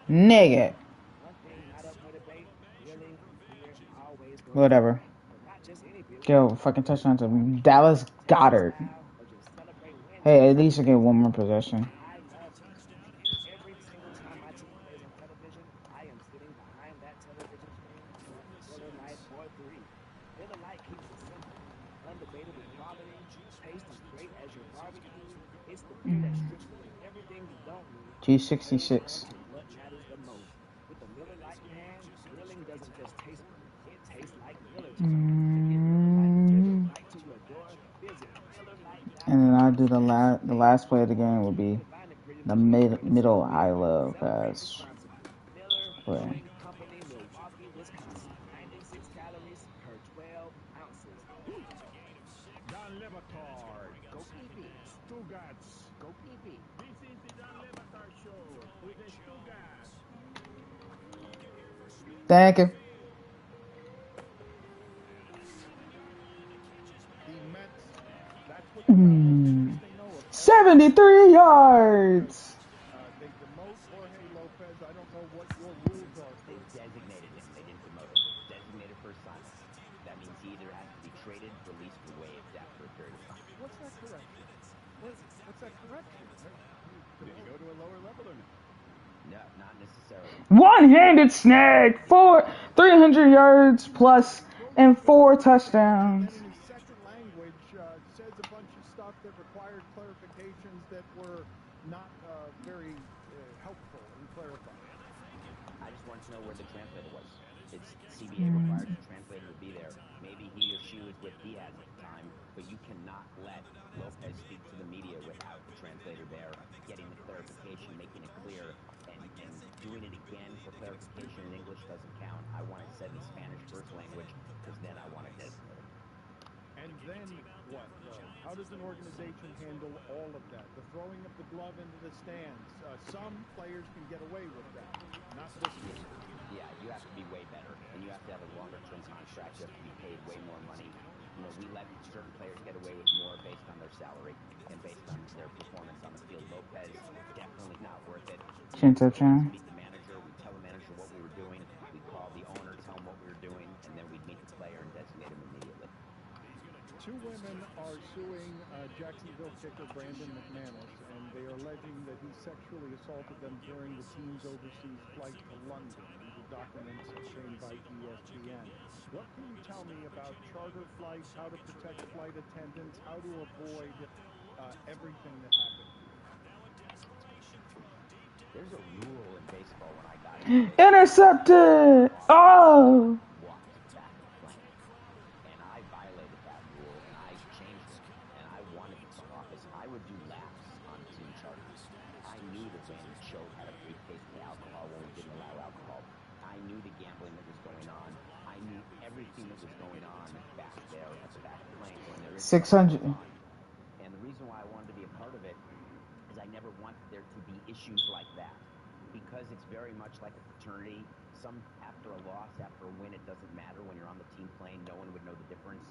Nigga. Whatever. Go fucking touchdown to Dallas Goddard. Hey, at least I get one more possession. Every single time my team plays on television, I am sitting behind that television screen with Miller Lite or 3. Miller Lite keeps it simple. Undebatable quality, tastes as great as your barbecue. It's the beer that strips away everything you don't need. G66. What matters the most. With the Miller Lite in hand, grilling doesn't just taste good. It tastes like Miller time. To get Miller Lite delivered right to your door, visit MillerLite.com. And then I'll do the last play of the game will be the middle I love pass. Play. Company, Milwaukee, Wisconsin. 96 calories per 12 ounces. Don Lebatard. Go PB. Stugats. Go PB. This is the Don Lebatard Show with the Stugats. Thank you. The Mets, that's what's interesting, though. 73 yards. They demote Jorge Lopez. I don't know what your rules are. They designated him. They didn't demote him. Designated for assignment. That means he either has to be traded, released, or waived after a period of time. What's that correction? What's that correction? Did he go to a lower level or not? No, not necessarily. One-handed snag. 300 yards plus and 4 touchdowns. In his second language, says a bunch of stuff that required clarifications that were CBA requires a translator to be there. Maybe he or she was with Diaz at the time, but you cannot let Lopez speak to the media without a translator there, getting the clarification, making it clear, and doing it again for clarification in English doesn't count. I want it said in Spanish first language, because then I want it designated. And then what, though? How does an organization handle all of that? The throwing of the glove into the stands. Some players can get away with that. Not this one. Yeah, you have to be way better, and you have to have a longer-term contract. You have to be paid way more money. You know, we let certain players get away with more based on their salary and based on their performance on the field. Lopez, definitely not worth it. Chin-to-chin. Meet the manager. We tell the manager what we were doing. We call the owner, tell him what we were doing, and then we'd meet the player and designate him immediately. Two women are suing Jacksonville kicker Brandon McManus, and they are alleging that he sexually assaulted them during the team's overseas flight to London. These are documents obtained by ESPN. What can you tell me about charter flights, how to protect flight attendants, how to avoid everything that happened? There's a rule in baseball when I got Intercepted! Oh! Walked back to the plane. And I violated that rule, and I changed it. And I wanted the front office. I would do laps on team charters. I knew that Randy Cho had a briefcase to alcohol when we didn't allow alcohol. I knew the gambling that was going on. I knew everything that was going on back there at the back of the plane when there is 600. And the reason why I wanted to be a part of it is I never wanted there to be issues like that. Because it's very much like a fraternity. After a loss, after a win, it doesn't matter. When you're on the team plane, no one would know the difference,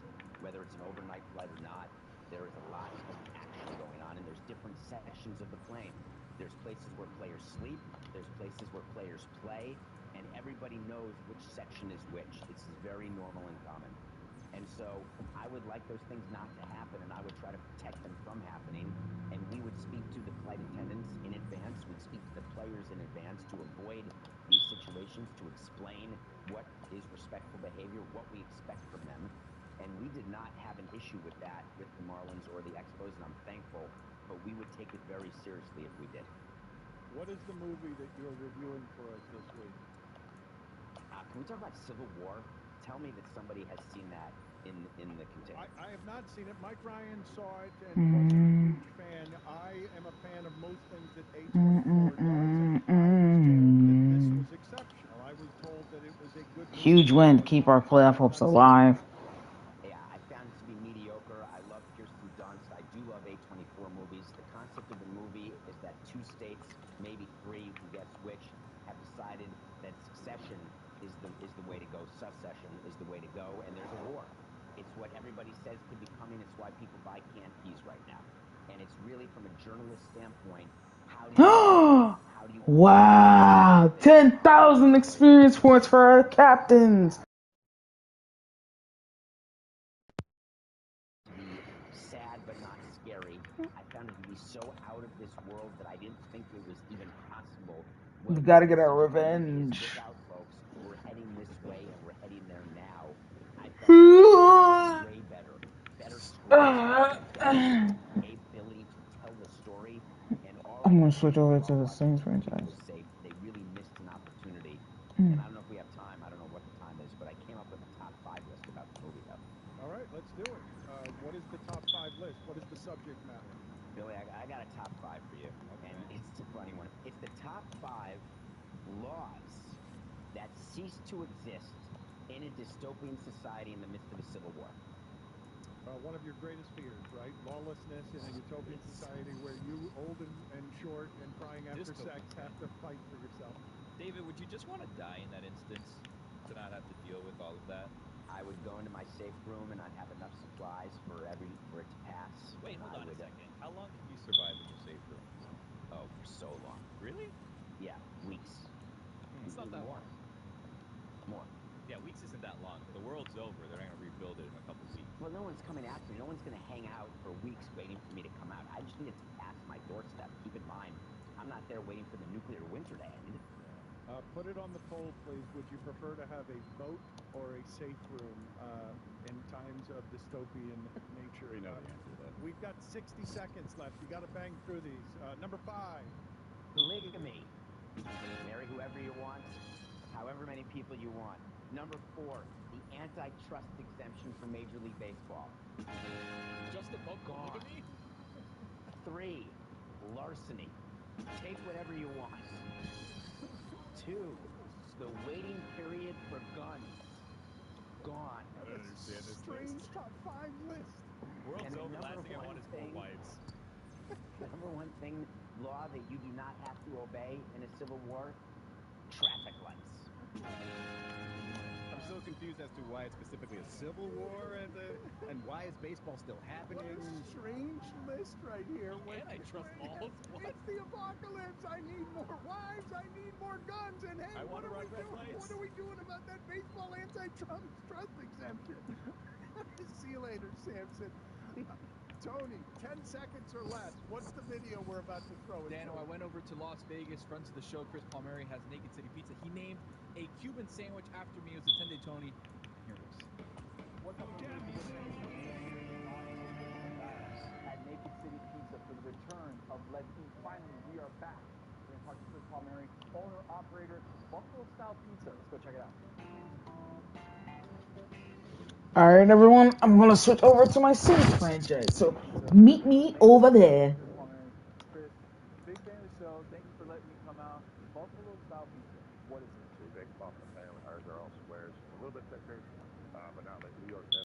whether it's an overnight flight or not. There is a lot of action going on, and there's different sections of the plane. There's places where players sleep, there's places where players play, and everybody knows which section is which. It's very normal and common. And so I would like those things not to happen, and I would try to protect them from happening. And we would speak to the flight attendants in advance. We'd speak to the players in advance to avoid these situations, to explain what is respectful behavior, what we expect from them. And we did not have an issue with that with the Marlins or the Expos, and I'm thankful, but we would take it very seriously if we did. What is the movie that you're reviewing for us this week? Can we talk about Civil War? Tell me that somebody has seen that in the container. I have not seen it. Mike Ryan saw it and wasn't a huge fan. I am a fan of most things that A24 does, and I was told that this was exceptional. I was told that it was a good movie. Huge win to keep our playoff hopes alive. Yeah, I found it to be mediocre. I love Kirsten Dunst. I do love A24 movies. The concept of the movie is that two states, maybe three, you can guess which, have decided that succession is the way to go. Succession is the way to go, and there's a war. It's what everybody says could be coming. It's why people buy canned peas right now. And it's really, from a journalist standpoint, how do you Wow! 10,000 experience points for our captains! sad but not scary. I found it to be so out of this world that I didn't think it was even possible. We gotta get our revenge. Look out, folks. We're heading this way, and we're heading there now. I felt way better. Better script, ability to tell the story, and I'm gonna switch over to the Saints franchise. safe. They really missed an opportunity. Mm. And I don't know if we have time. I don't know what the time is, but I came up with a top 5 list about the movie, though. All right, let's do it. What is the top 5 list? What is the subject matter? Billy, I got a top 5 for you, and it's a funny one. It's the top 5 laws that cease to exist in a dystopian society in the midst of a civil war. One of your greatest fears, right? Lawlessness in a utopian society where you, old and short and crying after sex, have to fight for yourself. David, would you just want to die in that instance to not have to deal with all of that? I would go into my safe room and I'd have enough supplies for it to pass. Wait, hold on a second. How long can you survive in your safe room? Oh, for so long. Really? Yeah, weeks. It's not that more. long. More. Yeah, weeks isn't that long. The world's over. They're going to rebuild it in a couple weeks. Well, no one's coming after me. No one's going to hang out for weeks waiting for me to come out. I just need it to pass my doorstep. Keep in mind, I'm not there waiting for the nuclear winter to end. Put it on the poll, please. Would you prefer to have a boat or a safe room in times of dystopian nature? We know the answer to that. We've got 60 seconds left. You got to bang through these. Number 5. Polygamy. Marry whoever you want, however many people you want. Number 4, the antitrust exemption for Major League Baseball. Just above the Gone. look at me. 3, larceny. Take whatever you want. 2, the waiting period for guns. Gone. I don't understand this Strange list. top 5 list. World's And the over. Last number thing I want one is more thing- wives. The number one thing, law that you do not have to obey in a civil war, traffic lights. I'm so confused as to why it's specifically a civil war and why is baseball still happening. What a strange list right here. Antitrust laws? What? It's the apocalypse. I need more wives. I need more guns. And hey, I what wanna are we run red doing? lights. What are we doing about that baseball antitrust exemption? See you later, Samson. Tony, 10 seconds or less. What's the video we're about to throw in? Dano, I went over to Las Vegas. Friends of the show, Chris Palmieri, has Naked City Pizza. He named a Cuban sandwich after me. It was a Tende Tony. Here it is. What's up, everybody? At Naked City Pizza for the return of Let's Eat. Finally, we are back. We're going to talk to Chris Palmieri, owner, operator, Buffalo Style Pizza. Let's go check it out. All right, everyone, I'm going to switch over to my Saints franchise. So meet me over there.